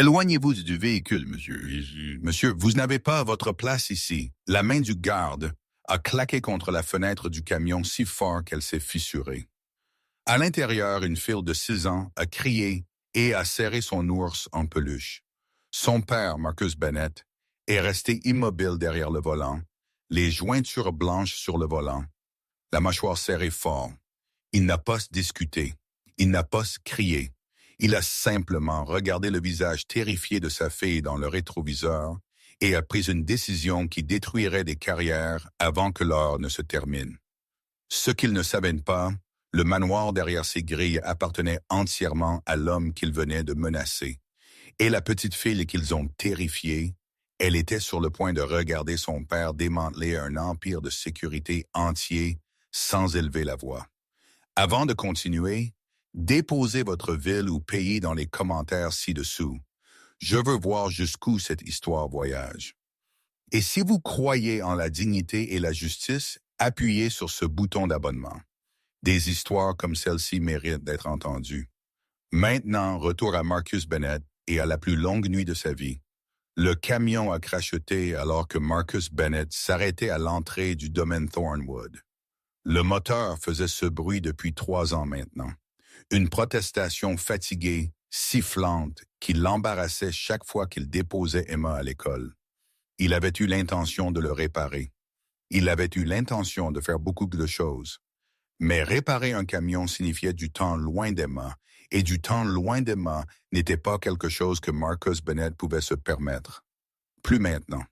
Éloignez-vous du véhicule, monsieur. Monsieur, vous n'avez pas votre place ici. La main du garde a claqué contre la fenêtre du camion si fort qu'elle s'est fissurée. À l'intérieur, une fille de 6 ans a crié et a serré son ours en peluche. Son père, Marcus Bennett, est resté immobile derrière le volant, les jointures blanches sur le volant, la mâchoire serrée fort. Il n'a pas discuté, il n'a pas crié. Il a simplement regardé le visage terrifié de sa fille dans le rétroviseur et a pris une décision qui détruirait des carrières avant que l'heure ne se termine. Ce qu'il ne savait pas, le manoir derrière ses grilles appartenait entièrement à l'homme qu'ils venaient de menacer. Et la petite fille qu'ils ont terrifiée, elle était sur le point de regarder son père démanteler un empire de sécurité entier sans élever la voix. Avant de continuer, déposez votre ville ou pays dans les commentaires ci-dessous. Je veux voir jusqu'où cette histoire voyage. Et si vous croyez en la dignité et la justice, appuyez sur ce bouton d'abonnement. Des histoires comme celle-ci méritent d'être entendues. Maintenant, retour à Marcus Bennett et à la plus longue nuit de sa vie. Le camion a crachoté alors que Marcus Bennett s'arrêtait à l'entrée du domaine Thornwood. Le moteur faisait ce bruit depuis 3 ans maintenant. Une protestation fatiguée, sifflante, qui l'embarrassait chaque fois qu'il déposait Emma à l'école. Il avait eu l'intention de le réparer. Il avait eu l'intention de faire beaucoup de choses. Mais réparer un camion signifiait du temps loin d'Emma, et du temps loin d'Emma n'était pas quelque chose que Marcus Bennett pouvait se permettre. Plus maintenant.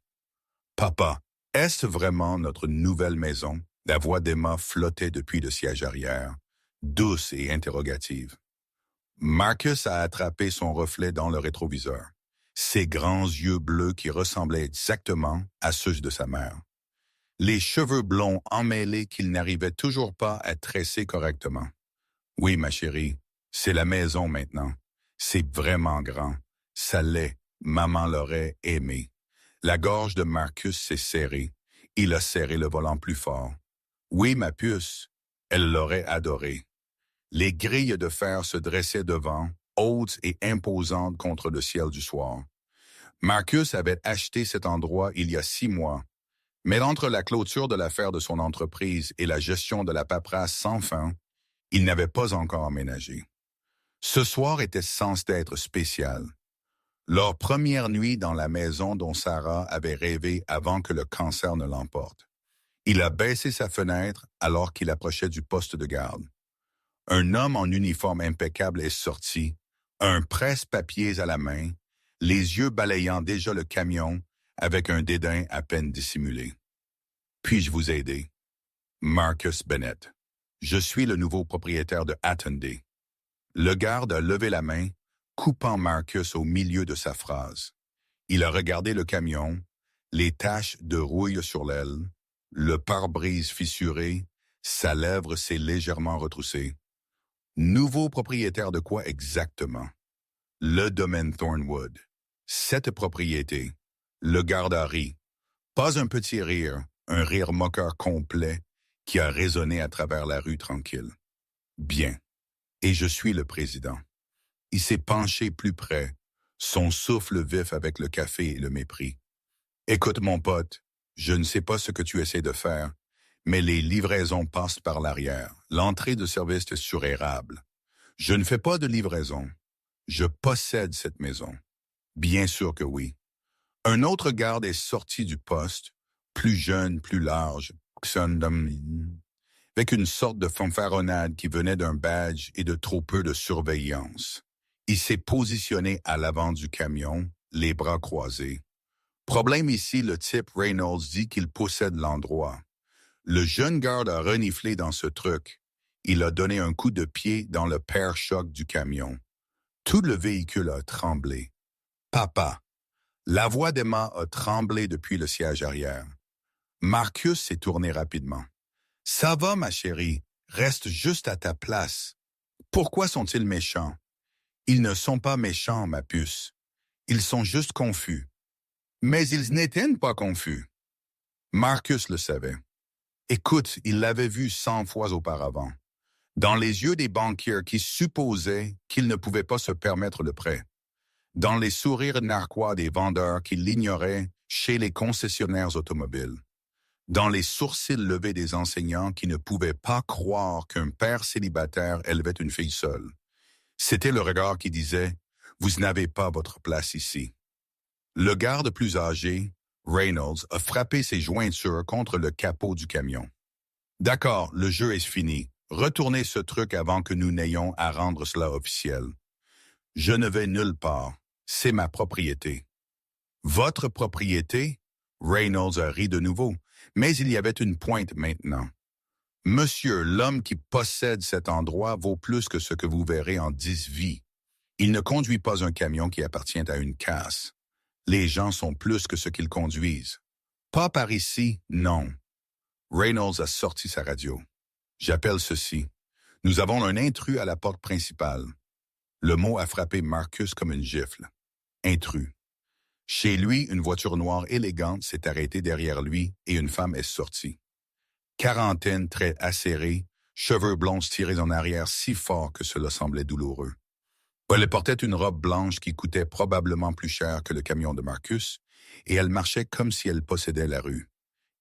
Papa, est-ce vraiment notre nouvelle maison? La voix d'Emma flottait depuis le siège arrière, douce et interrogative. Marcus a attrapé son reflet dans le rétroviseur, ses grands yeux bleus qui ressemblaient exactement à ceux de sa mère. Les cheveux blonds emmêlés qu'il n'arrivait toujours pas à tresser correctement. Oui, ma chérie, c'est la maison maintenant. C'est vraiment grand. Ça l'est. Maman l'aurait aimé. La gorge de Marcus s'est serrée. Il a serré le volant plus fort. Oui, ma puce, elle l'aurait adoré. Les grilles de fer se dressaient devant, hautes et imposantes contre le ciel du soir. Marcus avait acheté cet endroit il y a 6 mois. Mais entre la clôture de l'affaire de son entreprise et la gestion de la paperasse sans fin, il n'avait pas encore emménagé. Ce soir était censé être spécial. Leur première nuit dans la maison dont Sarah avait rêvé avant que le cancer ne l'emporte. Il a baissé sa fenêtre alors qu'il approchait du poste de garde. Un homme en uniforme impeccable est sorti, un presse-papiers à la main, les yeux balayant déjà le camion avec un dédain à peine dissimulé. « Puis-je vous aider? » Marcus Bennett. Je suis le nouveau propriétaire de Attenday. Le garde a levé la main, coupant Marcus au milieu de sa phrase. Il a regardé le camion, les taches de rouille sur l'aile, le pare-brise fissuré, sa lèvre s'est légèrement retroussée. Nouveau propriétaire de quoi exactement? Le domaine Thornwood. Cette propriété. Le garde a ri. Pas un petit rire, un rire moqueur complet qui a résonné à travers la rue tranquille. Bien. Et je suis le président. Il s'est penché plus près, son souffle vif avec le café et le mépris. Écoute mon pote, je ne sais pas ce que tu essaies de faire, mais les livraisons passent par l'arrière. L'entrée de service est surérable. Je ne fais pas de livraison. Je possède cette maison. Bien sûr que oui. Un autre garde est sorti du poste, plus jeune, plus large, avec une sorte de fanfaronnade qui venait d'un badge et de trop peu de surveillance. Il s'est positionné à l'avant du camion, les bras croisés. Problème ici, le type Reynolds dit qu'il possède l'endroit. Le jeune garde a reniflé dans ce truc. Il a donné un coup de pied dans le pare-choc du camion. Tout le véhicule a tremblé. Papa. La voix d'Emma a tremblé depuis le siège arrière. Marcus s'est tourné rapidement. Ça va, ma chérie. Reste juste à ta place. Pourquoi sont-ils méchants? Ils ne sont pas méchants, ma puce. Ils sont juste confus. Mais ils n'étaient pas confus. Marcus le savait. Écoute, il l'avait vu 100 fois auparavant. Dans les yeux des banquiers qui supposaient qu'ils ne pouvaient pas se permettre le prêt. dans les sourires narquois des vendeurs qui l'ignoraient chez les concessionnaires automobiles, dans les sourcils levés des enseignants qui ne pouvaient pas croire qu'un père célibataire élevait une fille seule. C'était le regard qui disait « Vous n'avez pas votre place ici ». Le garde plus âgé, Reynolds, a frappé ses jointures contre le capot du camion. « D'accord, le jeu est fini. Retournez ce truc avant que nous n'ayons à rendre cela officiel. Je ne vais nulle part. C'est ma propriété. » « Votre propriété? » Reynolds a ri de nouveau, mais il y avait une pointe maintenant. « Monsieur, l'homme qui possède cet endroit vaut plus que ce que vous verrez en 10 vies. Il ne conduit pas un camion qui appartient à une casse. Les gens sont plus que ce qu'ils conduisent. Pas par ici, non. » Reynolds a sorti sa radio. « J'appelle ceci. Nous avons un intrus à la porte principale. » Le mot a frappé Marcus comme une gifle. Intrus. Chez lui, une voiture noire élégante s'est arrêtée derrière lui et une femme est sortie. Quarantaine, traits acérés, cheveux blonds tirés en arrière si fort que cela semblait douloureux. Elle portait une robe blanche qui coûtait probablement plus cher que le camion de Marcus, et elle marchait comme si elle possédait la rue.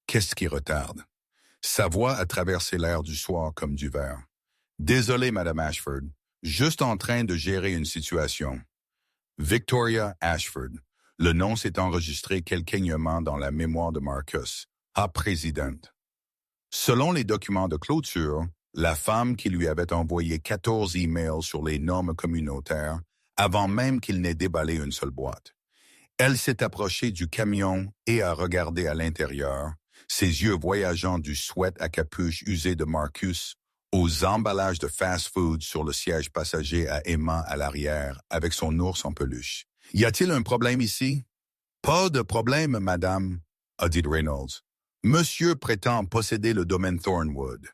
Qu'est-ce qui retarde? Sa voix a traversé l'air du soir comme du verre. « Désolé, Madame Ashford, juste en train de gérer une situation. » Victoria Ashford. Le nom s'est enregistré quelqu'un dans la mémoire de Marcus, à présidente. Selon les documents de clôture, la femme qui lui avait envoyé 14 emails sur les normes communautaires avant même qu'il n'ait déballé une seule boîte. Elle s'est approchée du camion et a regardé à l'intérieur, ses yeux voyageant du sweat à capuche usé de Marcus aux emballages de fast-food sur le siège passager à Emma à l'arrière avec son ours en peluche. « Y a-t-il un problème ici? »« Pas de problème, madame, » a dit Reynolds. « Monsieur prétend posséder le domaine Thornwood. »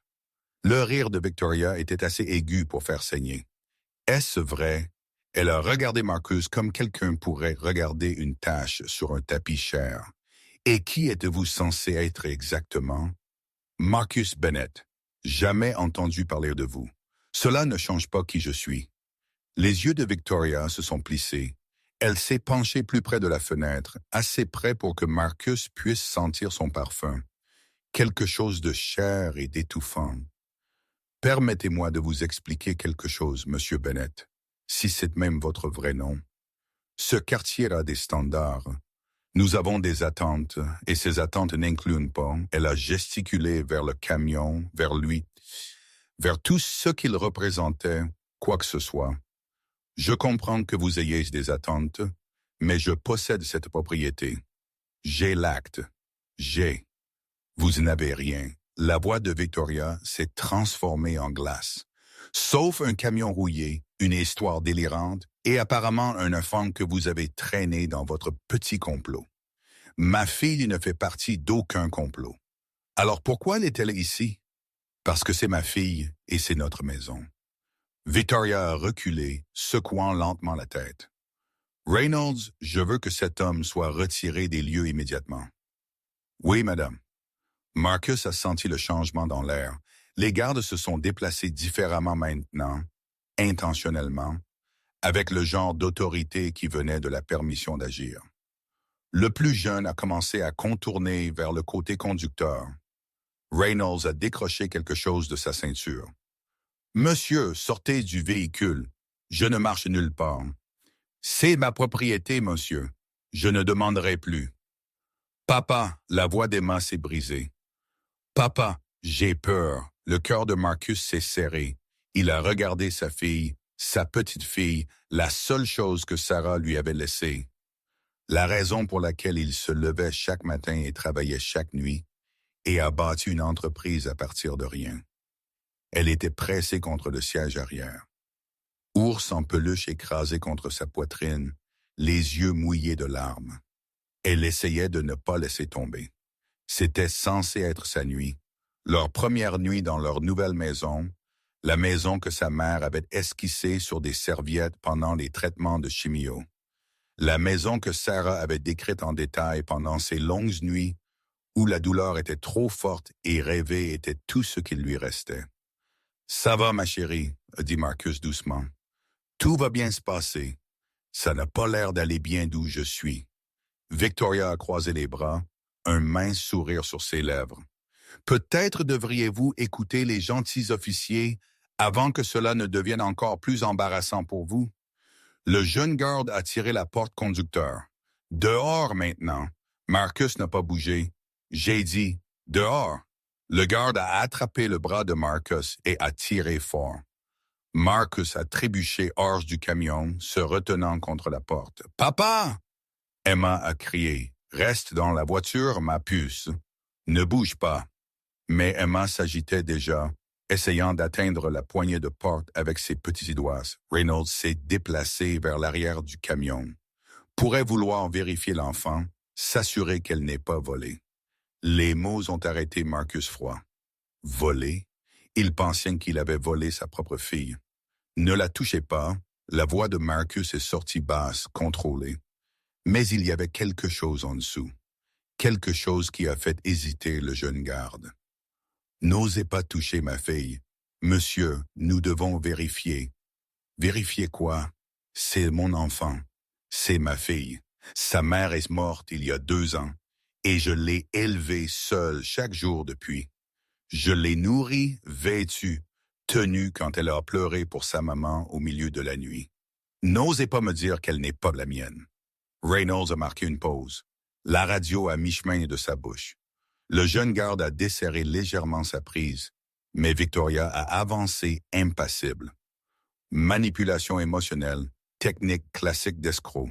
Le rire de Victoria était assez aigu pour faire saigner. « Est-ce vrai? » Elle a regardé Marcus comme quelqu'un pourrait regarder une tache sur un tapis cher. « Et qui êtes-vous censé être exactement? »« Marcus Bennett. Jamais entendu parler de vous. Cela ne change pas qui je suis. » Les yeux de Victoria se sont plissés. Elle s'est penchée plus près de la fenêtre, assez près pour que Marcus puisse sentir son parfum. Quelque chose de cher et d'étouffant. « Permettez-moi de vous expliquer quelque chose, Monsieur Bennett, si c'est même votre vrai nom. Ce quartier a des standards. Nous avons des attentes, et ces attentes n'incluent pas. » Elle a gesticulé vers le camion, vers lui, vers tout ce qu'il représentait, quoi que ce soit. « Je comprends que vous ayez des attentes, mais je possède cette propriété. J'ai l'acte. J'ai. Vous n'avez rien. » La voix de Victoria s'est transformée en glace. Sauf un camion rouillé, une histoire délirante et apparemment un enfant que vous avez traîné dans votre petit complot. Ma fille ne fait partie d'aucun complot. Alors pourquoi est-elle ici? Parce que c'est ma fille et c'est notre maison. Victoria a reculé, secouant lentement la tête. « Reynolds, je veux que cet homme soit retiré des lieux immédiatement. »« Oui, madame. » Marcus a senti le changement dans l'air. Les gardes se sont déplacés différemment maintenant, intentionnellement, avec le genre d'autorité qui venait de la permission d'agir. Le plus jeune a commencé à contourner vers le côté conducteur. Reynolds a décroché quelque chose de sa ceinture. « Monsieur, sortez du véhicule. Je ne marche nulle part. »« C'est ma propriété, monsieur. Je ne demanderai plus. »« Papa, la voix d'Emma s'est brisée. »« Papa, j'ai peur. » Le cœur de Marcus s'est serré. Il a regardé sa fille, sa petite fille, la seule chose que Sarah lui avait laissée. La raison pour laquelle il se levait chaque matin et travaillait chaque nuit, et a bâti une entreprise à partir de rien. Elle était pressée contre le siège arrière. Ours en peluche écrasé contre sa poitrine, les yeux mouillés de larmes. Elle essayait de ne pas laisser tomber. C'était censé être sa nuit, leur première nuit dans leur nouvelle maison, la maison que sa mère avait esquissée sur des serviettes pendant les traitements de chimio. La maison que Sarah avait décrite en détail pendant ses longues nuits où la douleur était trop forte et rêver était tout ce qu'il lui restait. « Ça va, ma chérie, » a dit Marcus doucement. « Tout va bien se passer. Ça n'a pas l'air d'aller bien d'où je suis. Victoria a croisé les bras, un mince sourire sur ses lèvres. Peut-être devriez-vous écouter les gentils officiers avant que cela ne devienne encore plus embarrassant pour vous. Le jeune garde a tiré la porte conducteur. Dehors maintenant. Marcus n'a pas bougé. J'ai dit, dehors. Le garde a attrapé le bras de Marcus et a tiré fort. Marcus a trébuché hors du camion, se retenant contre la porte. « Papa! » Emma a crié. « Reste dans la voiture, ma puce. Ne bouge pas. » Mais Emma s'agitait déjà, essayant d'atteindre la poignée de porte avec ses petits doigts. Reynolds s'est déplacé vers l'arrière du camion. Pourrait vouloir vérifier l'enfant, s'assurer qu'elle n'est pas volée. Les mots ont arrêté Marcus froid. Volée? Il pensait qu'il avait volé sa propre fille. Ne la touchez pas, la voix de Marcus est sortie basse, contrôlée. Mais il y avait quelque chose en dessous. Quelque chose qui a fait hésiter le jeune garde. N'osez pas toucher ma fille. Monsieur, nous devons vérifier. Vérifier quoi? C'est mon enfant. C'est ma fille. Sa mère est morte il y a 2 ans. Et je l'ai élevée seule chaque jour depuis. Je l'ai nourrie, vêtue, tenue quand elle a pleuré pour sa maman au milieu de la nuit. N'osez pas me dire qu'elle n'est pas la mienne. Reynolds a marqué une pause. La radio à mi-chemin de sa bouche. Le jeune garde a desserré légèrement sa prise, mais Victoria a avancé impassible. Manipulation émotionnelle, technique classique d'escroc.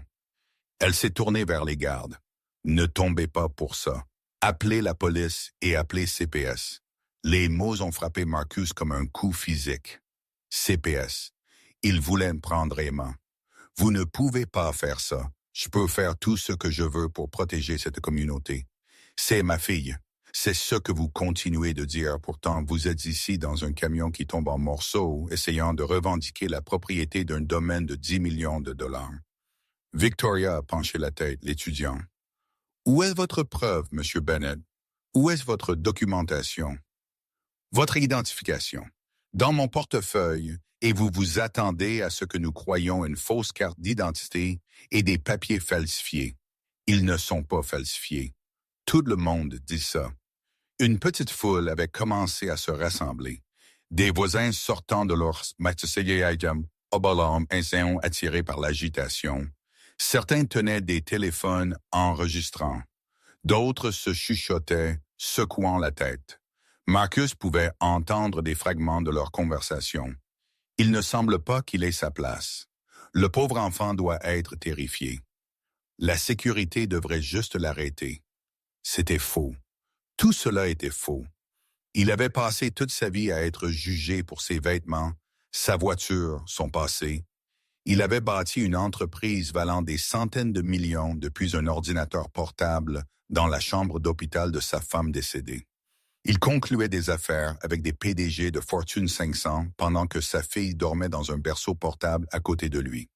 Elle s'est tournée vers les gardes. Ne tombez pas pour ça. Appelez la police et appelez CPS. Les mots ont frappé Marcus comme un coup physique. CPS. Il voulait me prendre Emma. Vous ne pouvez pas faire ça. Je peux faire tout ce que je veux pour protéger cette communauté. C'est ma fille. C'est ce que vous continuez de dire. Pourtant, vous êtes ici dans un camion qui tombe en morceaux, essayant de revendiquer la propriété d'un domaine de 10 millions de dollars. Victoria a penché la tête, l'étudiant. Où est votre preuve, Monsieur Bennett? Où est votre documentation? Votre identification. Dans mon portefeuille, et vous vous attendez à ce que nous croyions une fausse carte d'identité et des papiers falsifiés. Ils ne sont pas falsifiés. Tout le monde dit ça. Une petite foule avait commencé à se rassembler. Des voisins sortant de leur attirés par l'agitation. Certains tenaient des téléphones enregistrants. D'autres se chuchotaient, secouant la tête. Marcus pouvait entendre des fragments de leur conversation. Il ne semble pas qu'il ait sa place. Le pauvre enfant doit être terrifié. La sécurité devrait juste l'arrêter. C'était faux. Tout cela était faux. Il avait passé toute sa vie à être jugé pour ses vêtements, sa voiture, son passé. Il avait bâti une entreprise valant des centaines de millions depuis un ordinateur portable dans la chambre d'hôpital de sa femme décédée. Il concluait des affaires avec des PDG de Fortune 500 pendant que sa fille dormait dans un berceau portable à côté de lui.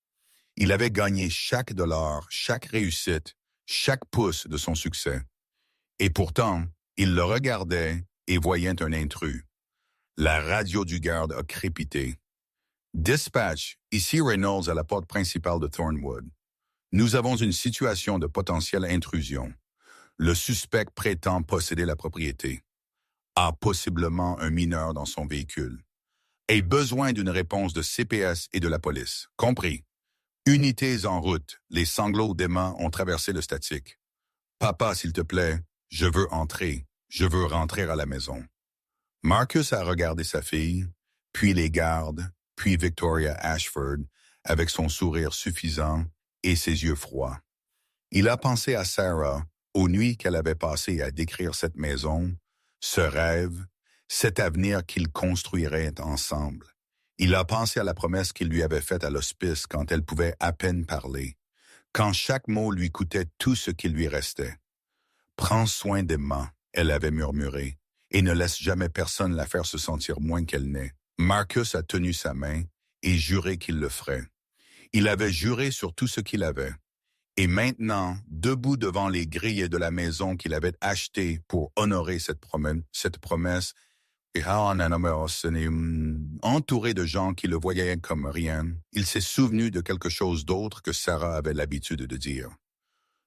Il avait gagné chaque dollar, chaque réussite, chaque pouce de son succès. Et pourtant, il le regardait et voyait un intrus. La radio du garde a crépité. Dispatch, ici Reynolds à la porte principale de Thornwood. Nous avons une situation de potentielle intrusion. Le suspect prétend posséder la propriété. A possiblement un mineur dans son véhicule. Et besoin d'une réponse de CPS et de la police. Compris. Unités en route. Les sanglots d'Emma ont traversé le statique. Papa, s'il te plaît, je veux entrer. Je veux rentrer à la maison. Marcus a regardé sa fille, puis les gardes, puis Victoria Ashford, avec son sourire suffisant et ses yeux froids. Il a pensé à Sarah, aux nuits qu'elle avait passées à décrire cette maison, ce rêve, cet avenir qu'ils construiraient ensemble. Il a pensé à la promesse qu'il lui avait faite à l'hospice quand elle pouvait à peine parler, quand chaque mot lui coûtait tout ce qui lui restait. « Prends soin d'Emma », elle avait murmuré, « et ne laisse jamais personne la faire se sentir moins qu'elle n'est. » Marcus a tenu sa main et juré qu'il le ferait. Il avait juré sur tout ce qu'il avait. Et maintenant, debout devant les grilles de la maison qu'il avait achetée pour honorer cette promesse, Entouré de gens qui le voyaient comme rien, il s'est souvenu de quelque chose d'autre que Sarah avait l'habitude de dire.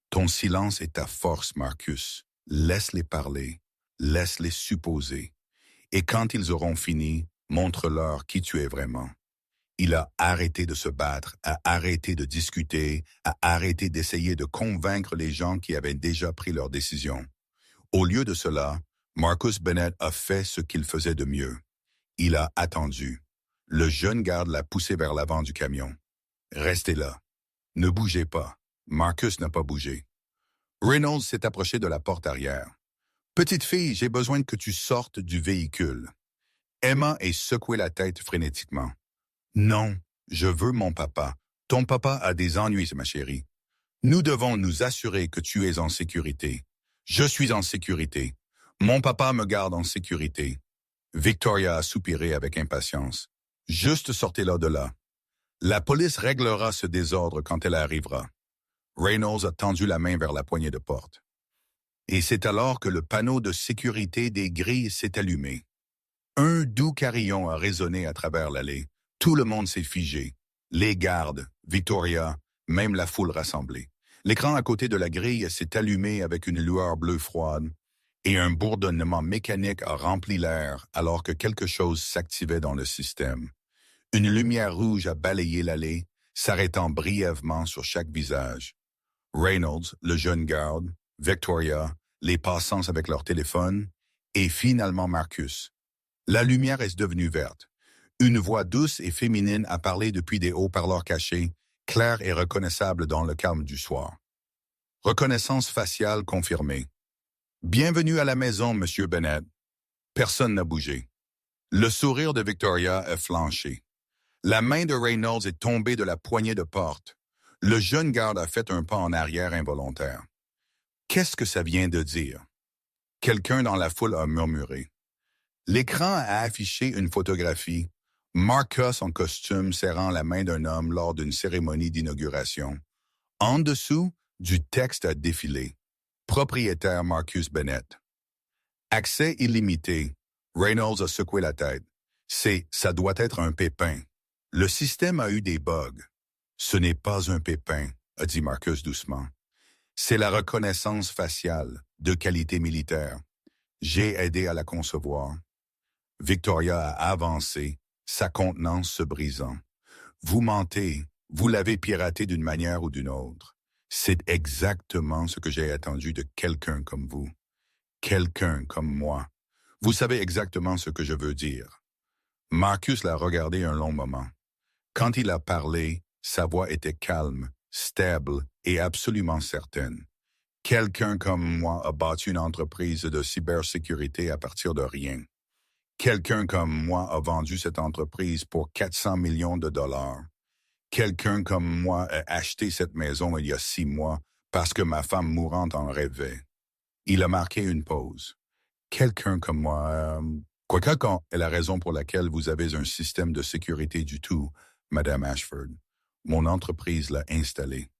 Ton silence est ta force, Marcus. Laisse-les parler, laisse-les supposer. Et quand ils auront fini, montre-leur qui tu es vraiment. Il a arrêté de se battre, a arrêté de discuter, a arrêté d'essayer de convaincre les gens qui avaient déjà pris leur décision. Au lieu de cela, Marcus Bennett a fait ce qu'il faisait de mieux. Il a attendu. Le jeune garde l'a poussé vers l'avant du camion. Restez là. Ne bougez pas. Marcus n'a pas bougé. Reynolds s'est approché de la porte arrière. Petite fille, j'ai besoin que tu sortes du véhicule. Emma a secoué la tête frénétiquement. Non, je veux mon papa. Ton papa a des ennuis, ma chérie. Nous devons nous assurer que tu es en sécurité. Je suis en sécurité. Mon papa me garde en sécurité. Victoria a soupiré avec impatience. Juste sortez-la de là. La police réglera ce désordre quand elle arrivera. Reynolds a tendu la main vers la poignée de porte. Et c'est alors que le panneau de sécurité des grilles s'est allumé. Un doux carillon a résonné à travers l'allée. Tout le monde s'est figé. Les gardes, Victoria, même la foule rassemblée. L'écran à côté de la grille s'est allumé avec une lueur bleue froide et un bourdonnement mécanique a rempli l'air alors que quelque chose s'activait dans le système. Une lumière rouge a balayé l'allée, s'arrêtant brièvement sur chaque visage. Reynolds, le jeune garde, Victoria, les passants avec leur téléphone, et finalement Marcus. La lumière est devenue verte. Une voix douce et féminine a parlé depuis des haut-parleurs cachés, claire et reconnaissable dans le calme du soir. Reconnaissance faciale confirmée. Bienvenue à la maison, Monsieur Bennett. Personne n'a bougé. Le sourire de Victoria a flanché. La main de Reynolds est tombée de la poignée de porte. Le jeune garde a fait un pas en arrière involontaire. Qu'est-ce que ça vient de dire? Quelqu'un dans la foule a murmuré. L'écran a affiché une photographie. Marcus en costume serrant la main d'un homme lors d'une cérémonie d'inauguration. En dessous, du texte a défilé. Propriétaire Marcus Bennett. Accès illimité. Reynolds a secoué la tête. Ça doit être un pépin. Le système a eu des bugs. Ce n'est pas un pépin, a dit Marcus doucement. C'est la reconnaissance faciale, de qualité militaire. J'ai aidé à la concevoir. Victoria a avancé, sa contenance se brisant. Vous mentez, vous l'avez piraté d'une manière ou d'une autre. C'est exactement ce que j'ai attendu de quelqu'un comme vous. Quelqu'un comme moi. Vous savez exactement ce que je veux dire. Marcus l'a regardé un long moment. Quand il a parlé, sa voix était calme, stable et absolument certaine. Quelqu'un comme moi a bâti une entreprise de cybersécurité à partir de rien. Quelqu'un comme moi a vendu cette entreprise pour 400 millions de dollars. Quelqu'un comme moi a acheté cette maison il y a 6 mois parce que ma femme mourante en rêvait. Il a marqué une pause. Quelqu'un comme moi... Quoique est la raison pour laquelle vous avez un système de sécurité du tout, Madame Ashford. Mon entreprise l'a installé.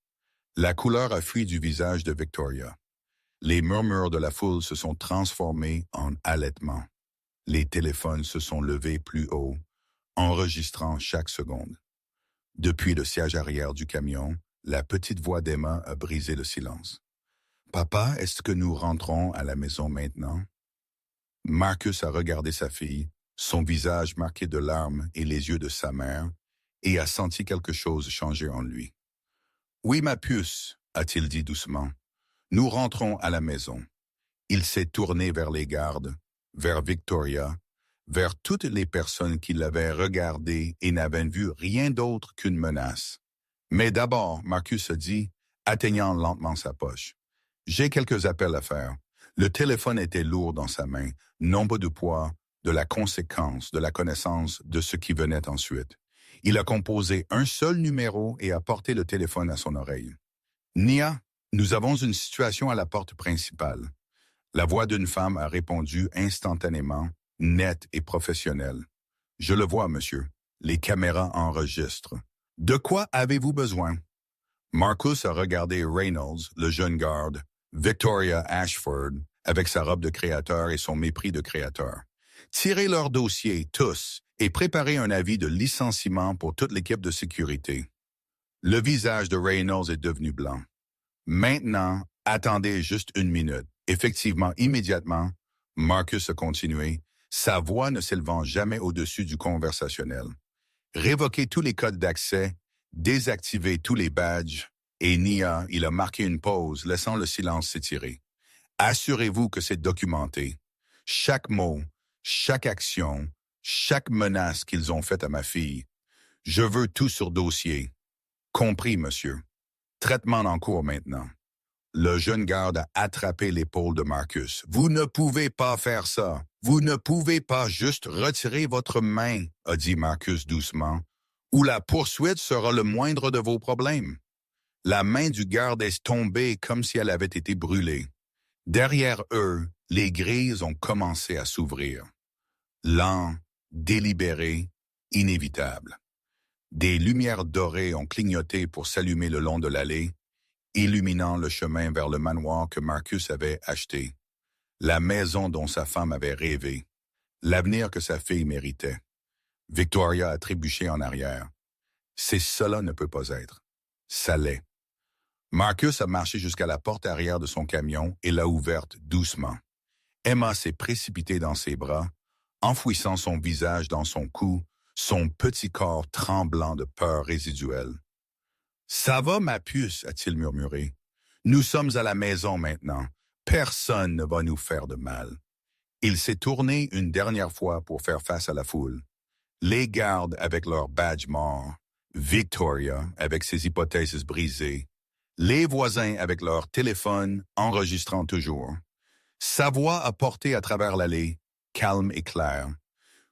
La couleur a fui du visage de Victoria. Les murmures de la foule se sont transformés en halètements. Les téléphones se sont levés plus haut, enregistrant chaque seconde. Depuis le siège arrière du camion, la petite voix d'Emma a brisé le silence. « Papa, est-ce que nous rentrons à la maison maintenant? » Marcus a regardé sa fille, son visage marqué de larmes et les yeux de sa mère, et a senti quelque chose changer en lui. « Oui, ma puce, a-t-il dit doucement. Nous rentrons à la maison. » Il s'est tourné vers les gardes, vers Victoria, vers toutes les personnes qui l'avaient regardé et n'avaient vu rien d'autre qu'une menace. Mais d'abord, Marcus a dit, atteignant lentement sa poche. « J'ai quelques appels à faire. » Le téléphone était lourd dans sa main, non pas du poids, de la conséquence, de la connaissance de ce qui venait ensuite. Il a composé un seul numéro et a porté le téléphone à son oreille. « Nia, nous avons une situation à la porte principale. » La voix d'une femme a répondu instantanément, nette et professionnelle. « Je le vois, monsieur. Les caméras enregistrent. De quoi avez-vous besoin? » Marcus a regardé Reynolds, le jeune garde, Victoria Ashford, avec sa robe de créateur et son mépris de créateur. Tirez leur dossier, tous, et préparez un avis de licenciement pour toute l'équipe de sécurité. Le visage de Reynolds est devenu blanc. Maintenant, attendez juste une minute. Effectivement, immédiatement, Marcus a continué, sa voix ne s'élevant jamais au-dessus du conversationnel. Révoquez tous les codes d'accès, désactivez tous les badges, et Nia, il a marqué une pause, laissant le silence s'étirer. Assurez-vous que c'est documenté. Chaque mot, chaque action, chaque menace qu'ils ont faite à ma fille. Je veux tout sur dossier. Compris, monsieur. Traitement en cours maintenant. Le jeune garde a attrapé l'épaule de Marcus. Vous ne pouvez pas faire ça. Vous ne pouvez pas juste retirer votre main, a dit Marcus doucement, ou la poursuite sera le moindre de vos problèmes. La main du garde est tombée comme si elle avait été brûlée. Derrière eux, les grilles ont commencé à s'ouvrir. Lent, délibéré, inévitable. Des lumières dorées ont clignoté pour s'allumer le long de l'allée, illuminant le chemin vers le manoir que Marcus avait acheté, la maison dont sa femme avait rêvé, l'avenir que sa fille méritait. Victoria a trébuché en arrière. Cela ne peut pas être. Ça l'est. Marcus a marché jusqu'à la porte arrière de son camion et l'a ouverte doucement. Emma s'est précipitée dans ses bras, enfouissant son visage dans son cou, son petit corps tremblant de peur résiduelle. « Ça va, ma puce, a-t-il murmuré. « Nous sommes à la maison maintenant. Personne ne va nous faire de mal. » Il s'est tourné une dernière fois pour faire face à la foule. Les gardes avec leurs badges morts, Victoria avec ses hypothèses brisées, les voisins avec leurs téléphones enregistrant toujours. Sa voix a porté à travers l'allée, calme et claire.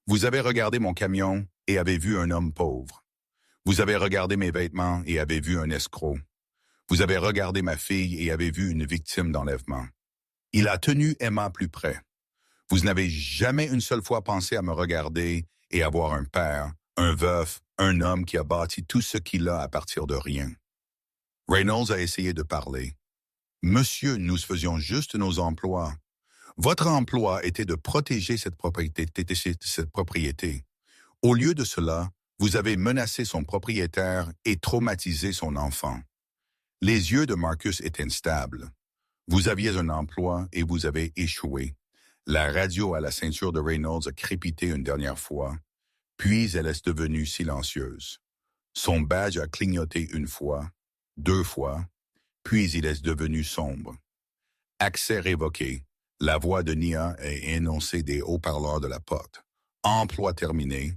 Vous avez regardé mon camion et avez vu un homme pauvre. Vous avez regardé mes vêtements et avez vu un escroc. Vous avez regardé ma fille et avez vu une victime d'enlèvement. Il a tenu Emma plus près. Vous n'avez jamais une seule fois pensé à me regarder et à voir un père, un veuf, un homme qui a bâti tout ce qu'il a à partir de rien. Reynolds a essayé de parler. « Monsieur, nous faisions juste nos emplois. Votre emploi était de protéger cette propriété. Au lieu de cela, vous avez menacé son propriétaire et traumatisé son enfant. » Les yeux de Marcus étaient instables. Vous aviez un emploi et vous avez échoué. La radio à la ceinture de Reynolds a crépité une dernière fois, puis elle est devenue silencieuse. Son badge a clignoté une fois, 2 fois, puis il est devenu sombre. Accès révoqué. La voix de Nia est énoncée des haut-parleurs de la porte. Emploi terminé.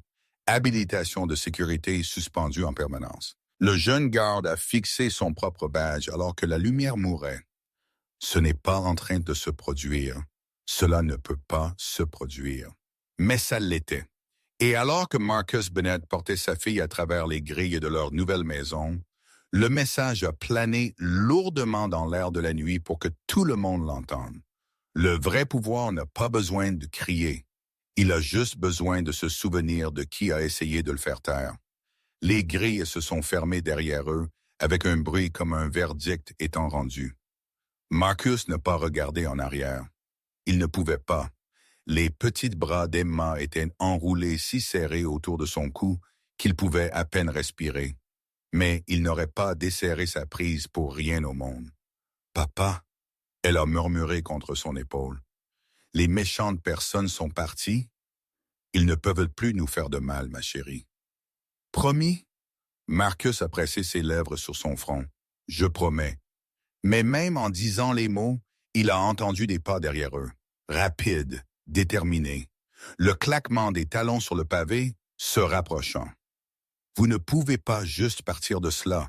Habilitation de sécurité suspendue en permanence. Le jeune garde a fixé son propre badge alors que la lumière mourait. Ce n'est pas en train de se produire. Cela ne peut pas se produire. Mais ça l'était. Et alors que Marcus Bennett portait sa fille à travers les grilles de leur nouvelle maison, le message a plané lourdement dans l'air de la nuit pour que tout le monde l'entende. Le vrai pouvoir n'a pas besoin de crier. Il a juste besoin de se souvenir de qui a essayé de le faire taire. Les grilles se sont fermées derrière eux, avec un bruit comme un verdict étant rendu. Marcus n'a pas regardé en arrière. Il ne pouvait pas. Les petits bras d'Emma étaient enroulés si serrés autour de son cou qu'il pouvait à peine respirer. Mais il n'aurait pas desserré sa prise pour rien au monde. « Papa !» elle a murmuré contre son épaule. « Les méchantes personnes sont parties. Ils ne peuvent plus nous faire de mal, ma chérie. » « Promis ?» Marcus a pressé ses lèvres sur son front. « Je promets. » Mais même en disant les mots, il a entendu des pas derrière eux. Rapides, déterminés. Le claquement des talons sur le pavé se rapprochant. « Vous ne pouvez pas juste partir de cela. »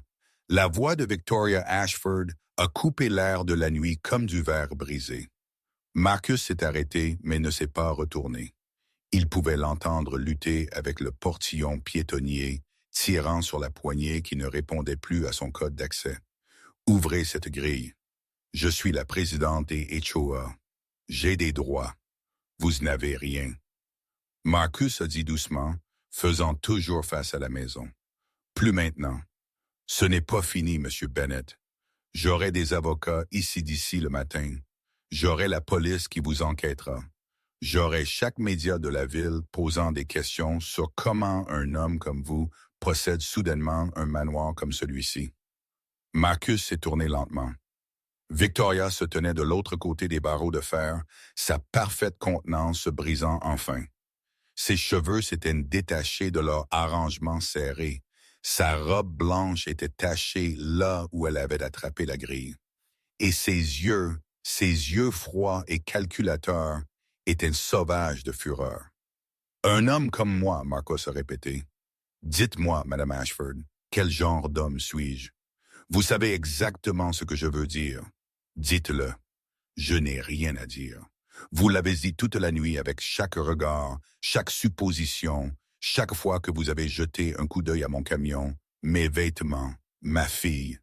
La voix de Victoria Ashford a coupé l'air de la nuit comme du verre brisé. Marcus s'est arrêté, mais ne s'est pas retourné. Il pouvait l'entendre lutter avec le portillon piétonnier, tirant sur la poignée qui ne répondait plus à son code d'accès. « Ouvrez cette grille. Je suis la présidente des HOA. J'ai des droits. Vous n'avez rien. » Marcus a dit doucement, faisant toujours face à la maison. « Plus maintenant. Ce n'est pas fini, Monsieur Bennett. J'aurai des avocats ici d'ici le matin. J'aurai la police qui vous enquêtera. J'aurai chaque média de la ville posant des questions sur comment un homme comme vous possède soudainement un manoir comme celui-ci. Marcus s'est tourné lentement. Victoria se tenait de l'autre côté des barreaux de fer, sa parfaite contenance se brisant enfin. Ses cheveux s'étaient détachés de leur arrangement serré. Sa robe blanche était tachée là où elle avait attrapé la grille. Et ses yeux froids et calculateurs, étaient sauvages de fureur. Un homme comme moi, Marcus a répété. Dites-moi, Madame Ashford, quel genre d'homme suis-je? Vous savez exactement ce que je veux dire. Dites-le. Je n'ai rien à dire. Vous l'avez dit toute la nuit avec chaque regard, chaque supposition, chaque fois que vous avez jeté un coup d'œil à mon camion, mes vêtements, ma fille.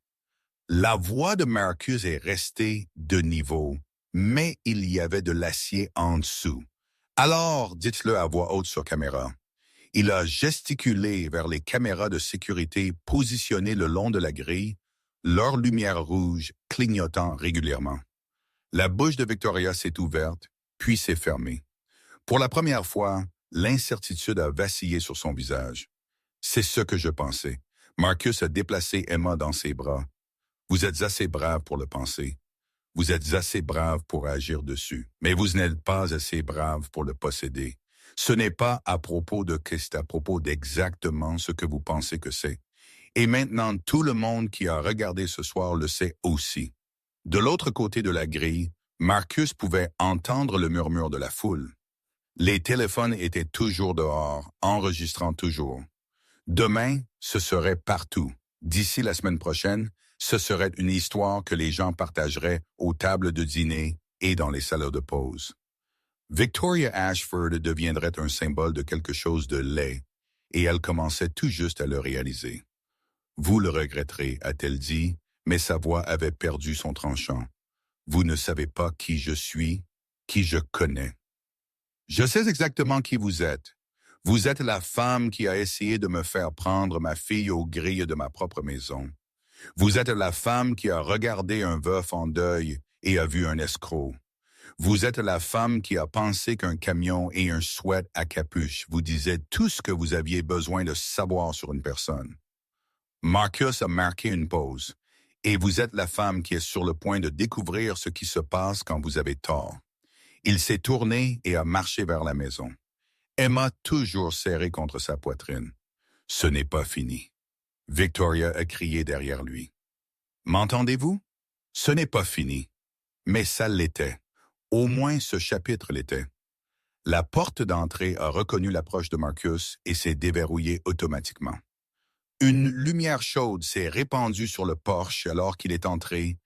La voix de Marcus est restée de niveau, mais il y avait de l'acier en dessous. Alors, dites-le à voix haute sur caméra. Il a gesticulé vers les caméras de sécurité positionnées le long de la grille, leur lumière rouge clignotant régulièrement. La bouche de Victoria s'est ouverte, puis s'est fermée. Pour la première fois, l'incertitude a vacillé sur son visage. C'est ce que je pensais. Marcus a déplacé Emma dans ses bras. Vous êtes assez brave pour le penser. Vous êtes assez brave pour agir dessus, mais vous n'êtes pas assez brave pour le posséder. Ce n'est pas à propos de c'est à propos d'exactement ce que vous pensez que c'est. Et maintenant, tout le monde qui a regardé ce soir le sait aussi. De l'autre côté de la grille, Marcus pouvait entendre le murmure de la foule. Les téléphones étaient toujours dehors, enregistrant toujours. Demain, ce serait partout. D'ici la semaine prochaine, ce serait une histoire que les gens partageraient aux tables de dîner et dans les salles de pause. Victoria Ashford deviendrait un symbole de quelque chose de laid, et elle commençait tout juste à le réaliser. Vous le regretterez, a-t-elle dit, mais sa voix avait perdu son tranchant. Vous ne savez pas qui je suis, qui je connais. Je sais exactement qui vous êtes. Vous êtes la femme qui a essayé de me faire prendre ma fille aux grilles de ma propre maison. Vous êtes la femme qui a regardé un veuf en deuil et a vu un escroc. Vous êtes la femme qui a pensé qu'un camion et un sweat à capuche vous disaient tout ce que vous aviez besoin de savoir sur une personne. Marcus a marqué une pause, et vous êtes la femme qui est sur le point de découvrir ce qui se passe quand vous avez tort. Il s'est tourné et a marché vers la maison. Emma toujours serrée contre sa poitrine. Ce n'est pas fini. Victoria a crié derrière lui. M'entendez-vous? Ce n'est pas fini. Mais ça l'était. Au moins ce chapitre l'était. La porte d'entrée a reconnu l'approche de Marcus et s'est déverrouillée automatiquement. Une lumière chaude s'est répandue sur le porche alors qu'il est entré,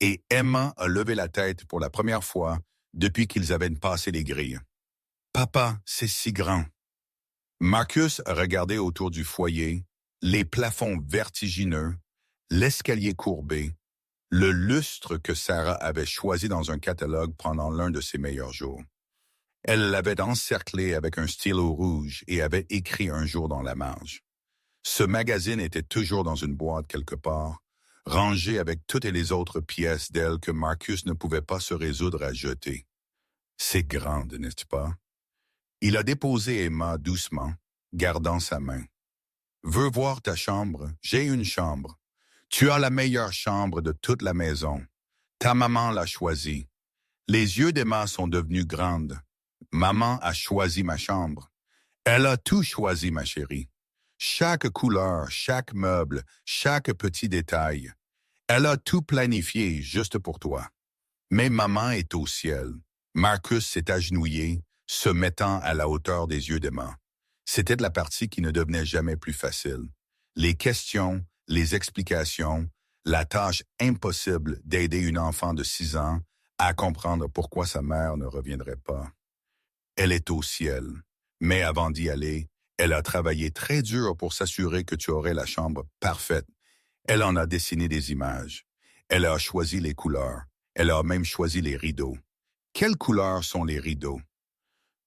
et Emma a levé la tête pour la première fois depuis qu'ils avaient passé les grilles. « Papa, c'est si grand. » Marcus a regardé autour du foyer, les plafonds vertigineux, l'escalier courbé, le lustre que Sarah avait choisi dans un catalogue pendant l'un de ses meilleurs jours. Elle l'avait encerclé avec un stylo rouge et avait écrit un jour dans la marge. Ce magazine était toujours dans une boîte quelque part, rangé avec toutes les autres pièces d'elle que Marcus ne pouvait pas se résoudre à jeter. C'est grande, n'est-ce pas? Il a déposé Emma doucement, gardant sa main. « Veux voir ta chambre? J'ai une chambre. Tu as la meilleure chambre de toute la maison. Ta maman l'a choisie. Les yeux d'Emma sont devenus grandes. Maman a choisi ma chambre. Elle a tout choisi, ma chérie. Chaque couleur, chaque meuble, chaque petit détail. Elle a tout planifié juste pour toi. Mais maman est au ciel. » Marcus s'est agenouillé, se mettant à la hauteur des yeux d'Emma. C'était la partie qui ne devenait jamais plus facile. Les questions, les explications, la tâche impossible d'aider une enfant de 6 ans à comprendre pourquoi sa mère ne reviendrait pas. Elle est au ciel, mais avant d'y aller, elle a travaillé très dur pour s'assurer que tu aurais la chambre parfaite. Elle en a dessiné des images. Elle a choisi les couleurs. Elle a même choisi les rideaux. Quelles couleurs sont les rideaux?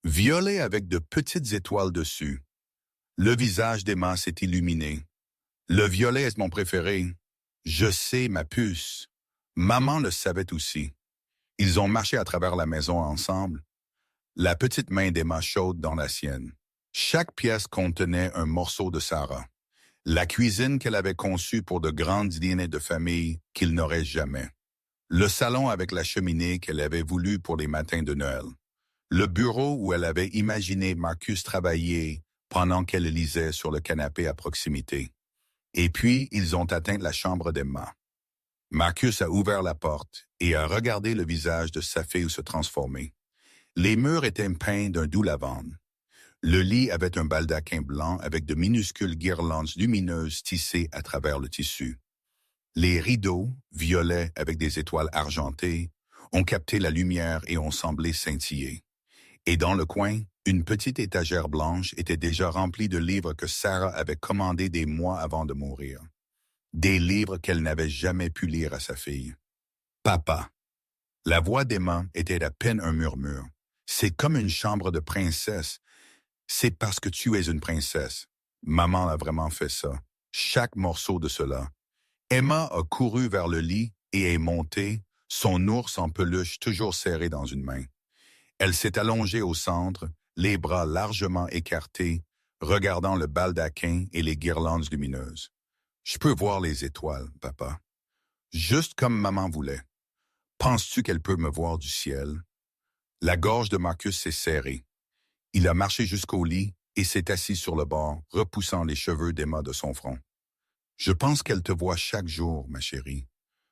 Violet avec de petites étoiles dessus. Le visage d'Emma s'est illuminé. Le violet est mon préféré. Je sais, ma puce. Maman le savait aussi. Ils ont marché à travers la maison ensemble. la petite main d'Emma chaude dans la sienne. Chaque pièce contenait un morceau de Sarah. La cuisine qu'elle avait conçue pour de grands dîners de famille qu'il n'aurait jamais. Le salon avec la cheminée qu'elle avait voulu pour les matins de Noël. Le bureau où elle avait imaginé Marcus travailler pendant qu'elle lisait sur le canapé à proximité. Et puis, ils ont atteint la chambre d'Emma. Marcus a ouvert la porte et a regardé le visage de sa fille se transformer. Les murs étaient peints d'un doux lavande. Le lit avait un baldaquin blanc avec de minuscules guirlandes lumineuses tissées à travers le tissu. Les rideaux, violets avec des étoiles argentées, ont capté la lumière et ont semblé scintiller. Et dans le coin, une petite étagère blanche était déjà remplie de livres que Sarah avait commandés des mois avant de mourir. Des livres qu'elle n'avait jamais pu lire à sa fille. Papa. La voix d'Emma était à peine un murmure. C'est comme une chambre de princesse. C'est parce que tu es une princesse. Maman a vraiment fait ça. Chaque morceau de cela. Emma a couru vers le lit et est montée, son ours en peluche toujours serré dans une main. Elle s'est allongée au centre, les bras largement écartés, regardant le baldaquin et les guirlandes lumineuses. Je peux voir les étoiles, papa. Juste comme maman voulait. Penses-tu qu'elle peut me voir du ciel? La gorge de Marcus s'est serrée. Il a marché jusqu'au lit et s'est assis sur le bord, repoussant les cheveux d'Emma de son front. Je pense qu'elle te voit chaque jour, ma chérie.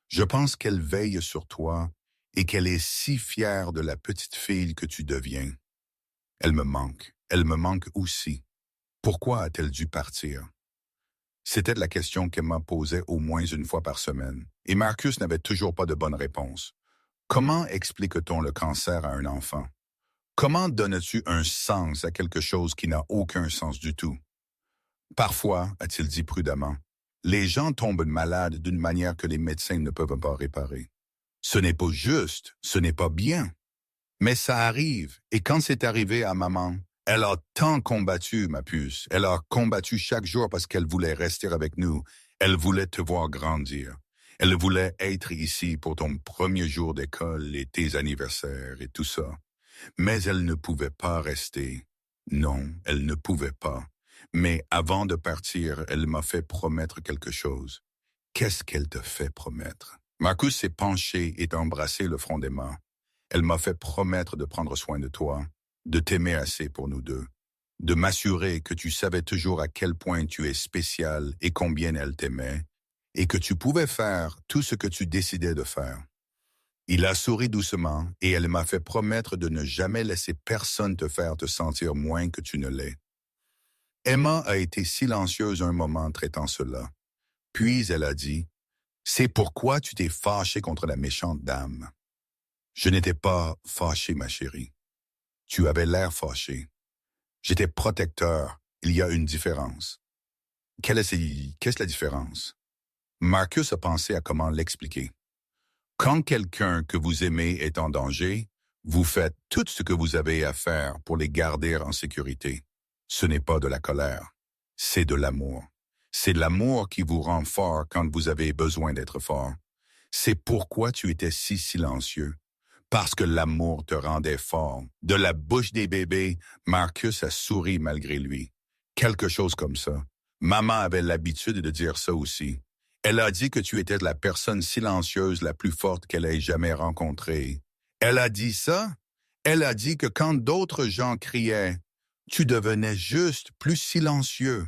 Je pense qu'elle veille sur toi et qu'elle est si fière de la petite fille que tu deviens. Elle me manque aussi. Pourquoi a-t-elle dû partir? C'était la question qu'Emma posait au moins une fois par semaine, et Marcus n'avait toujours pas de bonne réponse. Comment explique-t-on le cancer à un enfant? Comment donnes-tu un sens à quelque chose qui n'a aucun sens du tout? Parfois, a-t-il dit prudemment, les gens tombent malades d'une manière que les médecins ne peuvent pas réparer. Ce n'est pas juste, ce n'est pas bien. Mais ça arrive, et quand c'est arrivé à maman, elle a tant combattu, ma puce. Elle a combattu chaque jour parce qu'elle voulait rester avec nous. Elle voulait te voir grandir. Elle voulait être ici pour ton premier jour d'école et tes anniversaires et tout ça. Mais elle ne pouvait pas rester. Non, elle ne pouvait pas. Mais avant de partir, elle m'a fait promettre quelque chose. Qu'est-ce qu'elle te fait promettre? Marcus s'est penché et a embrassé le front d'Emma. Elle m'a fait promettre de prendre soin de toi, de t'aimer assez pour nous deux, de m'assurer que tu savais toujours à quel point tu es spécial et combien elle t'aimait, et que tu pouvais faire tout ce que tu décidais de faire. Il a souri doucement et elle m'a fait promettre de ne jamais laisser personne te faire te sentir moins que tu ne l'es. Emma a été silencieuse un moment traitant cela. Puis elle a dit, « C'est pourquoi tu t'es fâchée contre la méchante dame. » Je n'étais pas fâché, ma chérie. Tu avais l'air fâché. J'étais protecteur. Il y a une différence. Qu'est-ce la différence? Marcus a pensé à comment l'expliquer. Quand quelqu'un que vous aimez est en danger, vous faites tout ce que vous avez à faire pour les garder en sécurité. Ce n'est pas de la colère, c'est de l'amour. C'est l'amour qui vous rend fort quand vous avez besoin d'être fort. C'est pourquoi tu étais si silencieux. Parce que l'amour te rendait fort. De la bouche des bébés, Marcus a souri malgré lui. Quelque chose comme ça. Maman avait l'habitude de dire ça aussi. Elle a dit que tu étais la personne silencieuse la plus forte qu'elle ait jamais rencontrée. Elle a dit ça? Elle a dit que quand d'autres gens criaient, tu devenais juste plus silencieux.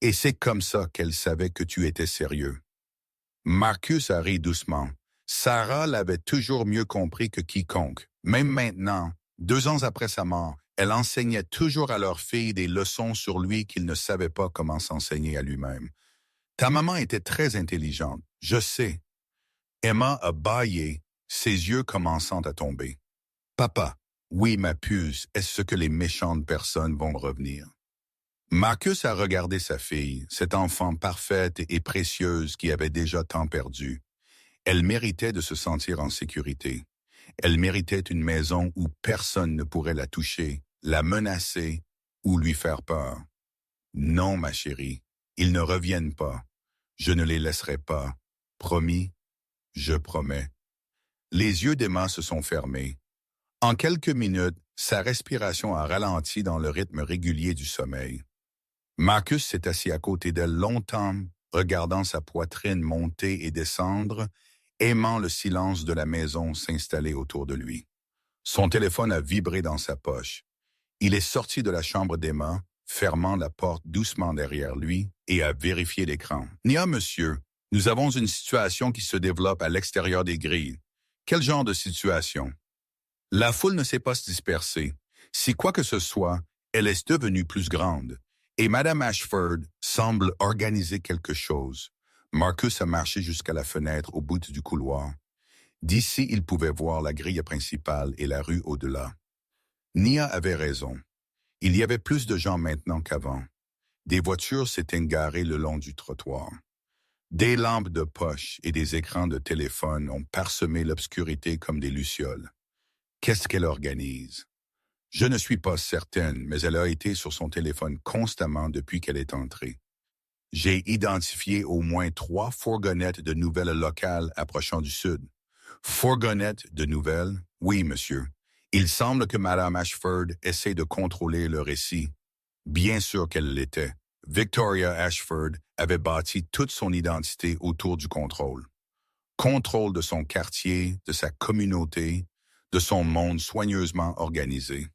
Et c'est comme ça qu'elle savait que tu étais sérieux. Marcus a ri doucement. Sarah l'avait toujours mieux compris que quiconque. Même maintenant, 2 ans après sa mort, elle enseignait toujours à leur fille des leçons sur lui qu'il ne savait pas comment s'enseigner à lui-même. Ta maman était très intelligente, je sais. Emma a bâillé, ses yeux commençant à tomber. Papa, oui, ma puce, est-ce que les méchantes personnes vont revenir? Marcus a regardé sa fille, cette enfant parfaite et précieuse qui avait déjà tant perdu. Elle méritait de se sentir en sécurité. Elle méritait une maison où personne ne pourrait la toucher, la menacer ou lui faire peur. Non, ma chérie, ils ne reviennent pas. Je ne les laisserai pas. Promis, je promets. Les yeux d'Emma se sont fermés. En quelques minutes, sa respiration a ralenti dans le rythme régulier du sommeil. Marcus s'est assis à côté d'elle longtemps, regardant sa poitrine monter et descendre, aimant le silence de la maison s'installer autour de lui. Son téléphone a vibré dans sa poche. Il est sorti de la chambre d'Emma, fermant la porte doucement derrière lui, et a vérifié l'écran. « Nia, monsieur, nous avons une situation qui se développe à l'extérieur des grilles. Quel genre de situation? » La foule ne s'est pas dispersée. Si quoi que ce soit, elle est devenue plus grande. Et Madame Ashford semble organiser quelque chose. Marcus a marché jusqu'à la fenêtre au bout du couloir. D'ici, il pouvait voir la grille principale et la rue au-delà. Nia avait raison. Il y avait plus de gens maintenant qu'avant. Des voitures s'étaient garées le long du trottoir. Des lampes de poche et des écrans de téléphone ont parsemé l'obscurité comme des lucioles. Qu'est-ce qu'elle organise? Je ne suis pas certaine, mais elle a été sur son téléphone constamment depuis qu'elle est entrée. J'ai identifié au moins 3 fourgonnettes de nouvelles locales approchant du sud. Fourgonnettes de nouvelles? Oui, monsieur. Il semble que Mme Ashford essaie de contrôler le récit. Bien sûr qu'elle l'était. Victoria Ashford avait bâti toute son identité autour du contrôle. Contrôle de son quartier, de sa communauté, de son monde soigneusement organisé.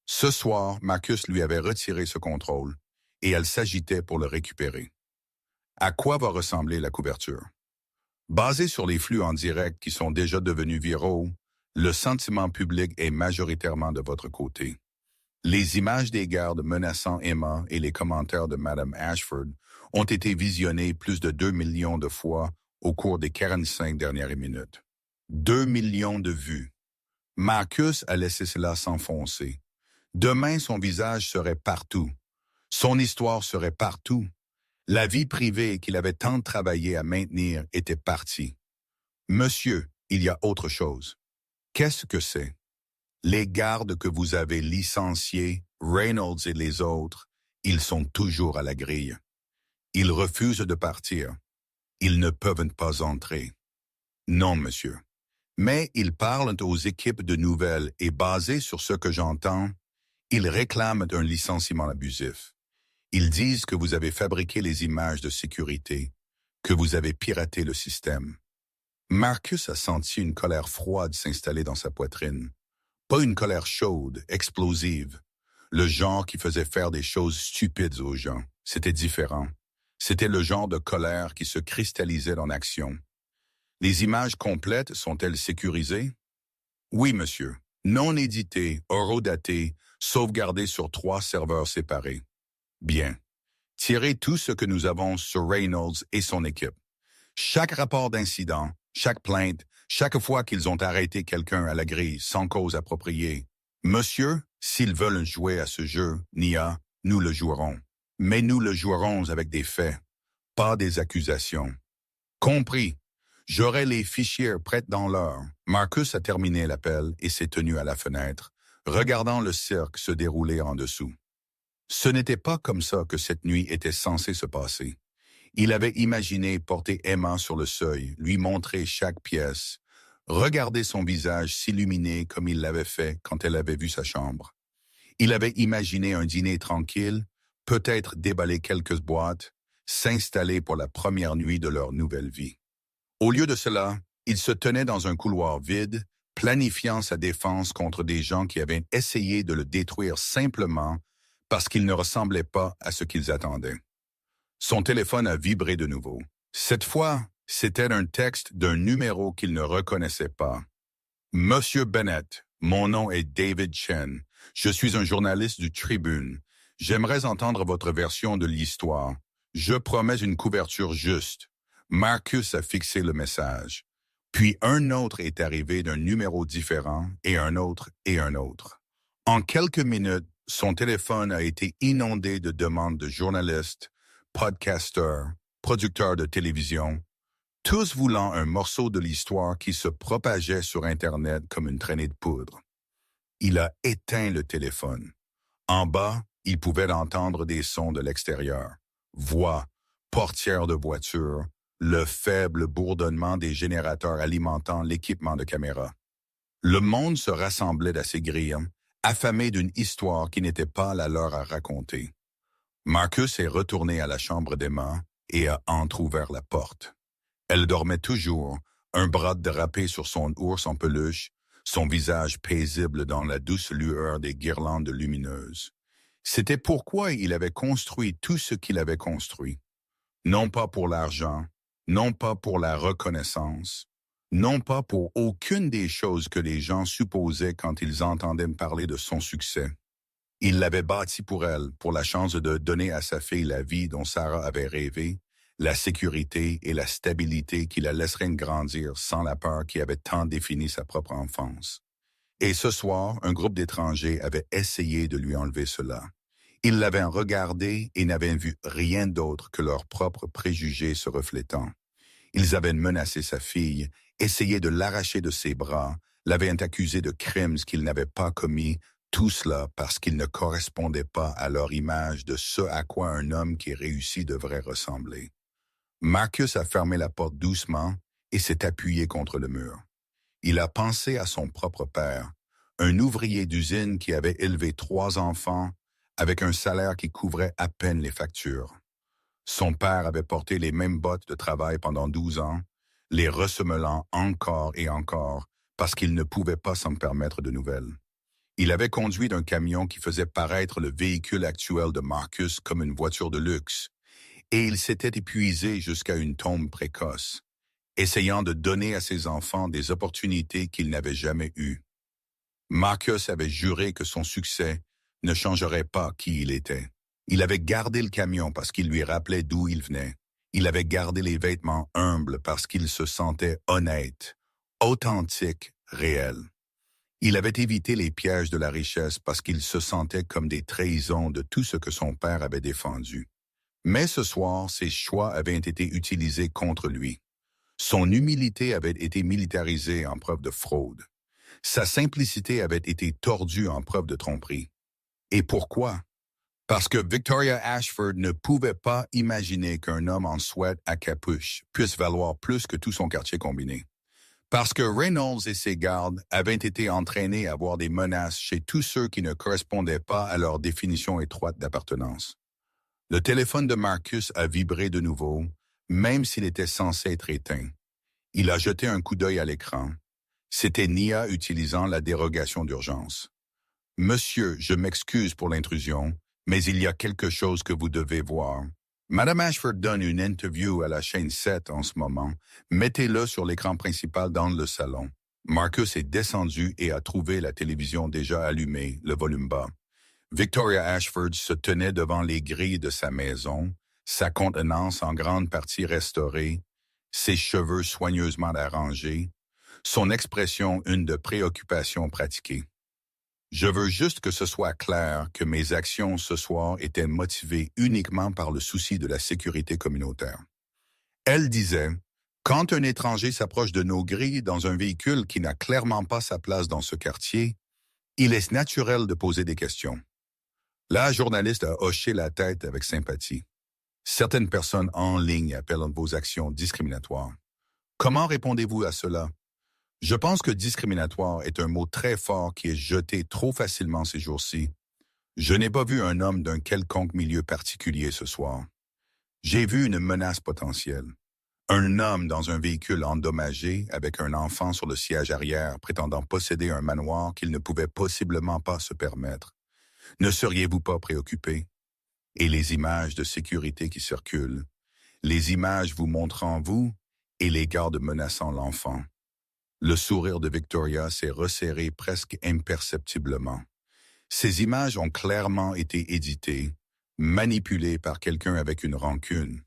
Ce soir, Marcus lui avait retiré ce contrôle et elle s'agitait pour le récupérer. À quoi va ressembler la couverture? Basé sur les flux en direct qui sont déjà devenus viraux, le sentiment public est majoritairement de votre côté. Les images des gardes menaçant Emma et les commentaires de Mme Ashford ont été visionnés plus de 2 millions de fois au cours des 45 dernières minutes. 2 millions de vues. Marcus a laissé cela s'enfoncer. Demain, son visage serait partout. Son histoire serait partout. La vie privée qu'il avait tant travaillé à maintenir était partie. Monsieur, il y a autre chose. Qu'est-ce que c'est? Les gardes que vous avez licenciés, Reynolds et les autres, ils sont toujours à la grille. Ils refusent de partir. Ils ne peuvent pas entrer. Non, monsieur. Mais ils parlent aux équipes de nouvelles et basés sur ce que j'entends, ils réclament un licenciement abusif. Ils disent que vous avez fabriqué les images de sécurité, que vous avez piraté le système. Marcus a senti une colère froide s'installer dans sa poitrine. Pas une colère chaude, explosive. Le genre qui faisait faire des choses stupides aux gens. C'était différent. C'était le genre de colère qui se cristallisait en action. Les images complètes sont-elles sécurisées? Oui, monsieur. Non éditées, horodatées, sauvegardées sur 3 serveurs séparés. Bien. Tirez tout ce que nous avons sur Reynolds et son équipe. Chaque rapport d'incident, chaque plainte, chaque fois qu'ils ont arrêté quelqu'un à la grille sans cause appropriée. Monsieur, s'ils veulent jouer à ce jeu, Nia, nous le jouerons. Mais nous le jouerons avec des faits, pas des accusations. Compris. J'aurai les fichiers prêts dans l'heure. Marcus a terminé l'appel et s'est tenu à la fenêtre, regardant le cirque se dérouler en dessous. Ce n'était pas comme ça que cette nuit était censée se passer. Il avait imaginé porter Emma sur le seuil, lui montrer chaque pièce, regarder son visage s'illuminer comme il l'avait fait quand elle avait vu sa chambre. Il avait imaginé un dîner tranquille, peut-être déballer quelques boîtes, s'installer pour la première nuit de leur nouvelle vie. Au lieu de cela, il se tenait dans un couloir vide, planifiant sa défense contre des gens qui avaient essayé de le détruire simplement parce qu'il ne ressemblait pas à ce qu'ils attendaient. Son téléphone a vibré de nouveau. Cette fois, c'était un texte d'un numéro qu'il ne reconnaissait pas. « Monsieur Bennett, mon nom est David Chen. Je suis un journaliste du Tribune. J'aimerais entendre votre version de l'histoire. Je promets une couverture juste. » Marcus a fixé le message. Puis un autre est arrivé d'un numéro différent et un autre et un autre. En quelques minutes, son téléphone a été inondé de demandes de journalistes, podcasteurs, producteurs de télévision, tous voulant un morceau de l'histoire qui se propageait sur Internet comme une traînée de poudre. Il a éteint le téléphone. En bas, il pouvait entendre des sons de l'extérieur. Voix, portières de voiture, le faible bourdonnement des générateurs alimentant l'équipement de caméra. Le monde se rassemblait à ses grilles, affamés d'une histoire qui n'était pas la leur à raconter. Marcus est retourné à la chambre d'Emma et a entrouvert la porte. Elle dormait toujours, un bras drapé sur son ours en peluche, son visage paisible dans la douce lueur des guirlandes lumineuses. C'était pourquoi il avait construit tout ce qu'il avait construit. Non pas pour l'argent, non pas pour la reconnaissance, non pas pour aucune des choses que les gens supposaient quand ils entendaient me parler de son succès. Il l'avait bâti pour elle, pour la chance de donner à sa fille la vie dont Sarah avait rêvé, la sécurité et la stabilité qui la laisseraient grandir sans la peur qui avait tant défini sa propre enfance. Et ce soir, un groupe d'étrangers avait essayé de lui enlever cela. Ils l'avaient regardé et n'avaient vu rien d'autre que leurs propres préjugés se reflétant. Ils avaient menacé sa fille, essayé de l'arracher de ses bras, l'avaient accusé de crimes qu'il n'avait pas commis, tout cela parce qu'il ne correspondait pas à leur image de ce à quoi un homme qui réussit devrait ressembler. Marcus a fermé la porte doucement et s'est appuyé contre le mur. Il a pensé à son propre père, un ouvrier d'usine qui avait élevé 3 enfants avec un salaire qui couvrait à peine les factures. Son père avait porté les mêmes bottes de travail pendant 12 ans, les ressemelant encore et encore parce qu'il ne pouvait pas s'en permettre de nouvelles. Il avait conduit un camion qui faisait paraître le véhicule actuel de Marcus comme une voiture de luxe, et il s'était épuisé jusqu'à une tombe précoce, essayant de donner à ses enfants des opportunités qu'ils n'avaient jamais eues. Marcus avait juré que son succès ne changerait pas qui il était. Il avait gardé le camion parce qu'il lui rappelait d'où il venait. Il avait gardé les vêtements humbles parce qu'il se sentait honnête, authentique, réel. Il avait évité les pièges de la richesse parce qu'il se sentait comme des trahisons de tout ce que son père avait défendu. Mais ce soir, ses choix avaient été utilisés contre lui. Son humilité avait été militarisée en preuve de fraude. Sa simplicité avait été tordue en preuve de tromperie. Et pourquoi? Parce que Victoria Ashford ne pouvait pas imaginer qu'un homme en sweat à capuche puisse valoir plus que tout son quartier combiné. Parce que Reynolds et ses gardes avaient été entraînés à voir des menaces chez tous ceux qui ne correspondaient pas à leur définition étroite d'appartenance. Le téléphone de Marcus a vibré de nouveau, même s'il était censé être éteint. Il a jeté un coup d'œil à l'écran. C'était Nia utilisant la dérogation d'urgence. « Monsieur, je m'excuse pour l'intrusion, mais il y a quelque chose que vous devez voir. Madame Ashford donne une interview à la chaîne 7 en ce moment. Mettez-le sur l'écran principal dans le salon. » Marcus est descendu et a trouvé la télévision déjà allumée, le volume bas. Victoria Ashford se tenait devant les grilles de sa maison, sa contenance en grande partie restaurée, ses cheveux soigneusement arrangés, son expression une de préoccupation pratiquée. Je veux juste que ce soit clair que mes actions ce soir étaient motivées uniquement par le souci de la sécurité communautaire. Elle disait, quand un étranger s'approche de nos grilles dans un véhicule qui n'a clairement pas sa place dans ce quartier, il est naturel de poser des questions. La journaliste a hoché la tête avec sympathie. Certaines personnes en ligne appellent vos actions discriminatoires. Comment répondez-vous à cela? Je pense que discriminatoire est un mot très fort qui est jeté trop facilement ces jours-ci. Je n'ai pas vu un homme d'un quelconque milieu particulier ce soir. J'ai vu une menace potentielle. Un homme dans un véhicule endommagé avec un enfant sur le siège arrière prétendant posséder un manoir qu'il ne pouvait possiblement pas se permettre. Ne seriez-vous pas préoccupé? Et les images de sécurité qui circulent, les images vous montrant vous et les gardes menaçant l'enfant. Le sourire de Victoria s'est resserré presque imperceptiblement. Ces images ont clairement été éditées, manipulées par quelqu'un avec une rancune.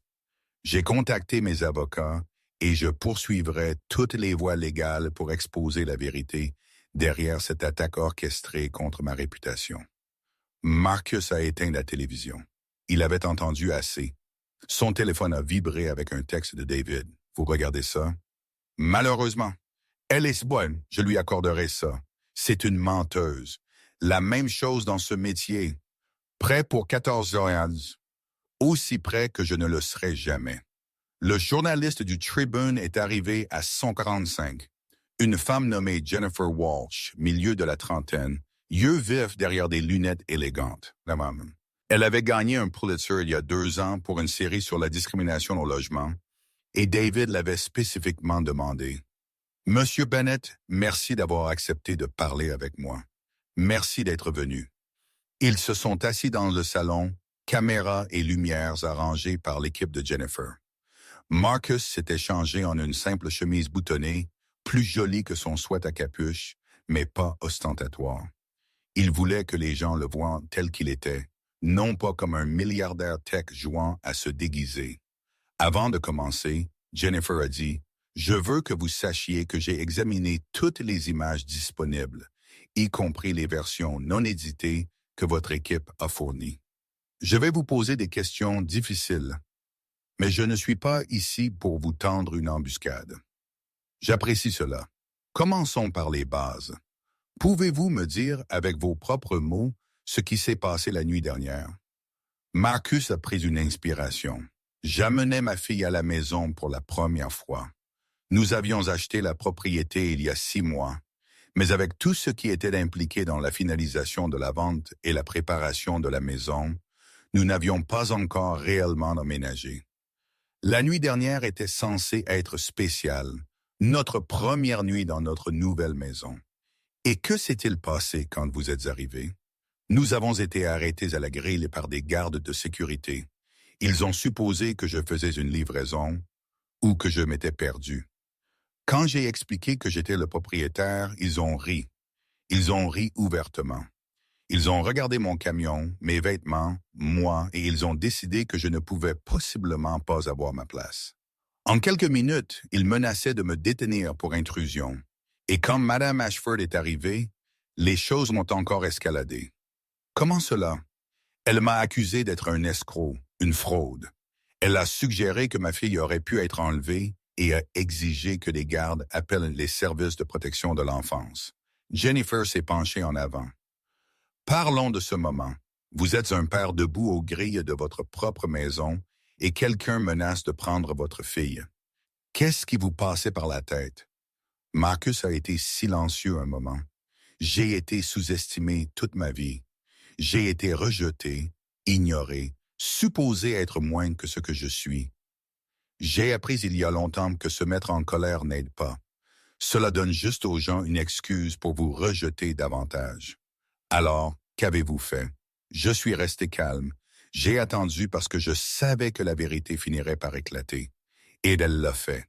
J'ai contacté mes avocats et je poursuivrai toutes les voies légales pour exposer la vérité derrière cette attaque orchestrée contre ma réputation. Marcus a éteint la télévision. Il avait entendu assez. Son téléphone a vibré avec un texte de David. Vous regardez ça? Malheureusement. Elle est bonne, je lui accorderai ça. C'est une menteuse. La même chose dans ce métier. Prêt pour 14 ans. Aussi prêt que je ne le serai jamais. Le journaliste du Tribune est arrivé à 145. Une femme nommée Jennifer Walsh, milieu de la trentaine, yeux vifs derrière des lunettes élégantes. Elle avait gagné un Pulitzer il y a 2 ans pour une série sur la discrimination au logement, et David l'avait spécifiquement demandé. Monsieur Bennett, merci d'avoir accepté de parler avec moi. Merci d'être venu. Ils se sont assis dans le salon, caméras et lumières arrangées par l'équipe de Jennifer. Marcus s'était changé en une simple chemise boutonnée, plus jolie que son sweat à capuche, mais pas ostentatoire. Il voulait que les gens le voient tel qu'il était, non pas comme un milliardaire tech jouant à se déguiser. Avant de commencer, Jennifer a dit « Je veux que vous sachiez que j'ai examiné toutes les images disponibles, y compris les versions non éditées que votre équipe a fournies. Je vais vous poser des questions difficiles, mais je ne suis pas ici pour vous tendre une embuscade. J'apprécie cela. Commençons par les bases. Pouvez-vous me dire avec vos propres mots ce qui s'est passé la nuit dernière? » Marcus a pris une inspiration. J'amenais ma fille à la maison pour la première fois. Nous avions acheté la propriété il y a 6 mois, mais avec tout ce qui était impliqué dans la finalisation de la vente et la préparation de la maison, nous n'avions pas encore réellement emménagé. La nuit dernière était censée être spéciale, notre première nuit dans notre nouvelle maison. Et que s'est-il passé quand vous êtes arrivés? Nous avons été arrêtés à la grille par des gardes de sécurité. Ils ont supposé que je faisais une livraison ou que je m'étais perdu. Quand j'ai expliqué que j'étais le propriétaire, ils ont ri. Ils ont ri ouvertement. Ils ont regardé mon camion, mes vêtements, moi, et ils ont décidé que je ne pouvais possiblement pas avoir ma place. En quelques minutes, ils menaçaient de me détenir pour intrusion. Et quand Mme Ashford est arrivée, les choses ont encore escaladé. Comment cela? Elle m'a accusé d'être un escroc, une fraude. Elle a suggéré que ma fille aurait pu être enlevée et a exigé que les gardes appellent les services de protection de l'enfance. Jennifer s'est penchée en avant. Parlons de ce moment. Vous êtes un père debout aux grilles de votre propre maison et quelqu'un menace de prendre votre fille. Qu'est-ce qui vous passait par la tête? Marcus a été silencieux un moment. J'ai été sous-estimé toute ma vie. J'ai été rejeté, ignoré, supposé être moins que ce que je suis. J'ai appris il y a longtemps que se mettre en colère n'aide pas. Cela donne juste aux gens une excuse pour vous rejeter davantage. Alors, qu'avez-vous fait? Je suis resté calme. J'ai attendu parce que je savais que la vérité finirait par éclater. Et elle l'a fait.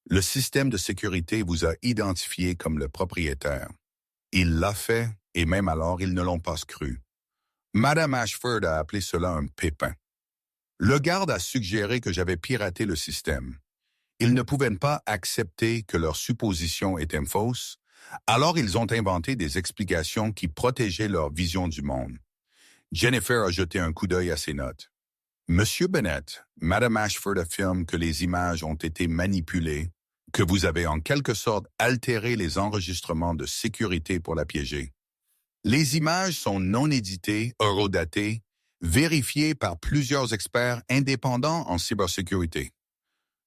Le système de sécurité vous a identifié comme le propriétaire. Il l'a fait, et même alors, ils ne l'ont pas cru. Mme Ashford a appelé cela un pépin. Le garde a suggéré que j'avais piraté le système. Ils ne pouvaient pas accepter que leur supposition était fausse, alors ils ont inventé des explications qui protégeaient leur vision du monde. Jennifer a jeté un coup d'œil à ses notes. Monsieur Bennett, Mme Ashford affirme que les images ont été manipulées, que vous avez en quelque sorte altéré les enregistrements de sécurité pour la piéger. Les images sont non éditées, horodatées, vérifiées par plusieurs experts indépendants en cybersécurité.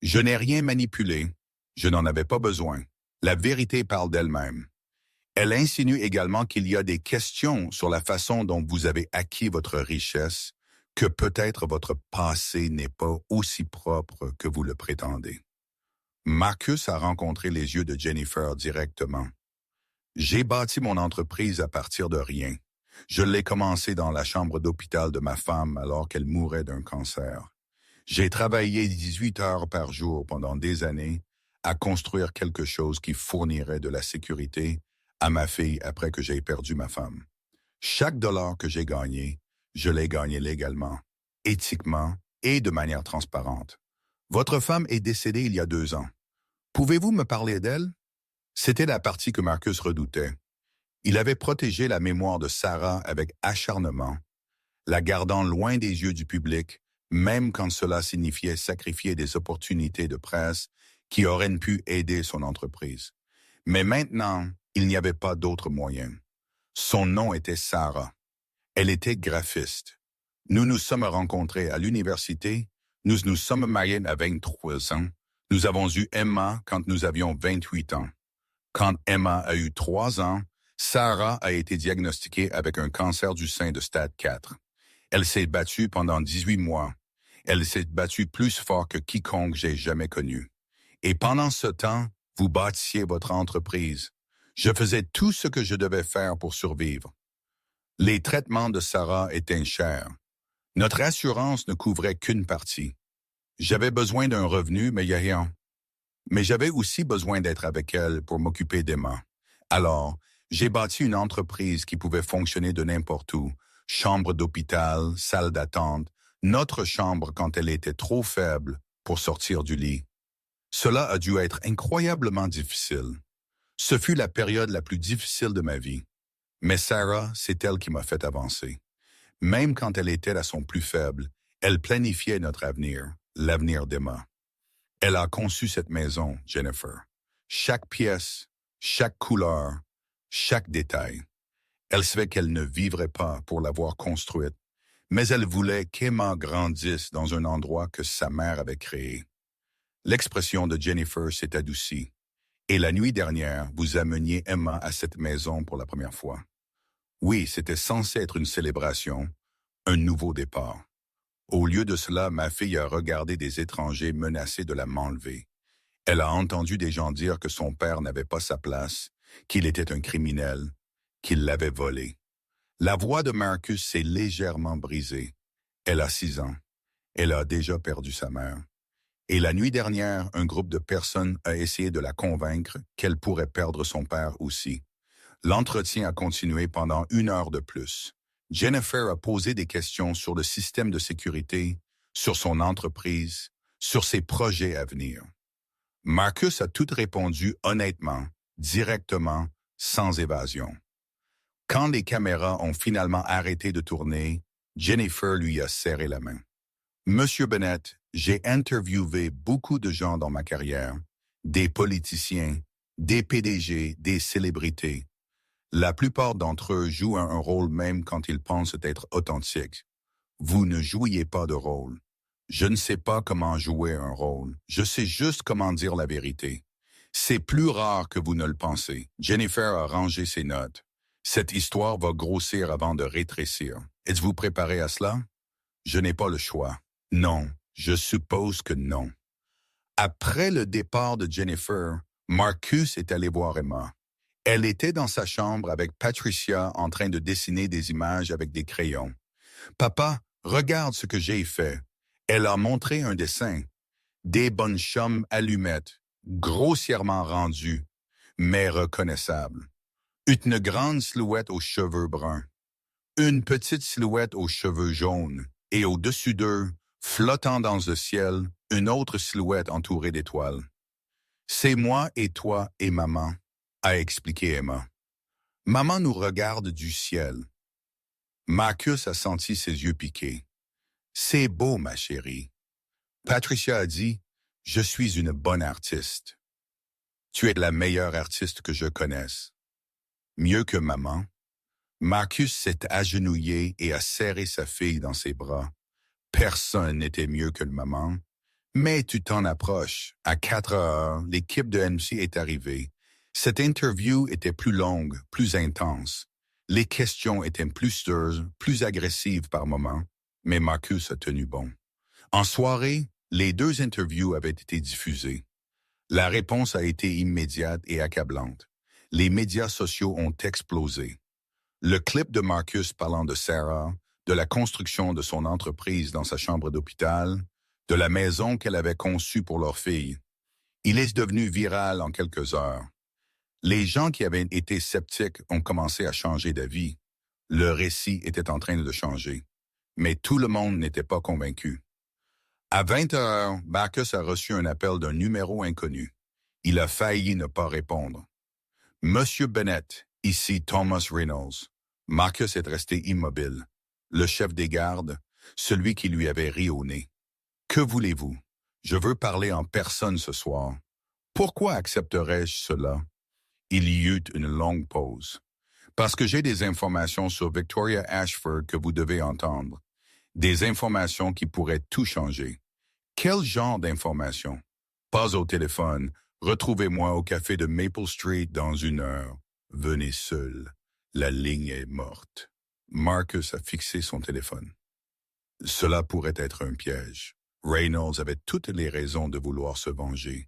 Je n'ai rien manipulé. Je n'en avais pas besoin. La vérité parle d'elle-même. Elle insinue également qu'il y a des questions sur la façon dont vous avez acquis votre richesse, que peut-être votre passé n'est pas aussi propre que vous le prétendez. Marcus a rencontré les yeux de Jennifer directement. J'ai bâti mon entreprise à partir de rien. Je l'ai commencé dans la chambre d'hôpital de ma femme alors qu'elle mourait d'un cancer. J'ai travaillé 18 heures par jour pendant des années à construire quelque chose qui fournirait de la sécurité à ma fille après que j'ai perdu ma femme. Chaque dollar que j'ai gagné, je l'ai gagné légalement, éthiquement et de manière transparente. Votre femme est décédée il y a 2 ans. Pouvez-vous me parler d'elle? C'était la partie que Marcus redoutait. Il avait protégé la mémoire de Sarah avec acharnement, la gardant loin des yeux du public, même quand cela signifiait sacrifier des opportunités de presse qui auraient pu aider son entreprise. Mais maintenant, il n'y avait pas d'autre moyen. Son nom était Sarah. Elle était graphiste. Nous nous sommes rencontrés à l'université, nous nous sommes mariés à 23 ans. Nous avons eu Emma quand nous avions 28 ans. Quand Emma a eu 3 ans, Sarah a été diagnostiquée avec un cancer du sein de stade 4. Elle s'est battue pendant 18 mois. Elle s'est battue plus fort que quiconque j'ai jamais connu. Et pendant ce temps, vous bâtissiez votre entreprise. Je faisais tout ce que je devais faire pour survivre. Les traitements de Sarah étaient chers. Notre assurance ne couvrait qu'une partie. J'avais besoin d'un revenu, mais rien. Mais j'avais aussi besoin d'être avec elle pour m'occuper d'Emma. Alors, j'ai bâti une entreprise qui pouvait fonctionner de n'importe où. Chambre d'hôpital, salle d'attente, notre chambre quand elle était trop faible pour sortir du lit. Cela a dû être incroyablement difficile. Ce fut la période la plus difficile de ma vie. Mais Sarah, c'est elle qui m'a fait avancer. Même quand elle était à son plus faible, elle planifiait notre avenir, l'avenir d'Emma. Elle a conçu cette maison, Jennifer. Chaque pièce, chaque couleur, chaque détail. Elle savait qu'elle ne vivrait pas pour l'avoir construite, mais elle voulait qu'Emma grandisse dans un endroit que sa mère avait créé. L'expression de Jennifer s'est adoucie. Et la nuit dernière, vous ameniez Emma à cette maison pour la première fois. Oui, c'était censé être une célébration, un nouveau départ. Au lieu de cela, ma fille a regardé des étrangers menacés de la m'enlever. Elle a entendu des gens dire que son père n'avait pas sa place, qu'il était un criminel, qu'il l'avait volé. La voix de Marcus s'est légèrement brisée. Elle a 6 ans. Elle a déjà perdu sa mère. Et la nuit dernière, un groupe de personnes a essayé de la convaincre qu'elle pourrait perdre son père aussi. L'entretien a continué pendant 1 heure de plus. Jennifer a posé des questions sur le système de sécurité, sur son entreprise, sur ses projets à venir. Marcus a tout répondu honnêtement, directement, sans évasion. Quand les caméras ont finalement arrêté de tourner, Jennifer lui a serré la main. Monsieur Bennett, j'ai interviewé beaucoup de gens dans ma carrière, des politiciens, des PDG, des célébrités. La plupart d'entre eux jouent un rôle même quand ils pensent être authentiques. Vous ne jouiez pas de rôle. Je ne sais pas comment jouer un rôle. Je sais juste comment dire la vérité. C'est plus rare que vous ne le pensez. Jennifer a rangé ses notes. Cette histoire va grossir avant de rétrécir. Êtes-vous préparé à cela? Je n'ai pas le choix. Non, je suppose que non. Après le départ de Jennifer, Marcus est allé voir Emma. Elle était dans sa chambre avec Patricia en train de dessiner des images avec des crayons. « Papa, regarde ce que j'ai fait. » Elle a montré un dessin. Des bonshommes allumettes, grossièrement rendues, mais reconnaissables. Une grande silhouette aux cheveux bruns. Une petite silhouette aux cheveux jaunes. Et au-dessus d'eux, flottant dans le ciel, une autre silhouette entourée d'étoiles. « C'est moi et toi et maman, » a expliqué Emma. Maman nous regarde du ciel. Marcus a senti ses yeux piquer. C'est beau, ma chérie. Patricia a dit, je suis une bonne artiste. Tu es la meilleure artiste que je connaisse. Mieux que maman. Marcus s'est agenouillé et a serré sa fille dans ses bras. Personne n'était mieux que le maman. Mais tu t'en approches. À 4 heures, l'équipe de MC est arrivée. Cette interview était plus longue, plus intense. Les questions étaient plus dures, plus agressives par moments, mais Marcus a tenu bon. En soirée, les 2 interviews avaient été diffusées. La réponse a été immédiate et accablante. Les médias sociaux ont explosé. Le clip de Marcus parlant de Sarah, de la construction de son entreprise dans sa chambre d'hôpital, de la maison qu'elle avait conçue pour leur fille. Il est devenu viral en quelques heures. Les gens qui avaient été sceptiques ont commencé à changer d'avis. Le récit était en train de changer. Mais tout le monde n'était pas convaincu. À 20 heures, Marcus a reçu un appel d'un numéro inconnu. Il a failli ne pas répondre. « Monsieur Bennett, ici Thomas Reynolds. » Marcus est resté immobile. Le chef des gardes, celui qui lui avait ri au nez. « Que voulez-vous? Je veux parler en personne ce soir. Pourquoi accepterais-je cela? » Il y eut une longue pause. « Parce que j'ai des informations sur Victoria Ashford que vous devez entendre. Des informations qui pourraient tout changer. » Quel genre d'informations? Pas au téléphone. Retrouvez-moi au café de Maple Street dans 1 heure. Venez seul. La ligne est morte. Marcus a fixé son téléphone. Cela pourrait être un piège. Reynolds avait toutes les raisons de vouloir se venger,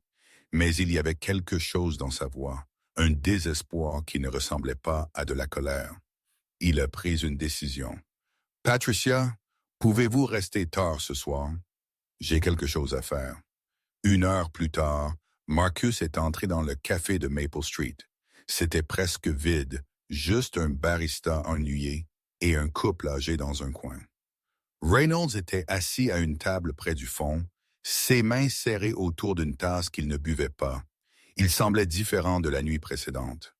mais il y avait quelque chose dans sa voix, un désespoir qui ne ressemblait pas à de la colère. Il a pris une décision. « Patricia, pouvez-vous rester tard ce soir? J'ai quelque chose à faire. » 1 heure plus tard, Marcus est entré dans le café de Maple Street. C'était presque vide, juste un barista ennuyé et un couple âgé dans un coin. Reynolds était assis à une table près du fond, ses mains serrées autour d'une tasse qu'il ne buvait pas. Il semblait différent de la nuit précédente.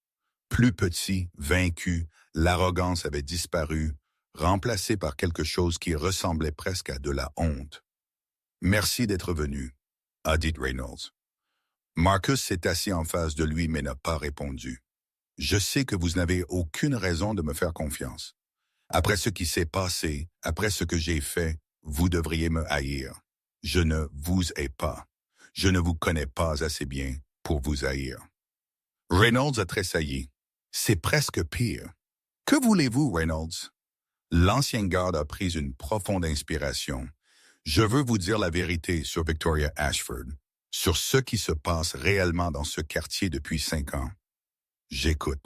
Plus petit, vaincu, l'arrogance avait disparu, remplacée par quelque chose qui ressemblait presque à de la honte. « Merci d'être venu », a dit Reynolds. Marcus s'est assis en face de lui mais n'a pas répondu. « Je sais que vous n'avez aucune raison de me faire confiance. Après ce qui s'est passé, après ce que j'ai fait, vous devriez me haïr. Je ne vous hais pas. Je ne vous connais pas assez bien pour vous haïr. » Reynolds a tressailli. « C'est presque pire. »« Que voulez-vous, Reynolds? » L'ancien garde a pris une profonde inspiration. « Je veux vous dire la vérité sur Victoria Ashford, sur ce qui se passe réellement dans ce quartier depuis 5 ans. J'écoute. »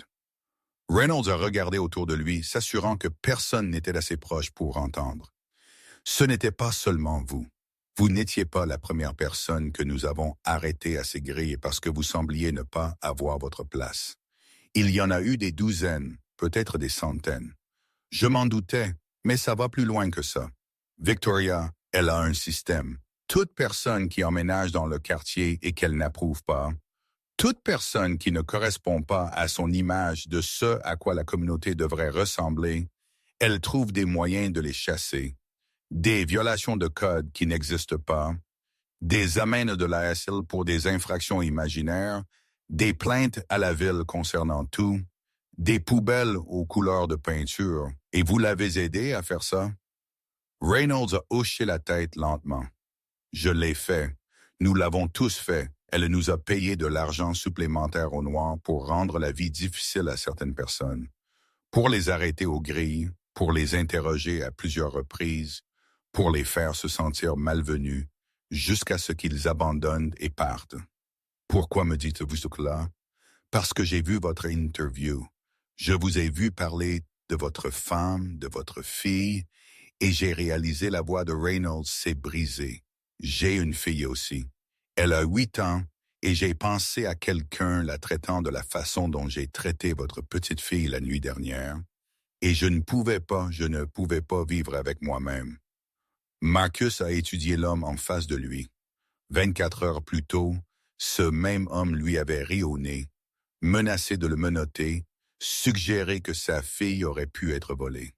Reynolds a regardé autour de lui, s'assurant que personne n'était assez proche pour entendre. « Ce n'était pas seulement vous. Vous n'étiez pas la première personne que nous avons arrêtée à ces grilles parce que vous sembliez ne pas avoir votre place. Il y en a eu des douzaines, peut-être des centaines. Je m'en doutais, mais ça va plus loin que ça. Victoria, elle a un système. Toute personne qui emménage dans le quartier et qu'elle n'approuve pas, toute personne qui ne correspond pas à son image de ce à quoi la communauté devrait ressembler, elle trouve des moyens de les chasser. Des violations de code qui n'existent pas, des amènes de la SL pour des infractions imaginaires, des plaintes à la ville concernant tout, des poubelles aux couleurs de peinture. Et vous l'avez aidé à faire ça? » Reynolds a hoché la tête lentement. « Je l'ai fait. Nous l'avons tous fait. Elle nous a payé de l'argent supplémentaire au noir pour rendre la vie difficile à certaines personnes, pour les arrêter aux grilles, pour les interroger à plusieurs reprises, pour les faire se sentir malvenus, jusqu'à ce qu'ils abandonnent et partent. Pourquoi me dites-vous cela? Parce que j'ai vu votre interview. Je vous ai vu parler de votre femme, de votre fille, et j'ai réalisé la voix de Reynolds s'est brisée. J'ai une fille aussi. Elle a 8 ans, et j'ai pensé à quelqu'un la traitant de la façon dont j'ai traité votre petite fille la nuit dernière, et je ne pouvais pas vivre avec moi-même. » Marcus a étudié l'homme en face de lui. 24 heures plus tôt, ce même homme lui avait ri au nez, menacé de le menotter, suggéré que sa fille aurait pu être volée.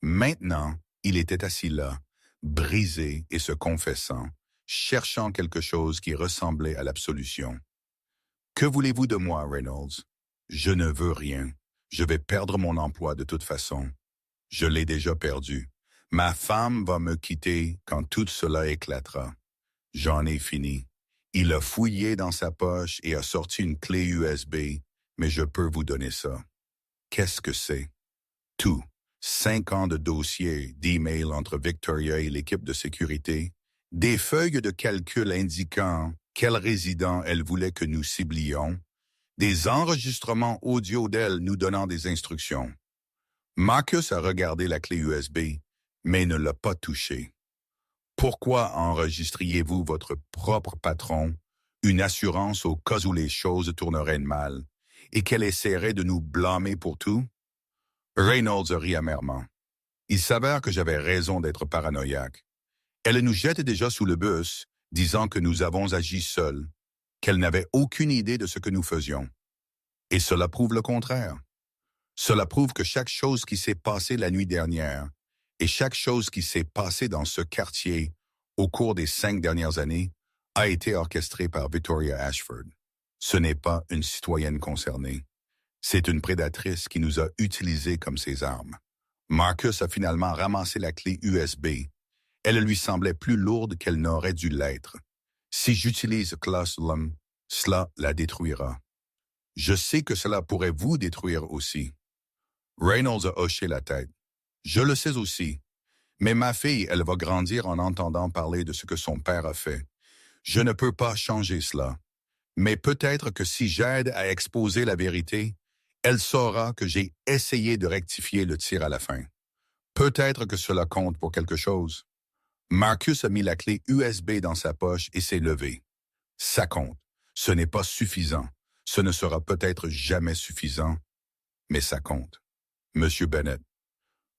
Maintenant, il était assis là, brisé et se confessant, cherchant quelque chose qui ressemblait à l'absolution. « Que voulez-vous de moi, Reynolds? Je ne veux rien. Je vais perdre mon emploi de toute façon. Je l'ai déjà perdu. Ma femme va me quitter quand tout cela éclatera. J'en ai fini. » Il a fouillé dans sa poche et a sorti une clé USB, mais je peux vous donner ça. Qu'est-ce que c'est? Tout. 5 ans de dossiers, d'emails entre Victoria et l'équipe de sécurité, des feuilles de calcul indiquant quel résident elle voulait que nous ciblions, des enregistrements audio d'elle nous donnant des instructions. Marcus a regardé la clé USB, mais ne l'a pas touchée. Pourquoi enregistriez-vous votre propre patron, une assurance au cas où les choses tourneraient mal, et qu'elle essaierait de nous blâmer pour tout? Reynolds rit amèrement. Il s'avère que j'avais raison d'être paranoïaque. Elle nous jette déjà sous le bus, disant que nous avons agi seuls, qu'elle n'avait aucune idée de ce que nous faisions. Et cela prouve le contraire. Cela prouve que chaque chose qui s'est passée la nuit dernière et chaque chose qui s'est passée dans ce quartier au cours des 5 dernières années a été orchestrée par Victoria Ashford. Ce n'est pas une citoyenne concernée. C'est une prédatrice qui nous a utilisés comme ses armes. Marcus a finalement ramassé la clé USB. Elle lui semblait plus lourde qu'elle n'aurait dû l'être. Si j'utilise Classroom, cela la détruira. Je sais que cela pourrait vous détruire aussi. Reynolds a hoché la tête. Je le sais aussi. Mais ma fille, elle va grandir en entendant parler de ce que son père a fait. Je ne peux pas changer cela. Mais peut-être que si j'aide à exposer la vérité, elle saura que j'ai essayé de rectifier le tir à la fin. Peut-être que cela compte pour quelque chose. Marcus a mis la clé USB dans sa poche et s'est levé. Ça compte. Ce n'est pas suffisant. Ce ne sera peut-être jamais suffisant, mais ça compte. Monsieur Bennett.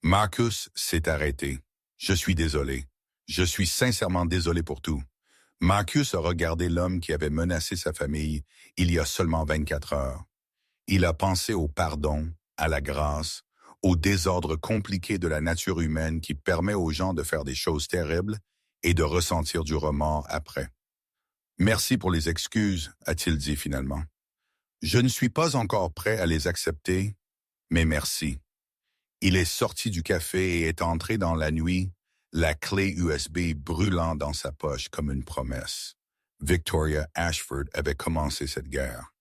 Marcus s'est arrêté. Je suis désolé. Je suis sincèrement désolé pour tout. Marcus a regardé l'homme qui avait menacé sa famille il y a seulement 24 heures. Il a pensé au pardon, à la grâce, au désordre compliqué de la nature humaine qui permet aux gens de faire des choses terribles et de ressentir du remords après. Merci pour les excuses, a-t-il dit finalement. Je ne suis pas encore prêt à les accepter, mais merci. Il est sorti du café et est entré dans la nuit, la clé USB brûlant dans sa poche comme une promesse. Victoria Ashford avait commencé cette guerre.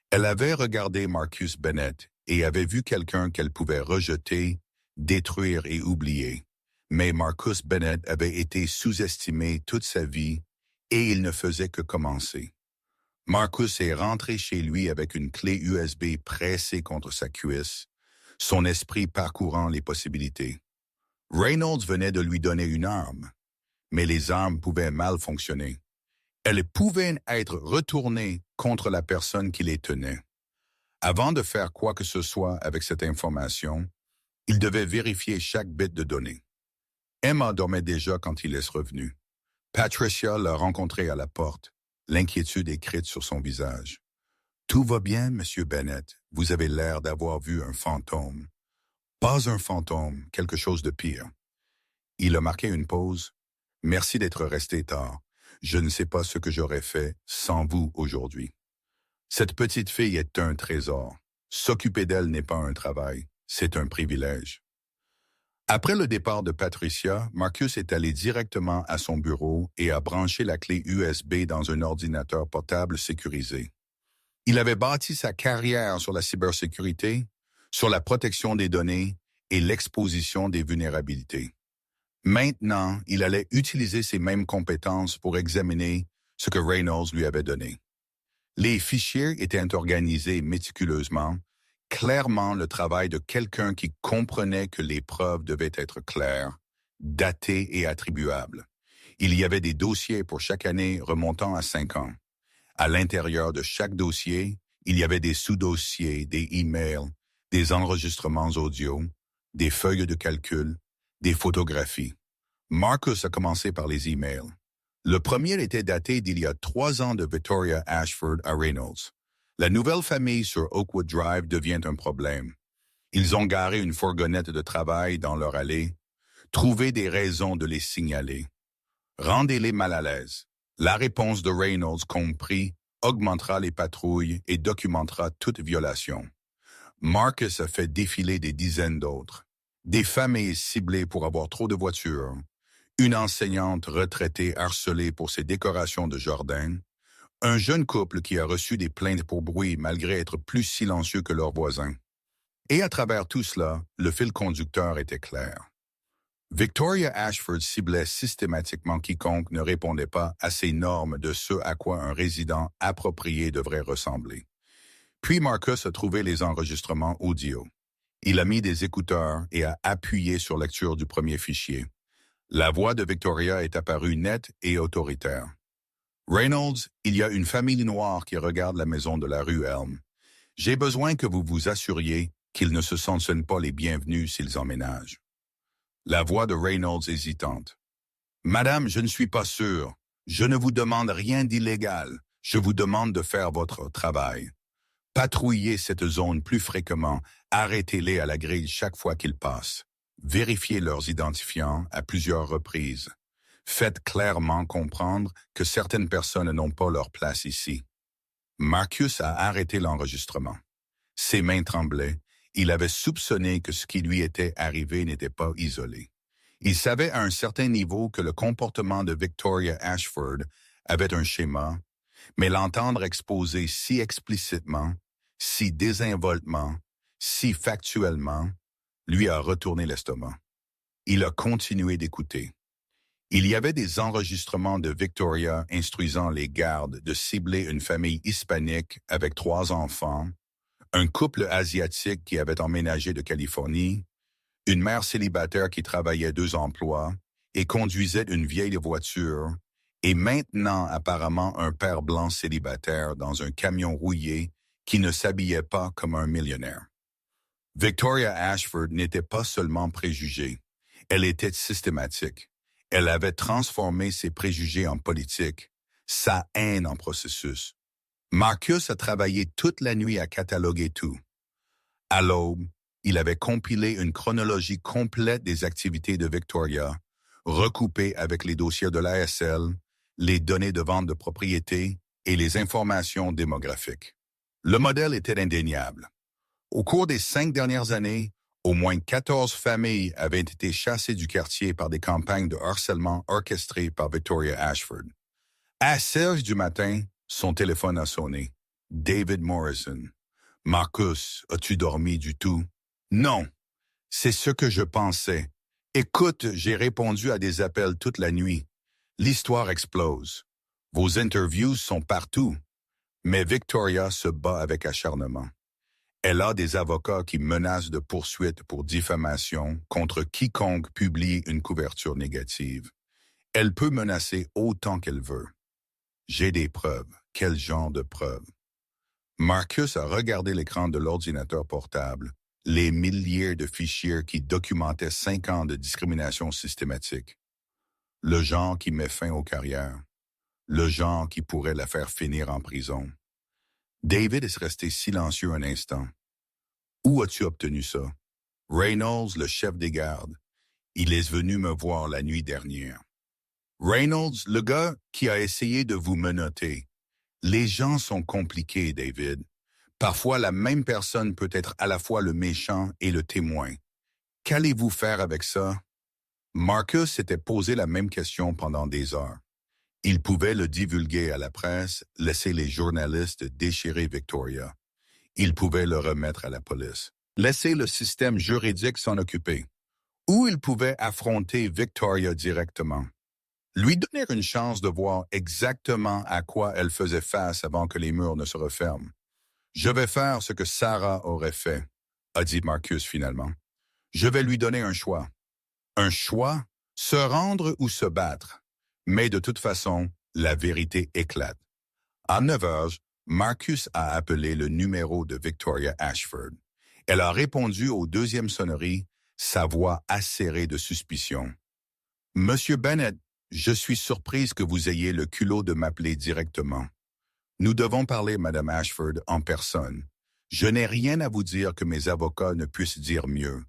Elle avait regardé Marcus Bennett et avait vu quelqu'un qu'elle pouvait rejeter, détruire et oublier. Mais Marcus Bennett avait été sous-estimé toute sa vie et il ne faisait que commencer. Marcus est rentré chez lui avec une clé USB pressée contre sa cuisse, son esprit parcourant les possibilités. Reynolds venait de lui donner une arme, mais les armes pouvaient mal fonctionner. Elles pouvaient être retournées contre la personne qui les tenait. Avant de faire quoi que ce soit avec cette information, il devait vérifier chaque bit de données. Emma dormait déjà quand il est revenu. Patricia l'a rencontré à la porte, l'inquiétude écrite sur son visage. « Tout va bien, Monsieur Bennett. Vous avez l'air d'avoir vu un fantôme. » « Pas un fantôme, quelque chose de pire. » Il a marqué une pause. « Merci d'être resté tard. Je ne sais pas ce que j'aurais fait sans vous aujourd'hui. » Cette petite fille est un trésor. S'occuper d'elle n'est pas un travail, c'est un privilège. Après le départ de Patricia, Marcus est allé directement à son bureau et a branché la clé USB dans un ordinateur portable sécurisé. Il avait bâti sa carrière sur la cybersécurité, sur la protection des données et l'exposition des vulnérabilités. Maintenant, il allait utiliser ces mêmes compétences pour examiner ce que Reynolds lui avait donné. Les fichiers étaient organisés méticuleusement, clairement le travail de quelqu'un qui comprenait que les preuves devaient être claires, datées et attribuables. Il y avait des dossiers pour chaque année remontant à 5 ans. À l'intérieur de chaque dossier, il y avait des sous-dossiers, des emails, des enregistrements audio, des feuilles de calcul, des photographies. Marcus a commencé par les emails. Le premier était daté d'il y a 3 ans de Victoria Ashford à Reynolds. La nouvelle famille sur Oakwood Drive devient un problème. Ils ont garé une fourgonnette de travail dans leur allée. Trouvez des raisons de les signaler. Rendez-les mal à l'aise. La réponse de Reynolds compris augmentera les patrouilles et documentera toute violation. Marcus a fait défiler des dizaines d'autres. Des familles ciblées pour avoir trop de voitures. Une enseignante retraitée harcelée pour ses décorations de jardin. Un jeune couple qui a reçu des plaintes pour bruit malgré être plus silencieux que leurs voisins. Et à travers tout cela, le fil conducteur était clair. Victoria Ashford ciblait systématiquement quiconque ne répondait pas à ces normes de ce à quoi un résident approprié devrait ressembler. Puis Marcus a trouvé les enregistrements audio. Il a mis des écouteurs et a appuyé sur lecture du premier fichier. La voix de Victoria est apparue nette et autoritaire. « Reynolds, il y a une famille noire qui regarde la maison de la rue Elm. J'ai besoin que vous vous assuriez qu'ils ne se sentent pas les bienvenus s'ils emménagent. » La voix de Reynolds hésitante. « Madame, je ne suis pas sûr. Je ne vous demande rien d'illégal. Je vous demande de faire votre travail. Patrouillez cette zone plus fréquemment. Arrêtez-les à la grille chaque fois qu'ils passent. Vérifiez leurs identifiants à plusieurs reprises. Faites clairement comprendre que certaines personnes n'ont pas leur place ici. » Marcus a arrêté l'enregistrement. Ses mains tremblaient. Il avait soupçonné que ce qui lui était arrivé n'était pas isolé. Il savait à un certain niveau que le comportement de Victoria Ashford avait un schéma, mais l'entendre exposé si explicitement, si désinvoltement, si factuellement, lui a retourné l'estomac. Il a continué d'écouter. Il y avait des enregistrements de Victoria instruisant les gardes de cibler une famille hispanique avec 3 enfants, un couple asiatique qui avait emménagé de Californie, une mère célibataire qui travaillait 2 emplois et conduisait une vieille voiture, et maintenant apparemment un père blanc célibataire dans un camion rouillé qui ne s'habillait pas comme un millionnaire. Victoria Ashford n'était pas seulement préjugée, elle était systématique. Elle avait transformé ses préjugés en politique, sa haine en processus. Marcus a travaillé toute la nuit à cataloguer tout. À l'aube, il avait compilé une chronologie complète des activités de Victoria, recoupée avec les dossiers de l'ASL, les données de vente de propriété et les informations démographiques. Le modèle était indéniable. Au cours des 5 dernières années, au moins 14 familles avaient été chassées du quartier par des campagnes de harcèlement orchestrées par Victoria Ashford. À 6 heures du matin, son téléphone a sonné. David Morrison. « Marcus, as-tu dormi du tout? »« Non, c'est ce que je pensais. Écoute, j'ai répondu à des appels toute la nuit. L'histoire explose. Vos interviews sont partout. » Mais Victoria se bat avec acharnement. Elle a des avocats qui menacent de poursuites pour diffamation contre quiconque publie une couverture négative. Elle peut menacer autant qu'elle veut. J'ai des preuves. Quel genre de preuves? Marcus a regardé l'écran de l'ordinateur portable, les milliers de fichiers qui documentaient 5 ans de discrimination systématique. Le genre qui met fin aux carrières. Le genre qui pourrait la faire finir en prison. David est resté silencieux un instant. Où as-tu obtenu ça? Reynolds, le chef des gardes. Il est venu me voir la nuit dernière. Reynolds, le gars qui a essayé de vous menotter. Les gens sont compliqués, David. Parfois, la même personne peut être à la fois le méchant et le témoin. Qu'allez-vous faire avec ça? Marcus s'était posé la même question pendant des heures. Il pouvait le divulguer à la presse, laisser les journalistes déchirer Victoria. Il pouvait le remettre à la police. Laisser le système juridique s'en occuper. Ou il pouvait affronter Victoria directement. Lui donner une chance de voir exactement à quoi elle faisait face avant que les murs ne se referment. « Je vais faire ce que Sarah aurait fait », a dit Marcus finalement. « Je vais lui donner un choix. Un choix, se rendre ou se battre. Mais de toute façon, la vérité éclate. » À 9 heures, Marcus a appelé le numéro de Victoria Ashford. Elle a répondu aux 2e sonnerie, sa voix acérée de suspicion. « Monsieur Bennett, je suis surprise que vous ayez le culot de m'appeler directement. Nous devons parler, Madame Ashford, en personne. Je n'ai rien à vous dire que mes avocats ne puissent dire mieux.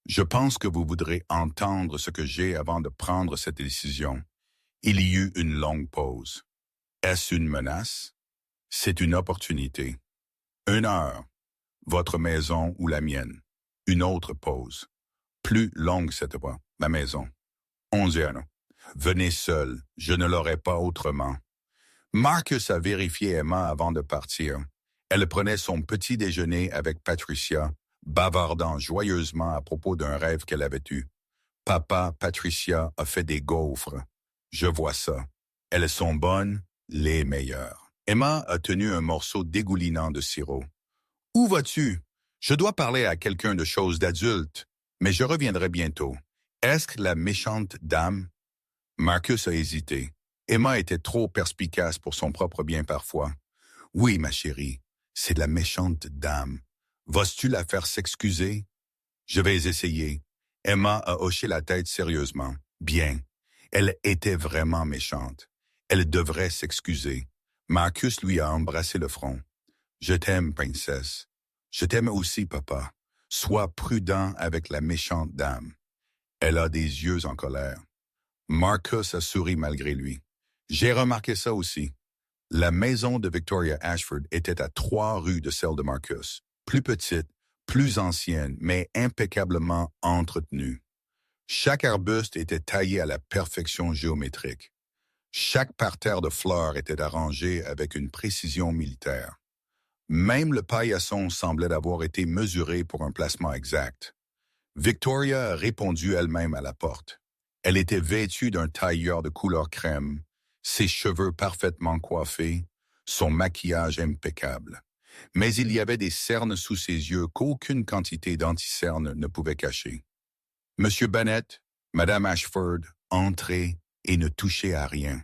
Je pense que vous voudrez entendre ce que j'ai avant de prendre cette décision. » Il y eut une longue pause. Est-ce une menace? C'est une opportunité. 1 heure. Votre maison ou la mienne. Une autre pause. Plus longue cette fois. Ma maison. 11 heures. Venez seul. Je ne l'aurai pas autrement. Marcus a vérifié Emma avant de partir. Elle prenait son petit déjeuner avec Patricia, bavardant joyeusement à propos d'un rêve qu'elle avait eu. Papa, Patricia a fait des gaufres. Je vois ça. Elles sont bonnes, les meilleures. Emma a tenu un morceau dégoulinant de sirop. « Où vas-tu? Je dois parler à quelqu'un de choses d'adulte, mais je reviendrai bientôt. Est-ce que la méchante dame? » Marcus a hésité. Emma était trop perspicace pour son propre bien parfois. « Oui, ma chérie, c'est la méchante dame. Vas-tu la faire s'excuser? » « Je vais essayer. » Emma a hoché la tête sérieusement. « Bien. Elle était vraiment méchante. Elle devrait s'excuser. » Marcus lui a embrassé le front. « Je t'aime, princesse. Je t'aime aussi, papa. Sois prudent avec la méchante dame. » Elle a des yeux en colère. Marcus a souri malgré lui. « J'ai remarqué ça aussi. » La maison de Victoria Ashford était à 3 rues de celle de Marcus. Plus petite, plus ancienne, mais impeccablement entretenue. Chaque arbuste était taillé à la perfection géométrique. Chaque parterre de fleurs était arrangé avec une précision militaire. Même le paillasson semblait avoir été mesuré pour un placement exact. Victoria a répondu elle-même à la porte. Elle était vêtue d'un tailleur de couleur crème, ses cheveux parfaitement coiffés, son maquillage impeccable. Mais il y avait des cernes sous ses yeux qu'aucune quantité d'anti-cernes ne pouvait cacher. Monsieur Bennett, Madame Ashford, entrez et ne touchez à rien.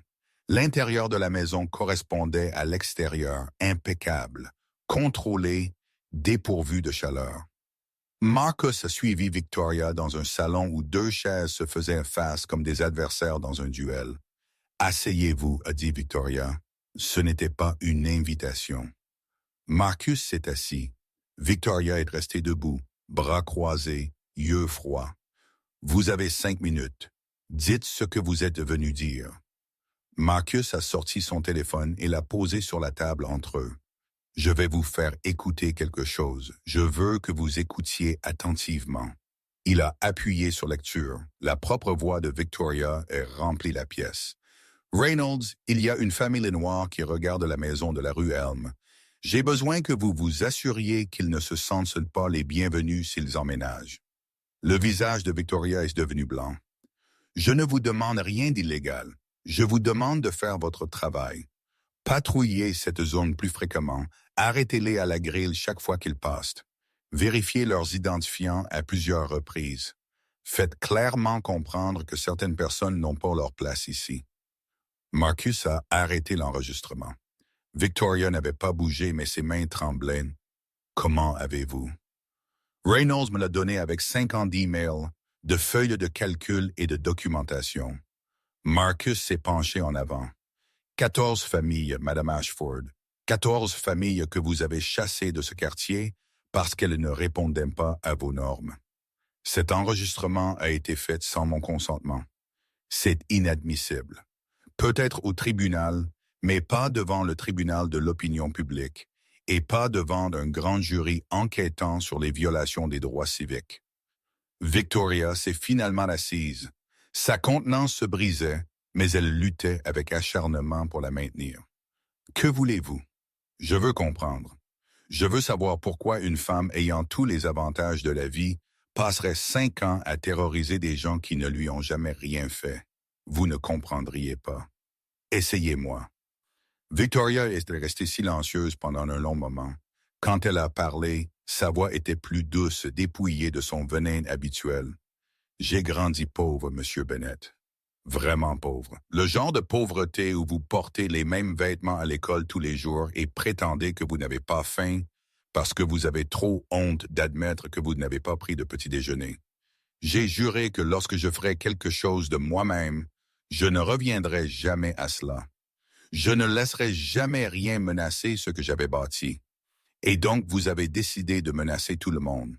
L'intérieur de la maison correspondait à l'extérieur, impeccable, contrôlé, dépourvu de chaleur. Marcus a suivi Victoria dans un salon où deux chaises se faisaient face comme des adversaires dans un duel. « Asseyez-vous » a dit Victoria. Ce n'était pas une invitation. Marcus s'est assis. Victoria est restée debout, bras croisés, yeux froids. « Vous avez 5 minutes. Dites ce que vous êtes venu dire. » Marcus a sorti son téléphone et l'a posé sur la table entre eux. « Je vais vous faire écouter quelque chose. Je veux que vous écoutiez attentivement. » Il a appuyé sur lecture. La propre voix de Victoria a rempli la pièce. « Reynolds, il y a une famille noire qui regarde la maison de la rue Elm. J'ai besoin que vous vous assuriez qu'ils ne se sentent pas les bienvenus s'ils emménagent. » Le visage de Victoria est devenu blanc. « Je ne vous demande rien d'illégal. Je vous demande de faire votre travail. Patrouillez cette zone plus fréquemment. Arrêtez-les à la grille chaque fois qu'ils passent. Vérifiez leurs identifiants à plusieurs reprises. Faites clairement comprendre que certaines personnes n'ont pas leur place ici. » Marcus a arrêté l'enregistrement. Victoria n'avait pas bougé, mais ses mains tremblaient. « Comment avez-vous? » Reynolds me l'a donné avec 50 emails, de feuilles de calcul et de documentation. Marcus s'est penché en avant. 14 familles, Madame Ashford. 14 familles que vous avez chassées de ce quartier parce qu'elles ne répondaient pas à vos normes. Cet enregistrement a été fait sans mon consentement. C'est inadmissible. Peut-être au tribunal, mais pas devant le tribunal de l'opinion publique et pas devant un grand jury enquêtant sur les violations des droits civiques. Victoria s'est finalement assise. Sa contenance se brisait, mais elle luttait avec acharnement pour la maintenir. Que voulez-vous? Je veux comprendre. Je veux savoir pourquoi une femme ayant tous les avantages de la vie passerait 5 ans à terroriser des gens qui ne lui ont jamais rien fait. Vous ne comprendriez pas. Essayez-moi. Victoria est restée silencieuse pendant un long moment. Quand elle a parlé, sa voix était plus douce, dépouillée de son venin habituel. J'ai grandi pauvre, Monsieur Bennett. Vraiment pauvre. Le genre de pauvreté où vous portez les mêmes vêtements à l'école tous les jours et prétendez que vous n'avez pas faim parce que vous avez trop honte d'admettre que vous n'avez pas pris de petit déjeuner. J'ai juré que lorsque je ferai quelque chose de moi-même, je ne reviendrai jamais à cela. Je ne laisserai jamais rien menacer ce que j'avais bâti. Et donc vous avez décidé de menacer tout le monde.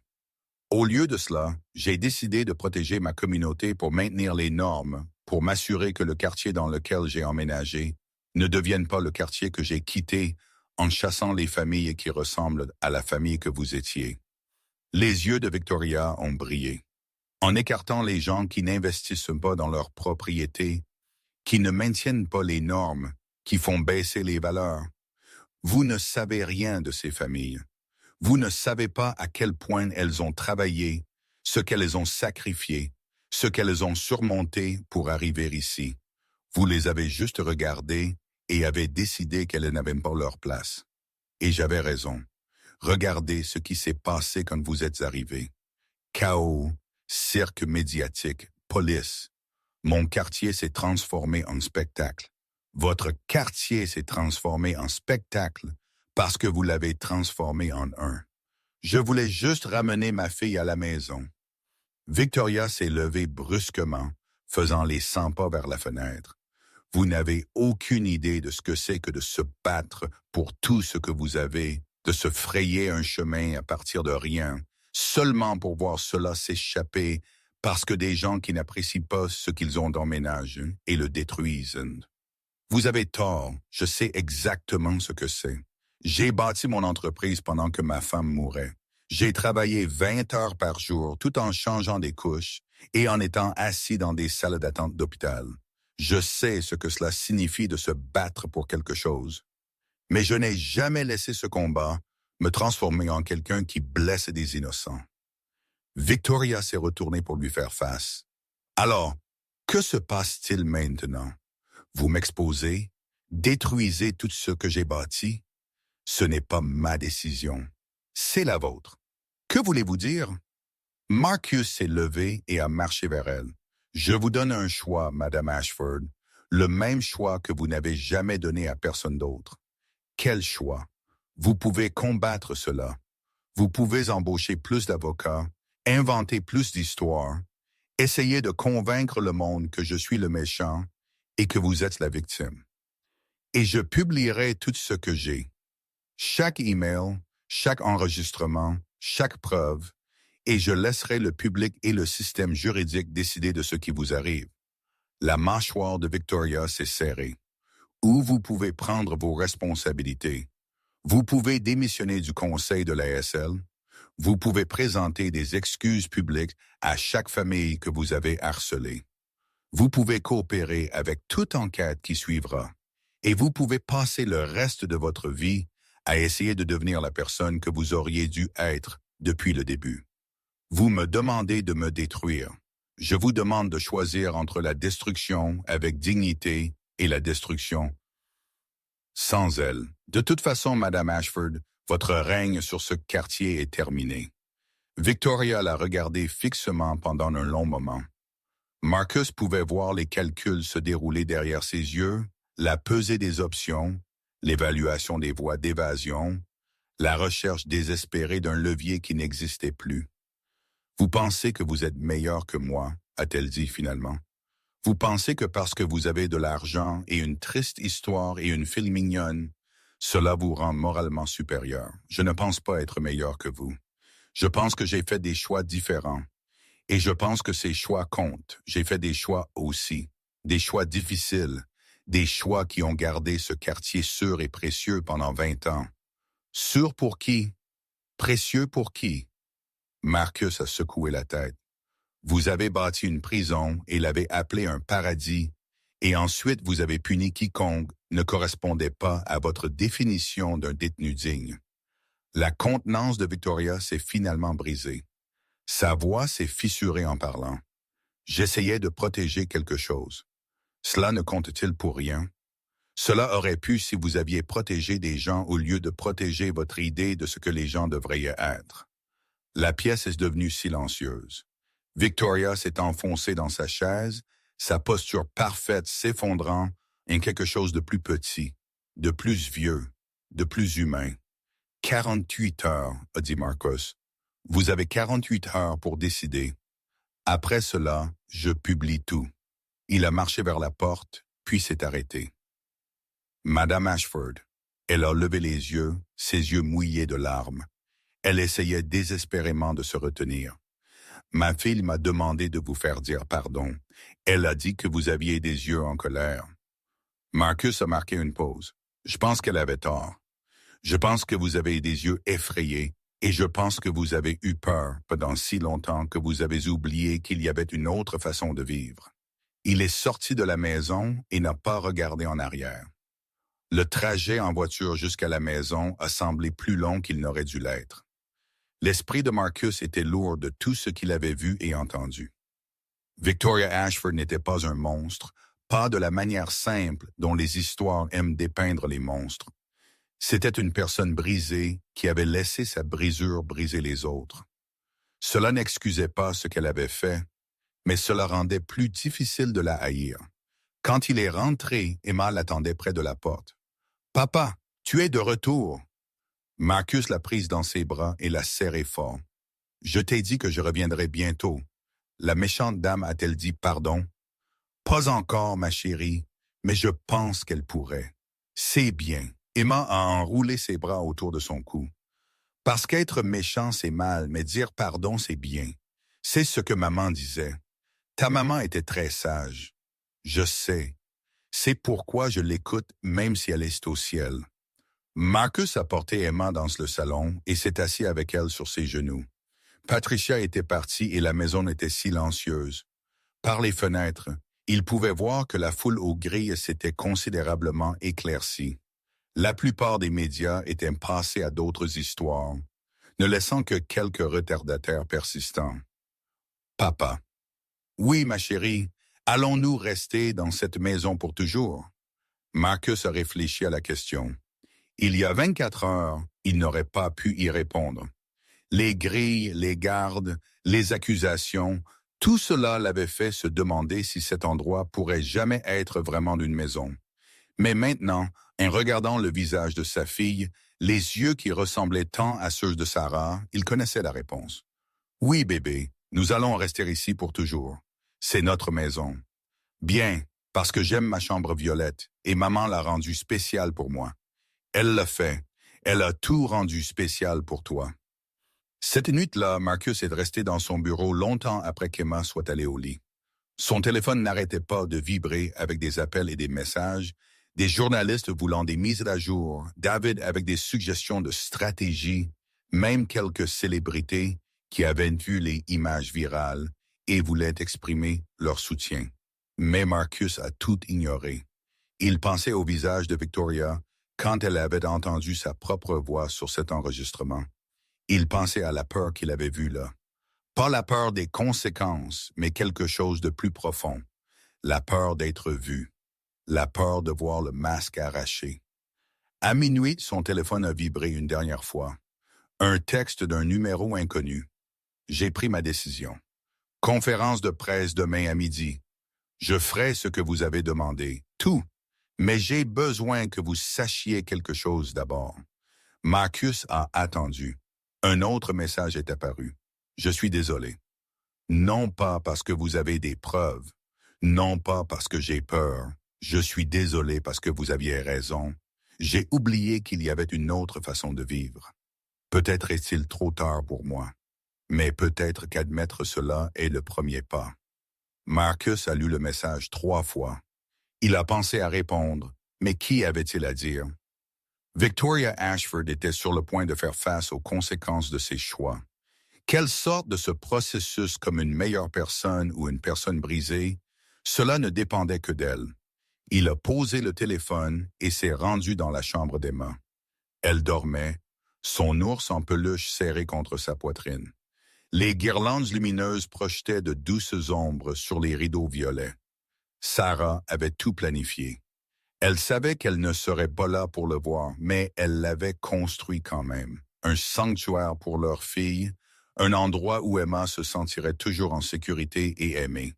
Au lieu de cela, j'ai décidé de protéger ma communauté pour maintenir les normes, pour m'assurer que le quartier dans lequel j'ai emménagé ne devienne pas le quartier que j'ai quitté en chassant les familles qui ressemblent à la famille que vous étiez. Les yeux de Victoria ont brillé. En écartant les gens qui n'investissent pas dans leur propriété, qui ne maintiennent pas les normes, qui font baisser les valeurs, vous ne savez rien de ces familles. Vous ne savez pas à quel point elles ont travaillé, ce qu'elles ont sacrifié, ce qu'elles ont surmonté pour arriver ici. Vous les avez juste regardées et avez décidé qu'elles n'avaient pas leur place. Et j'avais raison. Regardez ce qui s'est passé quand vous êtes arrivés. Chaos, cirque médiatique, police. Mon quartier s'est transformé en spectacle. Votre quartier s'est transformé en spectacle parce que vous l'avez transformé en un. Je voulais juste ramener ma fille à la maison. Victoria s'est levée brusquement, faisant les 100 pas vers la fenêtre. Vous n'avez aucune idée de ce que c'est que de se battre pour tout ce que vous avez, de se frayer un chemin à partir de rien, seulement pour voir cela s'échapper parce que des gens qui n'apprécient pas ce qu'ils ont d'emménagé et le détruisent. Vous avez tort, je sais exactement ce que c'est. J'ai bâti mon entreprise pendant que ma femme mourait. J'ai travaillé 20 heures par jour tout en changeant des couches et en étant assis dans des salles d'attente d'hôpital. Je sais ce que cela signifie de se battre pour quelque chose. Mais je n'ai jamais laissé ce combat me transformer en quelqu'un qui blesse des innocents. Victoria s'est retournée pour lui faire face. Alors, que se passe-t-il maintenant? Vous m'exposez, détruisez tout ce que j'ai bâti. Ce n'est pas ma décision, c'est la vôtre. Que voulez-vous dire? Marcus s'est levé et a marché vers elle. Je vous donne un choix, Madame Ashford, le même choix que vous n'avez jamais donné à personne d'autre. Quel choix? Vous pouvez combattre cela. Vous pouvez embaucher plus d'avocats, inventer plus d'histoires, essayer de convaincre le monde que je suis le méchant et que vous êtes la victime. Et je publierai tout ce que j'ai. Chaque email, chaque enregistrement, chaque preuve, et je laisserai le public et le système juridique décider de ce qui vous arrive. La mâchoire de Victoria s'est serrée. Ou vous pouvez prendre vos responsabilités. Vous pouvez démissionner du conseil de l'ASL. Vous pouvez présenter des excuses publiques à chaque famille que vous avez harcelée. Vous pouvez coopérer avec toute enquête qui suivra. Et vous pouvez passer le reste de votre vie à essayer de devenir la personne que vous auriez dû être depuis le début. Vous me demandez de me détruire. Je vous demande de choisir entre la destruction avec dignité et la destruction sans elle. De toute façon, Madame Ashford, votre règne sur ce quartier est terminé. Victoria l'a regardé fixement pendant un long moment. Marcus pouvait voir les calculs se dérouler derrière ses yeux, la pesée des options, l'évaluation des voies d'évasion, la recherche désespérée d'un levier qui n'existait plus. « Vous pensez que vous êtes meilleur que moi », a-t-elle dit finalement. « Vous pensez que parce que vous avez de l'argent et une triste histoire et une fille mignonne, cela vous rend moralement supérieur. Je ne pense pas être meilleur que vous. Je pense que j'ai fait des choix différents. Et je pense que ces choix comptent. J'ai fait des choix aussi. Des choix difficiles. Des choix qui ont gardé ce quartier sûr et précieux pendant 20 ans. Sûr pour qui? Précieux pour qui? » Marcus a secoué la tête. « Vous avez bâti une prison et l'avez appelée un paradis, et ensuite vous avez puni quiconque ne correspondait pas à votre définition d'un détenu digne. » La contenance de Victoria s'est finalement brisée. Sa voix s'est fissurée en parlant. « J'essayais de protéger quelque chose. Cela ne compte-t-il pour rien? Cela aurait pu si vous aviez protégé des gens au lieu de protéger votre idée de ce que les gens devraient être. » La pièce est devenue silencieuse. Victoria s'est enfoncée dans sa chaise, sa posture parfaite s'effondrant en quelque chose de plus petit, de plus vieux, de plus humain. « 48 heures, a dit Marcus. Vous avez 48 heures pour décider. Après cela, je publie tout. » Il a marché vers la porte, puis s'est arrêté. Madame Ashford, elle a levé les yeux, ses yeux mouillés de larmes. Elle essayait désespérément de se retenir. « Ma fille m'a demandé de vous faire dire pardon. Elle a dit que vous aviez des yeux en colère. » Marcus a marqué une pause. « Je pense qu'elle avait tort. Je pense que vous avez des yeux effrayés et je pense que vous avez eu peur pendant si longtemps que vous avez oublié qu'il y avait une autre façon de vivre. » Il est sorti de la maison et n'a pas regardé en arrière. Le trajet en voiture jusqu'à la maison a semblé plus long qu'il n'aurait dû l'être. L'esprit de Marcus était lourd de tout ce qu'il avait vu et entendu. Victoria Ashford n'était pas un monstre, pas de la manière simple dont les histoires aiment dépeindre les monstres. C'était une personne brisée qui avait laissé sa brisure briser les autres. Cela n'excusait pas ce qu'elle avait fait, mais cela rendait plus difficile de la haïr. Quand il est rentré, Emma l'attendait près de la porte. « Papa, tu es de retour !» Marcus l'a prise dans ses bras et l'a serrée fort. « Je t'ai dit que je reviendrais bientôt. » La méchante dame a-t-elle dit pardon? « Pas encore, ma chérie, mais je pense qu'elle pourrait. » C'est bien. Emma a enroulé ses bras autour de son cou. « Parce qu'être méchant, c'est mal, mais dire pardon, c'est bien. C'est ce que maman disait. Ta maman était très sage. Je sais. C'est pourquoi je l'écoute même si elle est au ciel. » Marcus a porté Emma dans le salon et s'est assis avec elle sur ses genoux. Patricia était partie et la maison était silencieuse. Par les fenêtres, il pouvait voir que la foule aux grilles s'était considérablement éclaircie. La plupart des médias étaient passés à d'autres histoires, ne laissant que quelques retardataires persistants. Papa. Oui, ma chérie, allons-nous rester dans cette maison pour toujours? Marcus a réfléchi à la question. Il y a 24 heures, il n'aurait pas pu y répondre. Les grilles, les gardes, les accusations, tout cela l'avait fait se demander si cet endroit pourrait jamais être vraiment une maison. Mais maintenant, en regardant le visage de sa fille, les yeux qui ressemblaient tant à ceux de Sarah, il connaissait la réponse. Oui, bébé, nous allons rester ici pour toujours. C'est notre maison. Bien, parce que j'aime ma chambre violette et maman l'a rendue spéciale pour moi. Elle l'a fait. Elle a tout rendu spécial pour toi. Cette nuit-là, Marcus est resté dans son bureau longtemps après qu'Emma soit allée au lit. Son téléphone n'arrêtait pas de vibrer avec des appels et des messages, des journalistes voulant des mises à jour, David avec des suggestions de stratégie, même quelques célébrités qui avaient vu les images virales et voulaient exprimer leur soutien. Mais Marcus a tout ignoré. Il pensait au visage de Victoria quand elle avait entendu sa propre voix sur cet enregistrement. Il pensait à la peur qu'il avait vue là. Pas la peur des conséquences, mais quelque chose de plus profond. La peur d'être vu. La peur de voir le masque arraché. À minuit, son téléphone a vibré une dernière fois. Un texte d'un numéro inconnu. J'ai pris ma décision. Conférence de presse demain à midi. Je ferai ce que vous avez demandé. Tout. Mais j'ai besoin que vous sachiez quelque chose d'abord. Marcus a attendu. Un autre message est apparu. Je suis désolé. Non pas parce que vous avez des preuves. Non pas parce que j'ai peur. Je suis désolé parce que vous aviez raison. J'ai oublié qu'il y avait une autre façon de vivre. Peut-être est-il trop tard pour moi. Mais peut-être qu'admettre cela est le premier pas. Marcus a lu le message 3 fois. Il a pensé à répondre, mais qui avait-il à dire? Victoria Ashford était sur le point de faire face aux conséquences de ses choix. Quelle sorte de ce processus comme une meilleure personne ou une personne brisée? Cela ne dépendait que d'elle. Il a posé le téléphone et s'est rendu dans la chambre d'Emma. Elle dormait, son ours en peluche serré contre sa poitrine. Les guirlandes lumineuses projetaient de douces ombres sur les rideaux violets. Sarah avait tout planifié. Elle savait qu'elle ne serait pas là pour le voir, mais elle l'avait construit quand même. Un sanctuaire pour leur fille, un endroit où Emma se sentirait toujours en sécurité et aimée.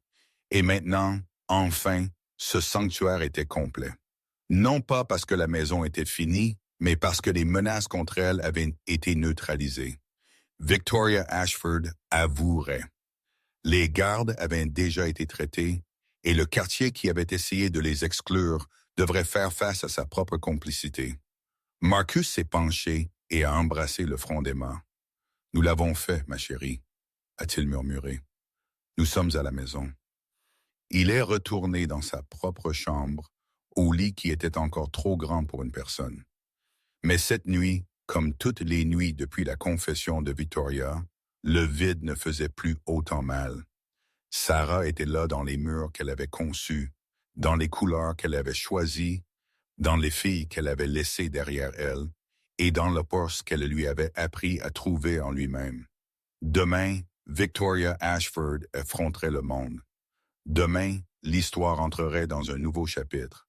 Et maintenant, enfin, ce sanctuaire était complet. Non pas parce que la maison était finie, mais parce que les menaces contre elle avaient été neutralisées. Victoria Ashford avouerait. Les gardes avaient déjà été traités, et le quartier qui avait essayé de les exclure devrait faire face à sa propre complicité. Marcus s'est penché et a embrassé le front d'Emma. « Nous l'avons fait, ma chérie, » a-t-il murmuré. « Nous sommes à la maison. » Il est retourné dans sa propre chambre, au lit qui était encore trop grand pour une personne. Mais cette nuit, comme toutes les nuits depuis la confession de Victoria, le vide ne faisait plus autant mal. Sarah était là dans les murs qu'elle avait conçus, dans les couleurs qu'elle avait choisies, dans les filles qu'elle avait laissées derrière elle, et dans le poste qu'elle lui avait appris à trouver en lui-même. Demain, Victoria Ashford affronterait le monde. Demain, l'histoire entrerait dans un nouveau chapitre.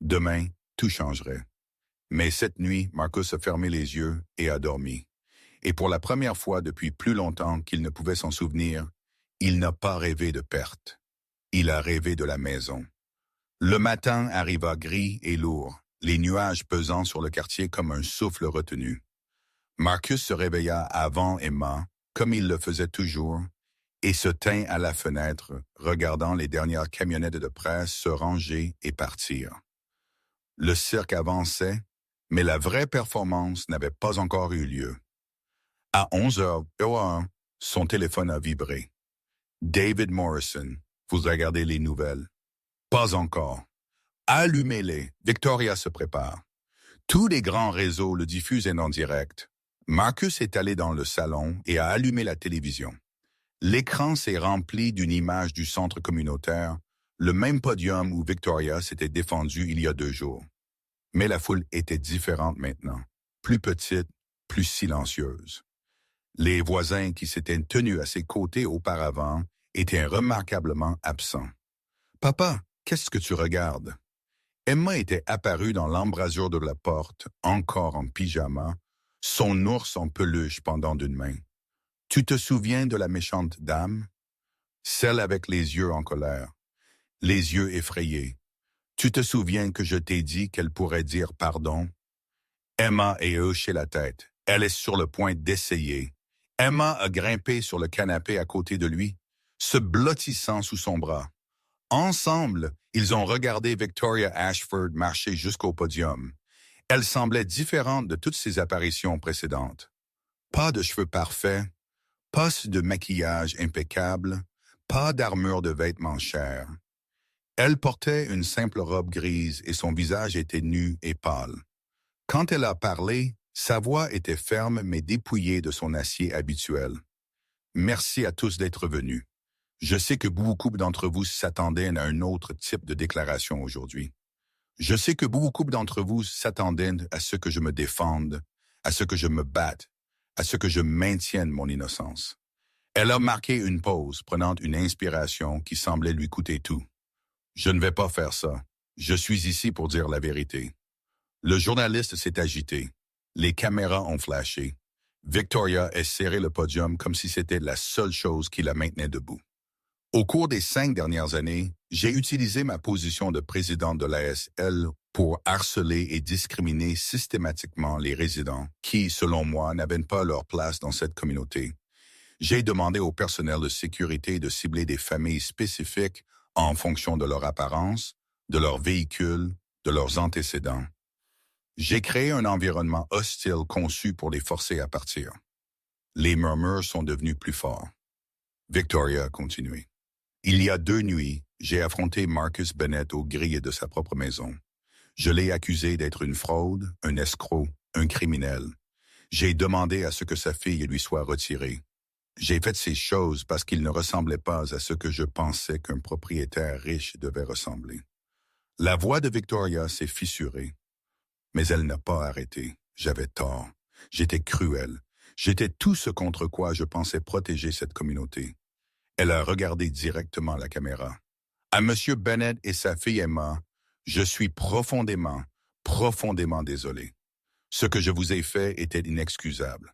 Demain, tout changerait. Mais cette nuit, Marcus a fermé les yeux et a dormi. Et pour la première fois depuis plus longtemps qu'il ne pouvait s'en souvenir, il n'a pas rêvé de perte. Il a rêvé de la maison. Le matin arriva gris et lourd, les nuages pesant sur le quartier comme un souffle retenu. Marcus se réveilla avant Emma, comme il le faisait toujours, et se tint à la fenêtre, regardant les dernières camionnettes de presse se ranger et partir. Le cirque avançait, mais la vraie performance n'avait pas encore eu lieu. À 11h01, son téléphone a vibré. David Morrison, vous regardez les nouvelles. Pas encore. Allumez-les, Victoria se prépare. Tous les grands réseaux le diffusent en direct. Marcus est allé dans le salon et a allumé la télévision. L'écran s'est rempli d'une image du centre communautaire, le même podium où Victoria s'était défendue il y a 2 jours. Mais la foule était différente maintenant, plus petite, plus silencieuse. Les voisins qui s'étaient tenus à ses côtés auparavant étaient remarquablement absents. « Papa, qu'est-ce que tu regardes ?» Emma était apparue dans l'embrasure de la porte, encore en pyjama, son ours en peluche pendant d'une main. « Tu te souviens de la méchante dame? Celle avec les yeux en colère, les yeux effrayés. Tu te souviens que je t'ai dit qu'elle pourrait dire pardon? » Emma a hoché la tête. Elle est sur le point d'essayer. Emma a grimpé sur le canapé à côté de lui, se blottissant sous son bras. Ensemble, ils ont regardé Victoria Ashford marcher jusqu'au podium. Elle semblait différente de toutes ses apparitions précédentes. Pas de cheveux parfaits, pas de maquillage impeccable, pas d'armure de vêtements chers. Elle portait une simple robe grise et son visage était nu et pâle. Quand elle a parlé, sa voix était ferme mais dépouillée de son acier habituel. « Merci à tous d'être venus. Je sais que beaucoup d'entre vous s'attendaient à un autre type de déclaration aujourd'hui. Je sais que beaucoup d'entre vous s'attendaient à ce que je me défende, à ce que je me batte, à ce que je maintienne mon innocence. » Elle a marqué une pause, prenant une inspiration qui semblait lui coûter tout. « Je ne vais pas faire ça. Je suis ici pour dire la vérité. » Le journaliste s'est agité. Les caméras ont flashé. Victoria a serré le podium comme si c'était la seule chose qui la maintenait debout. Au cours des 5 dernières années, j'ai utilisé ma position de président de l'ASL pour harceler et discriminer systématiquement les résidents qui, selon moi, n'avaient pas leur place dans cette communauté. J'ai demandé au personnel de sécurité de cibler des familles spécifiques en fonction de leur apparence, de leur véhicule, de leurs antécédents. J'ai créé un environnement hostile conçu pour les forcer à partir. Les murmures sont devenus plus forts. Victoria a continué. Il y a 2 nuits, j'ai affronté Marcus Bennett aux grilles de sa propre maison. Je l'ai accusé d'être une fraude, un escroc, un criminel. J'ai demandé à ce que sa fille lui soit retirée. J'ai fait ces choses parce qu'il ne ressemblait pas à ce que je pensais qu'un propriétaire riche devait ressembler. La voix de Victoria s'est fissurée. Mais elle n'a pas arrêté. J'avais tort. J'étais cruel. J'étais tout ce contre quoi je pensais protéger cette communauté. Elle a regardé directement la caméra. À M. Bennett et sa fille Emma, je suis profondément, profondément désolé. Ce que je vous ai fait était inexcusable.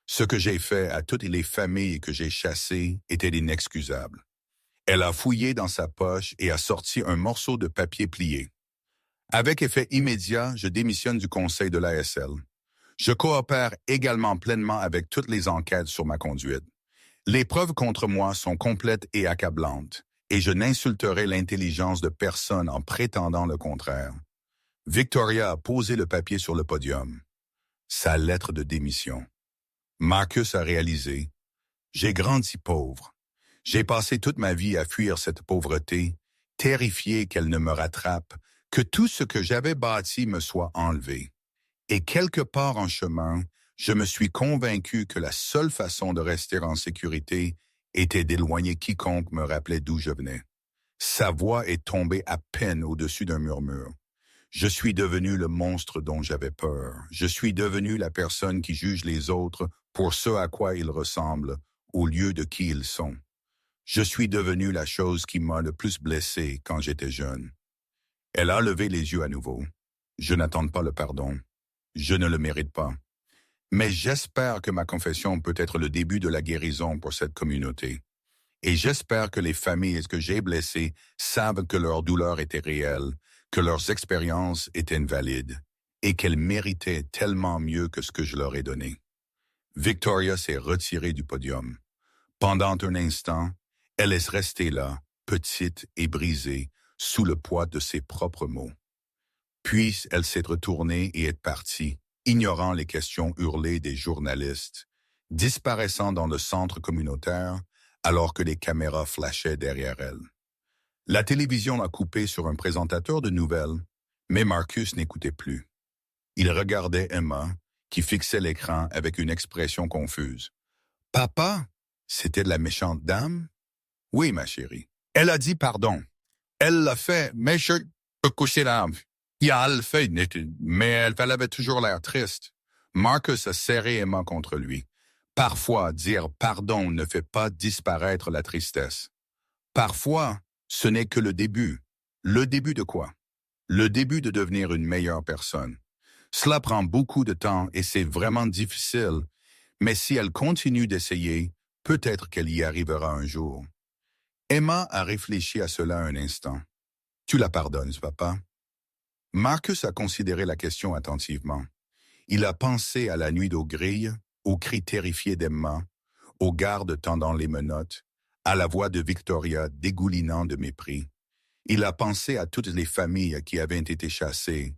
Ce que j'ai fait à toutes les familles que j'ai chassées était inexcusable. Elle a fouillé dans sa poche et a sorti un morceau de papier plié. Avec effet immédiat, je démissionne du conseil de l'ASL. Je coopère également pleinement avec toutes les enquêtes sur ma conduite. Les preuves contre moi sont complètes et accablantes, et je n'insulterai l'intelligence de personne en prétendant le contraire. Victoria a posé le papier sur le podium. Sa lettre de démission. Marcus a réalisé. J'ai grandi pauvre. J'ai passé toute ma vie à fuir cette pauvreté, terrifié qu'elle ne me rattrape, que tout ce que j'avais bâti me soit enlevé. Et quelque part en chemin, je me suis convaincu que la seule façon de rester en sécurité était d'éloigner quiconque me rappelait d'où je venais. Sa voix est tombée à peine au-dessus d'un murmure. Je suis devenu le monstre dont j'avais peur. Je suis devenu la personne qui juge les autres pour ce à quoi ils ressemblent, au lieu de qui ils sont. Je suis devenu la chose qui m'a le plus blessé quand j'étais jeune. Elle a levé les yeux à nouveau. Je n'attends pas le pardon. Je ne le mérite pas. Mais j'espère que ma confession peut être le début de la guérison pour cette communauté. Et j'espère que les familles que j'ai blessées savent que leur douleur était réelle, que leurs expériences étaient valides, et qu'elles méritaient tellement mieux que ce que je leur ai donné. Victoria s'est retirée du podium. Pendant un instant, elle est restée là, petite et brisée, sous le poids de ses propres mots. Puis elle s'est retournée et est partie, ignorant les questions hurlées des journalistes, disparaissant dans le centre communautaire alors que les caméras flashaient derrière elle. La télévision a coupé sur un présentateur de nouvelles, mais Marcus n'écoutait plus. Il regardait Emma, qui fixait l'écran avec une expression confuse. « Papa, c'était de la méchante dame? »« Oui, ma chérie. Elle a dit pardon. Elle l'a fait, mais je peux coucher là. Ja, elle fait, mais elle avait toujours l'air triste. Marcus a serré Emma contre lui. Parfois, dire pardon ne fait pas disparaître la tristesse. Parfois, ce n'est que le début. Le début de quoi? Le début de devenir une meilleure personne. Cela prend beaucoup de temps et c'est vraiment difficile, mais si elle continue d'essayer, peut-être qu'elle y arrivera un jour. Emma a réfléchi à cela un instant. Tu la pardonnes, papa? Marcus a considéré la question attentivement. Il a pensé à la nuit aux grilles, aux cris terrifiés d'Emma, aux gardes tendant les menottes, à la voix de Victoria dégoulinant de mépris. Il a pensé à toutes les familles qui avaient été chassées,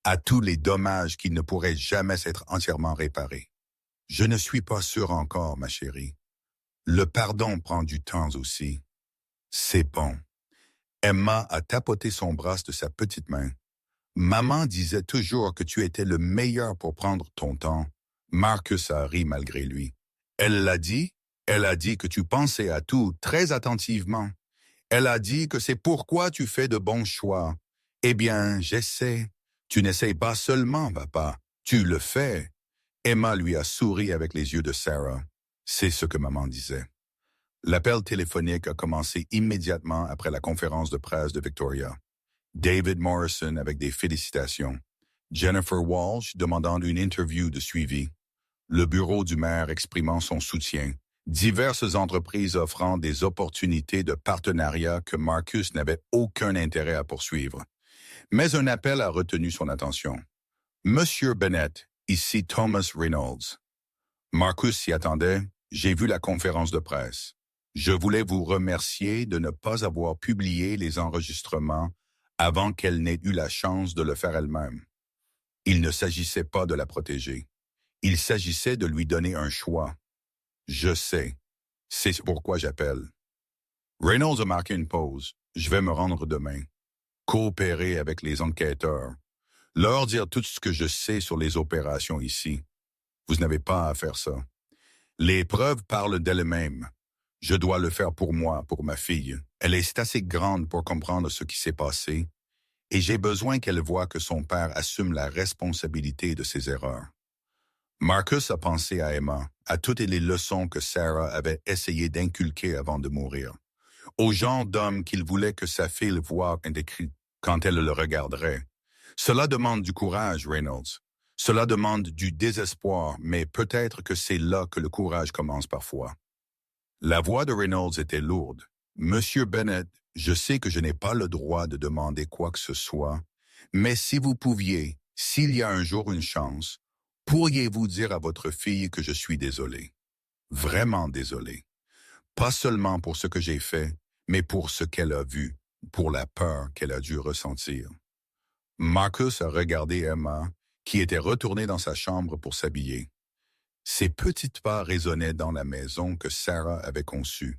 à tous les dommages qui ne pourraient jamais être entièrement réparés. Je ne suis pas sûr encore, ma chérie. Le pardon prend du temps aussi. C'est bon. Emma a tapoté son bras de sa petite main. Maman disait toujours que tu étais le meilleur pour prendre ton temps. Marcus a ri malgré lui. Elle l'a dit? Elle a dit que tu pensais à tout très attentivement. Elle a dit que c'est pourquoi tu fais de bons choix. Eh bien, j'essaie. Tu n'essayes pas seulement, papa. Tu le fais. Emma lui a souri avec les yeux de Sarah. C'est ce que maman disait. L'appel téléphonique a commencé immédiatement après la conférence de presse de Victoria. David Morrison avec des félicitations. Jennifer Walsh demandant une interview de suivi. Le bureau du maire exprimant son soutien. Diverses entreprises offrant des opportunités de partenariat que Marcus n'avait aucun intérêt à poursuivre. Mais un appel a retenu son attention. Monsieur Bennett, ici Thomas Reynolds. Marcus s'y attendait. J'ai vu la conférence de presse. Je voulais vous remercier de ne pas avoir publié les enregistrements avant qu'elle n'ait eu la chance de le faire elle-même. Il ne s'agissait pas de la protéger. Il s'agissait de lui donner un choix. Je sais. C'est pourquoi j'appelle. Reynolds a marqué une pause. Je vais me rendre demain. Coopérer avec les enquêteurs. Leur dire tout ce que je sais sur les opérations ici. Vous n'avez pas à faire ça. Les preuves parlent d'elles-mêmes. Je dois le faire pour moi, pour ma fille. Elle est assez grande pour comprendre ce qui s'est passé, et j'ai besoin qu'elle voie que son père assume la responsabilité de ses erreurs. Marcus a pensé à Emma, à toutes les leçons que Sarah avait essayé d'inculquer avant de mourir, au genre d'homme qu'il voulait que sa fille le voie quand elle le regarderait. Cela demande du courage, Reynolds. Cela demande du désespoir, mais peut-être que c'est là que le courage commence parfois. La voix de Reynolds était lourde. Monsieur Bennett, je sais que je n'ai pas le droit de demander quoi que ce soit, mais si vous pouviez, s'il y a un jour une chance, pourriez-vous dire à votre fille que je suis désolé? Vraiment désolé. Pas seulement pour ce que j'ai fait, mais pour ce qu'elle a vu, pour la peur qu'elle a dû ressentir. Marcus a regardé Emma, qui était retournée dans sa chambre pour s'habiller. Ses petites pas résonnaient dans la maison que Sarah avait conçue.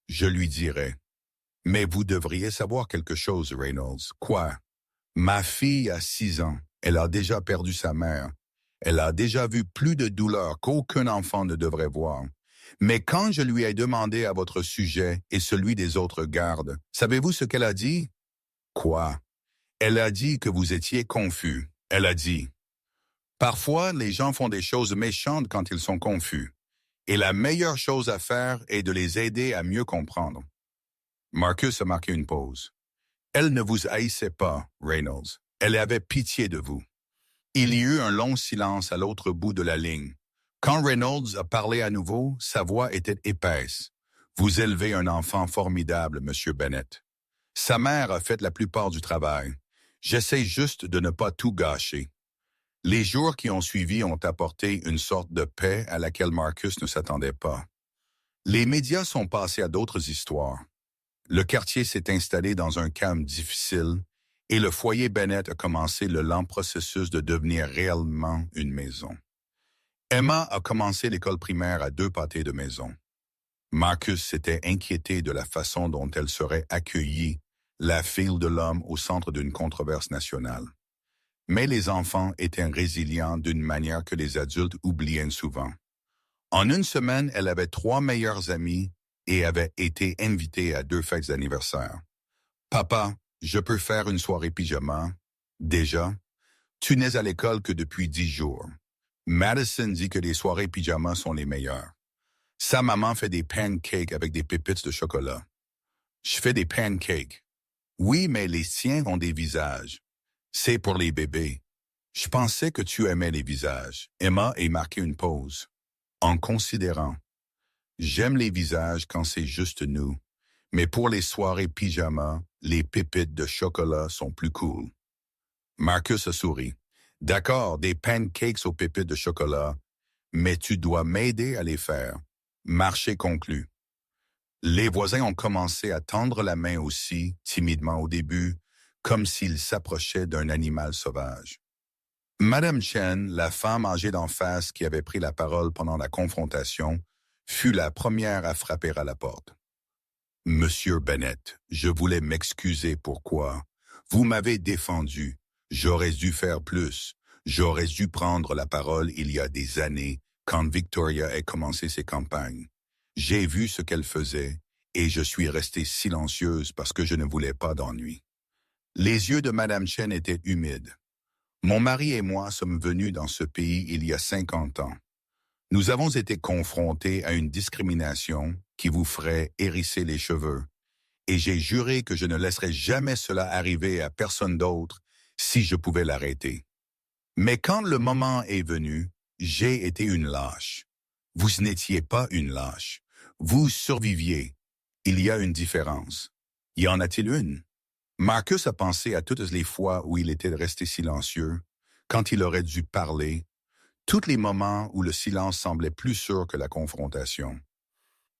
Je lui dirais, « Mais vous devriez savoir quelque chose, Reynolds. Quoi? Ma fille a 6 ans. Elle a déjà perdu sa mère. Elle a déjà vu plus de douleur qu'aucun enfant ne devrait voir. Mais quand je lui ai demandé à votre sujet et celui des autres gardes, savez-vous ce qu'elle a dit? Quoi? Elle a dit que vous étiez confus. Elle a dit, « Parfois, les gens font des choses méchantes quand ils sont confus. Et la meilleure chose à faire est de les aider à mieux comprendre. » Marcus a marqué une pause. Elle ne vous haïssait pas, Reynolds. Elle avait pitié de vous. Il y eut un long silence à l'autre bout de la ligne. Quand Reynolds a parlé à nouveau, sa voix était épaisse. Vous élevez un enfant formidable, Monsieur Bennett. Sa mère a fait la plupart du travail. J'essaie juste de ne pas tout gâcher. Les jours qui ont suivi ont apporté une sorte de paix à laquelle Marcus ne s'attendait pas. Les médias sont passés à d'autres histoires. Le quartier s'est installé dans un calme difficile et le foyer Bennett a commencé le lent processus de devenir réellement une maison. Emma a commencé l'école primaire à 2 pâtés de maison. Marcus s'était inquiété de la façon dont elle serait accueillie, la fille de l'homme au centre d'une controverse nationale. Mais les enfants étaient résilients d'une manière que les adultes oubliaient souvent. En une semaine, elle avait 3 meilleurs amis et avait été invitée à 2 fêtes d'anniversaire. « Papa, je peux faire une soirée pyjama? » Déjà, tu n'es à l'école que depuis 10 jours. Madison dit que les soirées pyjama sont les meilleures. Sa maman fait des pancakes avec des pépites de chocolat. Je fais des pancakes. Oui, mais les siens ont des visages. C'est pour les bébés. Je pensais que tu aimais les visages. Emma a marqué une pause. En considérant. J'aime les visages quand c'est juste nous. Mais pour les soirées pyjama, les pépites de chocolat sont plus cool. Marcus a souri. D'accord, des pancakes aux pépites de chocolat, mais tu dois m'aider à les faire. Marché conclu. Les voisins ont commencé à tendre la main aussi, timidement au début, comme s'ils s'approchaient d'un animal sauvage. Madame Chen, la femme âgée d'en face qui avait pris la parole pendant la confrontation, fut la première à frapper à la porte. Monsieur Bennett, je voulais m'excuser pourquoi. Vous m'avez défendu. J'aurais dû faire plus. J'aurais dû prendre la parole il y a des années, quand Victoria a commencé ses campagnes. J'ai vu ce qu'elle faisait, et je suis restée silencieuse parce que je ne voulais pas d'ennui. Les yeux de Madame Chen étaient humides. Mon mari et moi sommes venus dans ce pays il y a 50 ans. Nous avons été confrontés à une discrimination qui vous ferait hérisser les cheveux, et j'ai juré que je ne laisserais jamais cela arriver à personne d'autre si je pouvais l'arrêter. Mais quand le moment est venu, j'ai été une lâche. Vous n'étiez pas une lâche. Vous surviviez. Il y a une différence. Y en a-t-il une? Marcus a pensé à toutes les fois où il était resté silencieux, quand il aurait dû parler, tous les moments où le silence semblait plus sûr que la confrontation.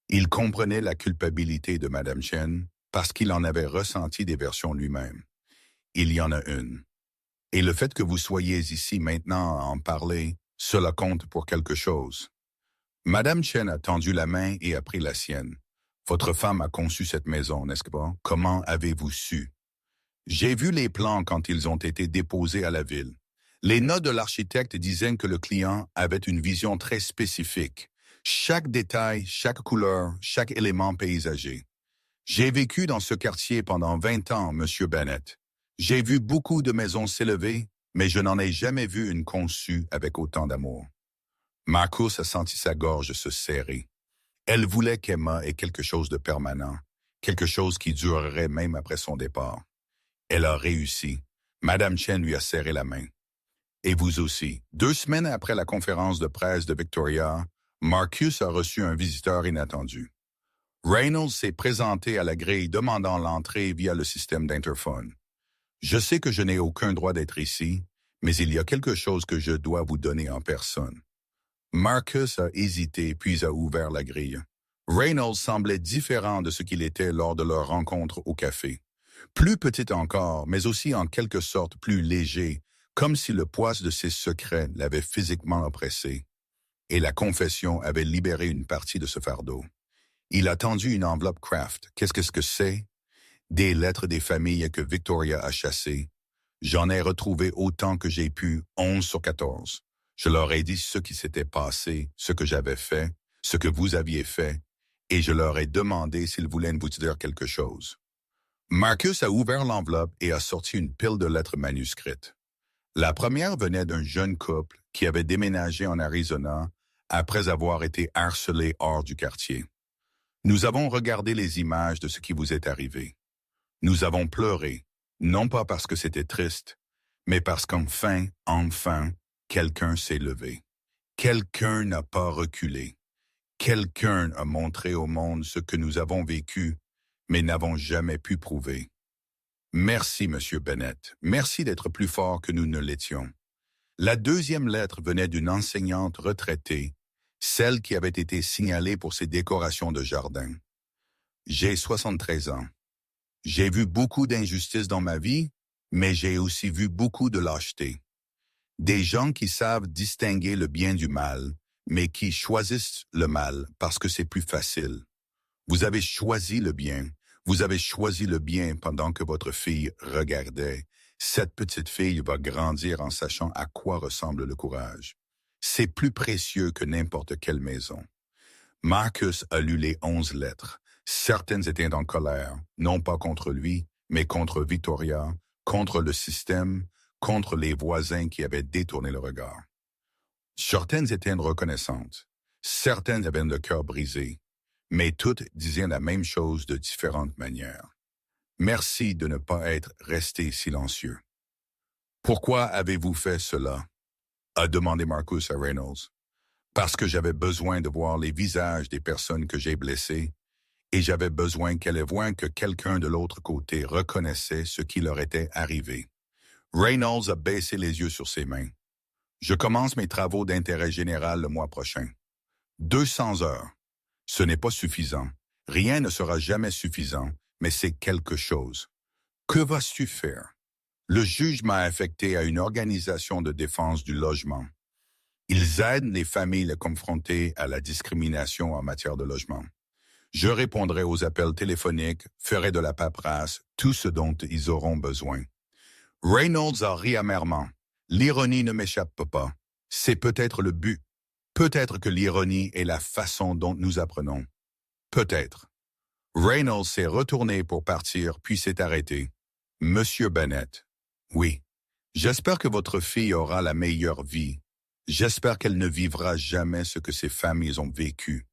Il comprenait la culpabilité de Madame Chen parce qu'il en avait ressenti des versions lui-même. Il y en a une. Et le fait que vous soyez ici maintenant à en parler, cela compte pour quelque chose. Madame Chen a tendu la main et a pris la sienne. Votre femme a conçu cette maison, n'est-ce pas? Comment avez-vous su? J'ai vu les plans quand ils ont été déposés à la ville. Les notes de l'architecte disaient que le client avait une vision très spécifique. Chaque détail, chaque couleur, chaque élément paysager. J'ai vécu dans ce quartier pendant 20 ans, Monsieur Bennett. J'ai vu beaucoup de maisons s'élever, mais je n'en ai jamais vu une conçue avec autant d'amour. Marcus a senti sa gorge se serrer. Elle voulait qu'Emma ait quelque chose de permanent, quelque chose qui durerait même après son départ. Elle a réussi. Madame Chen lui a serré la main. Et vous aussi. 2 semaines après la conférence de presse de Victoria, Marcus a reçu un visiteur inattendu. Reynolds s'est présenté à la grille demandant l'entrée via le système d'interphone. Je sais que je n'ai aucun droit d'être ici, mais il y a quelque chose que je dois vous donner en personne. Marcus a hésité puis a ouvert la grille. Reynolds semblait différent de ce qu'il était lors de leur rencontre au café. Plus petit encore, mais aussi en quelque sorte plus léger, comme si le poids de ses secrets l'avait physiquement oppressé. Et la confession avait libéré une partie de ce fardeau. Il a tendu une enveloppe Kraft. Qu'est-ce que c'est? Des lettres des familles que Victoria a chassées. J'en ai retrouvé autant que j'ai pu, 11 sur 14. Je leur ai dit ce qui s'était passé, ce que j'avais fait, ce que vous aviez fait, et je leur ai demandé s'ils voulaient vous dire quelque chose. Marcus a ouvert l'enveloppe et a sorti une pile de lettres manuscrites. La première venait d'un jeune couple qui avait déménagé en Arizona après avoir été harcelé hors du quartier. Nous avons regardé les images de ce qui vous est arrivé. Nous avons pleuré, non pas parce que c'était triste, mais parce qu'enfin, quelqu'un s'est levé. Quelqu'un n'a pas reculé. Quelqu'un a montré au monde ce que nous avons vécu, mais n'avons jamais pu prouver. Merci, Monsieur Bennett. Merci d'être plus fort que nous ne l'étions. La deuxième lettre venait d'une enseignante retraitée, celle qui avait été signalée pour ses décorations de jardin. J'ai 73 ans. J'ai vu beaucoup d'injustices dans ma vie, mais j'ai aussi vu beaucoup de lâcheté. Des gens qui savent distinguer le bien du mal, mais qui choisissent le mal parce que c'est plus facile. Vous avez choisi le bien. Vous avez choisi le bien pendant que votre fille regardait. Cette petite fille va grandir en sachant à quoi ressemble le courage. C'est plus précieux que n'importe quelle maison. Marcus a lu les 11 lettres. Certaines étaient en colère, non pas contre lui, mais contre Victoria, contre le système, contre les voisins qui avaient détourné le regard. Certaines étaient reconnaissantes, certaines avaient le cœur brisé, mais toutes disaient la même chose de différentes manières. Merci de ne pas être resté silencieux. Pourquoi avez-vous fait cela? A demandé Marcus à Reynolds. Parce que j'avais besoin de voir les visages des personnes que j'ai blessées et j'avais besoin qu'elles voient que quelqu'un de l'autre côté reconnaissait ce qui leur était arrivé. Reynolds a baissé les yeux sur ses mains. Je commence mes travaux d'intérêt général le mois prochain. 200 heures. Ce n'est pas suffisant. Rien ne sera jamais suffisant, mais c'est quelque chose. Que vas-tu faire? Le juge m'a affecté à une organisation de défense du logement. Ils aident les familles confrontées à la discrimination en matière de logement. Je répondrai aux appels téléphoniques, ferai de la paperasse, tout ce dont ils auront besoin. Reynolds a ri amèrement. L'ironie ne m'échappe pas. C'est peut-être le but. Peut-être que l'ironie est la façon dont nous apprenons. Peut-être. Reynolds s'est retourné pour partir, puis s'est arrêté. Monsieur Bennett. Oui. J'espère que votre fille aura la meilleure vie. J'espère qu'elle ne vivra jamais ce que ses familles ont vécu.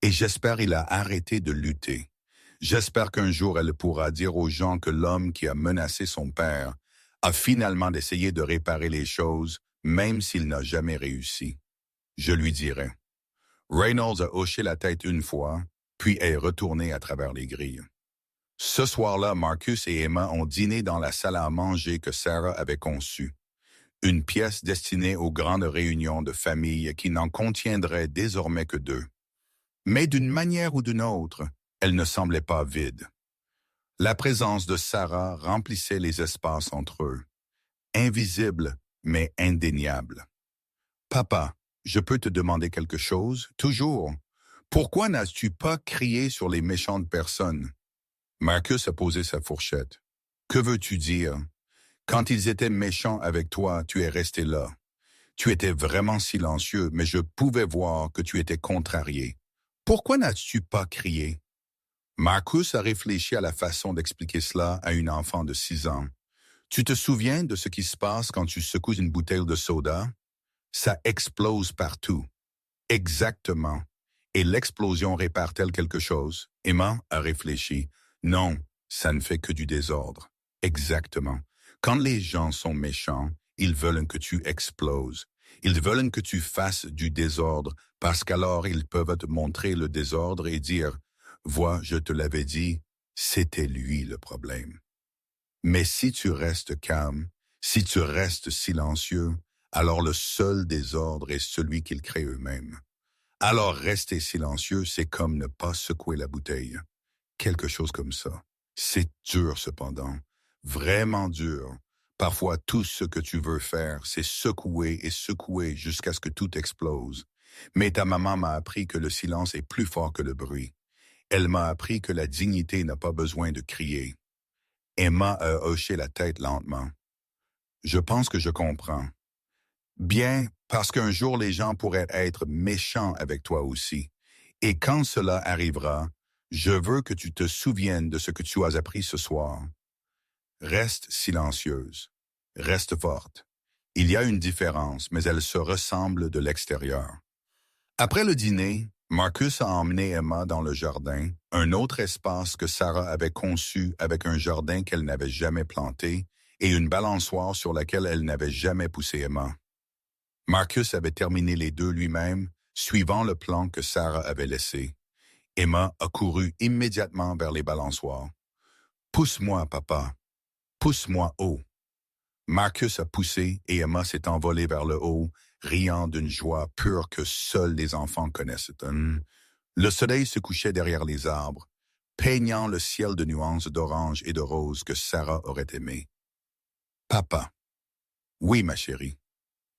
Et j'espère qu'il a arrêté de lutter. J'espère qu'un jour elle pourra dire aux gens que l'homme qui a menacé son père a finalement essayé de réparer les choses, même s'il n'a jamais réussi. Je lui dirai. Reynolds a hoché la tête une fois, puis est retourné à travers les grilles. Ce soir-là, Marcus et Emma ont dîné dans la salle à manger que Sarah avait conçue. Une pièce destinée aux grandes réunions de famille qui n'en contiendrait désormais que 2. Mais d'une manière ou d'une autre, elle ne semblait pas vide. La présence de Sarah remplissait les espaces entre eux. Invisible, mais indéniable. « Papa, je peux te demander quelque chose? Toujours. Pourquoi n'as-tu pas crié sur les méchantes personnes? » Marcus a posé sa fourchette. « Que veux-tu dire? Quand ils étaient méchants avec toi, tu es resté là. Tu étais vraiment silencieux, mais je pouvais voir que tu étais contrarié. Pourquoi n'as-tu pas crié? » Marcus a réfléchi à la façon d'expliquer cela à une enfant de 6 ans. Tu te souviens de ce qui se passe quand tu secoues une bouteille de soda? Ça explose partout. Exactement. Et l'explosion répare-t-elle quelque chose? Emma a réfléchi. Non, ça ne fait que du désordre. Exactement. Quand les gens sont méchants, ils veulent que tu exploses. Ils veulent que tu fasses du désordre parce qu'alors ils peuvent te montrer le désordre et dire « Vois, je te l'avais dit, c'était lui le problème. » Mais si tu restes calme, si tu restes silencieux, alors le seul désordre est celui qu'ils créent eux-mêmes. Alors rester silencieux, c'est comme ne pas secouer la bouteille. Quelque chose comme ça. C'est dur cependant, vraiment dur. Parfois, tout ce que tu veux faire, c'est secouer et secouer jusqu'à ce que tout explose. Mais ta maman m'a appris que le silence est plus fort que le bruit. Elle m'a appris que la dignité n'a pas besoin de crier. Emma a hoché la tête lentement. Je pense que je comprends. Bien, parce qu'un jour les gens pourraient être méchants avec toi aussi. Et quand cela arrivera, je veux que tu te souviennes de ce que tu as appris ce soir. Reste silencieuse. Reste forte. Il y a une différence, mais elle se ressemble de l'extérieur. Après le dîner, Marcus a emmené Emma dans le jardin, un autre espace que Sarah avait conçu avec un jardin qu'elle n'avait jamais planté et une balançoire sur laquelle elle n'avait jamais poussé Emma. Marcus avait terminé les 2 lui-même, suivant le plan que Sarah avait laissé. Emma a couru immédiatement vers les balançoires. « Pousse-moi, papa. Pousse-moi haut. » Marcus a poussé et Emma s'est envolée vers le haut, riant d'une joie pure que seuls les enfants connaissent. Le soleil se couchait derrière les arbres, peignant le ciel de nuances d'orange et de rose que Sarah aurait aimé. « Papa. »« Oui, ma chérie.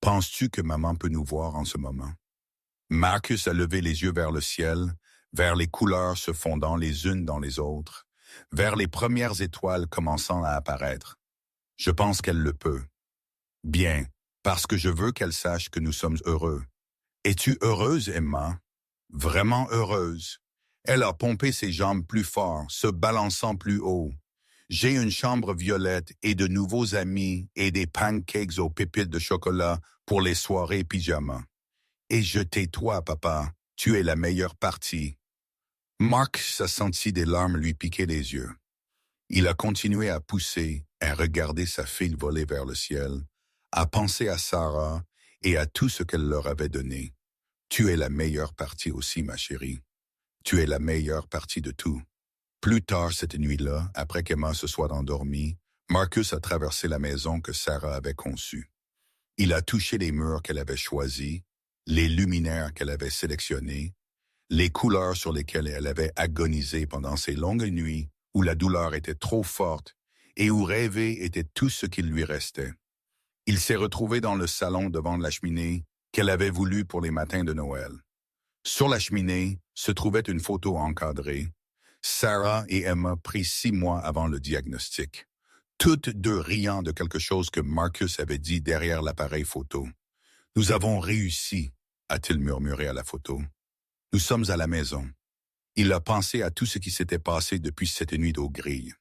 Penses-tu que maman peut nous voir en ce moment? » Marcus a levé les yeux vers le ciel, vers les couleurs se fondant les unes dans les autres, vers les premières étoiles commençant à apparaître. Je pense qu'elle le peut. Bien, parce que je veux qu'elle sache que nous sommes heureux. Es-tu heureuse, Emma? Vraiment heureuse. Elle a pompé ses jambes plus fort, se balançant plus haut. J'ai une chambre violette et de nouveaux amis et des pancakes aux pépites de chocolat pour les soirées pyjama. Et je tais-toi, papa, tu es la meilleure partie. Mark a senti des larmes lui piquer les yeux. Il a continué à pousser, à regarder sa fille voler vers le ciel, à penser à Sarah et à tout ce qu'elle leur avait donné. Tu es la meilleure partie aussi, ma chérie. Tu es la meilleure partie de tout. Plus tard cette nuit-là, après qu'Emma se soit endormie, Marcus a traversé la maison que Sarah avait conçue. Il a touché les murs qu'elle avait choisis, les luminaires qu'elle avait sélectionnés, les couleurs sur lesquelles elle avait agonisé pendant ces longues nuits où la douleur était trop forte et où rêver était tout ce qu'il lui restait. Il s'est retrouvé dans le salon devant la cheminée qu'elle avait voulu pour les matins de Noël. Sur la cheminée se trouvait une photo encadrée, Sarah et Emma prises 6 mois avant le diagnostic, toutes deux riant de quelque chose que Marcus avait dit derrière l'appareil photo. « Nous avons réussi », a-t-il murmuré à la photo. « Nous sommes à la maison. » Il a pensé à tout ce qui s'était passé depuis cette nuit aux grilles.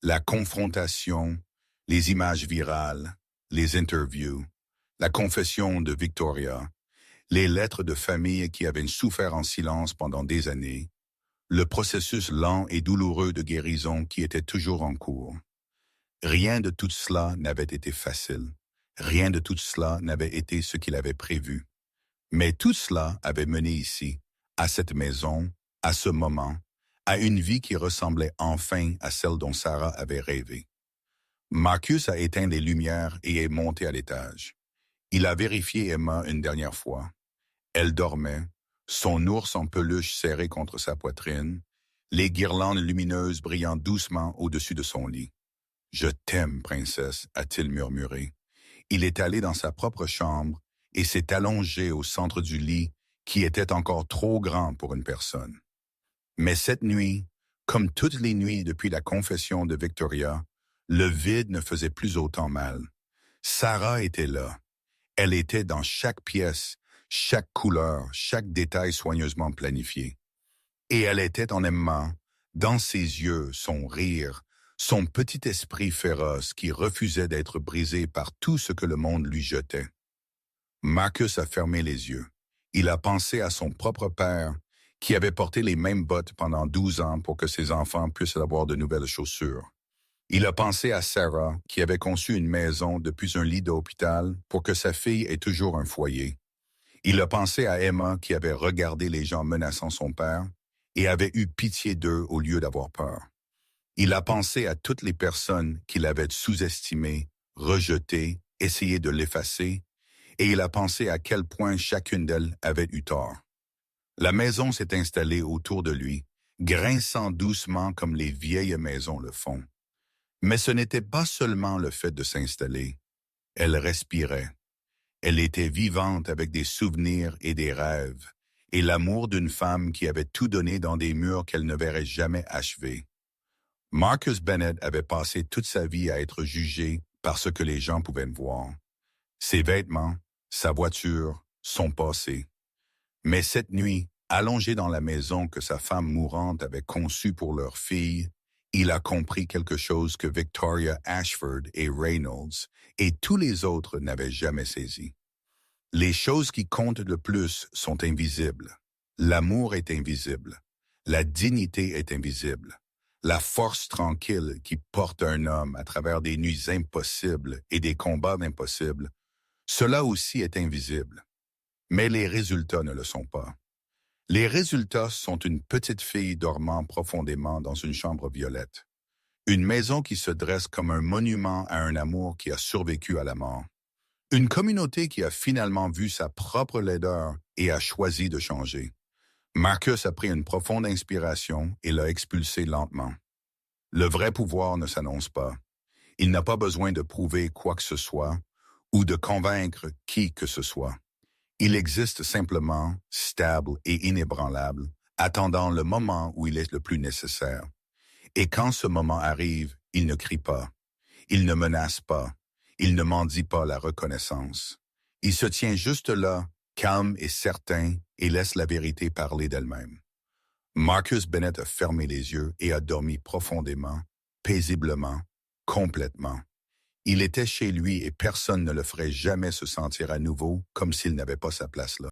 La confrontation, les images virales, les interviews, la confession de Victoria, les lettres de famille qui avaient souffert en silence pendant des années, le processus lent et douloureux de guérison qui était toujours en cours. Rien de tout cela n'avait été facile. Rien de tout cela n'avait été ce qu'il avait prévu. Mais tout cela avait mené ici, à cette maison, à ce moment, à une vie qui ressemblait enfin à celle dont Sarah avait rêvé. Marcus a éteint les lumières et est monté à l'étage. Il a vérifié Emma une dernière fois. Elle dormait, son ours en peluche serré contre sa poitrine, les guirlandes lumineuses brillant doucement au-dessus de son lit. « Je t'aime, princesse », a-t-il murmuré. Il est allé dans sa propre chambre et s'est allongé au centre du lit qui était encore trop grand pour une personne. Mais cette nuit, comme toutes les nuits depuis la confession de Victoria, le vide ne faisait plus autant mal. Sarah était là. Elle était dans chaque pièce, chaque couleur, chaque détail soigneusement planifié. Et elle était en Emma, dans ses yeux, son rire, son petit esprit féroce qui refusait d'être brisé par tout ce que le monde lui jetait. Marcus a fermé les yeux. Il a pensé à son propre père, qui avait porté les mêmes bottes pendant 12 ans pour que ses enfants puissent avoir de nouvelles chaussures. Il a pensé à Sarah, qui avait conçu une maison depuis un lit d'hôpital pour que sa fille ait toujours un foyer. Il a pensé à Emma, qui avait regardé les gens menaçant son père et avait eu pitié d'eux au lieu d'avoir peur. Il a pensé à toutes les personnes qu'il avait sous-estimées, rejetées, essayé de l'effacer, et il a pensé à quel point chacune d'elles avait eu tort. La maison s'est installée autour de lui, grinçant doucement comme les vieilles maisons le font. Mais ce n'était pas seulement le fait de s'installer. Elle respirait. Elle était vivante avec des souvenirs et des rêves, et l'amour d'une femme qui avait tout donné dans des murs qu'elle ne verrait jamais achevés. Marcus Bennett avait passé toute sa vie à être jugé par ce que les gens pouvaient voir. Ses vêtements, sa voiture, son passé. Mais cette nuit, allongé dans la maison que sa femme mourante avait conçue pour leur fille, il a compris quelque chose que Victoria Ashford et Reynolds et tous les autres n'avaient jamais saisi. Les choses qui comptent le plus sont invisibles. L'amour est invisible. La dignité est invisible. La force tranquille qui porte un homme à travers des nuits impossibles et des combats impossibles, cela aussi est invisible. Mais les résultats ne le sont pas. Les résultats sont une petite fille dormant profondément dans une chambre violette. Une maison qui se dresse comme un monument à un amour qui a survécu à la mort. Une communauté qui a finalement vu sa propre laideur et a choisi de changer. Marcus a pris une profonde inspiration et l'a expulsée lentement. Le vrai pouvoir ne s'annonce pas. Il n'a pas besoin de prouver quoi que ce soit ou de convaincre qui que ce soit. Il existe simplement, stable et inébranlable, attendant le moment où il est le plus nécessaire. Et quand ce moment arrive, il ne crie pas, il ne menace pas, il ne mendie pas la reconnaissance. Il se tient juste là, calme et certain, et laisse la vérité parler d'elle-même. Marcus Bennett a fermé les yeux et a dormi profondément, paisiblement, complètement. Il était chez lui et personne ne le ferait jamais se sentir à nouveau comme s'il n'avait pas sa place là.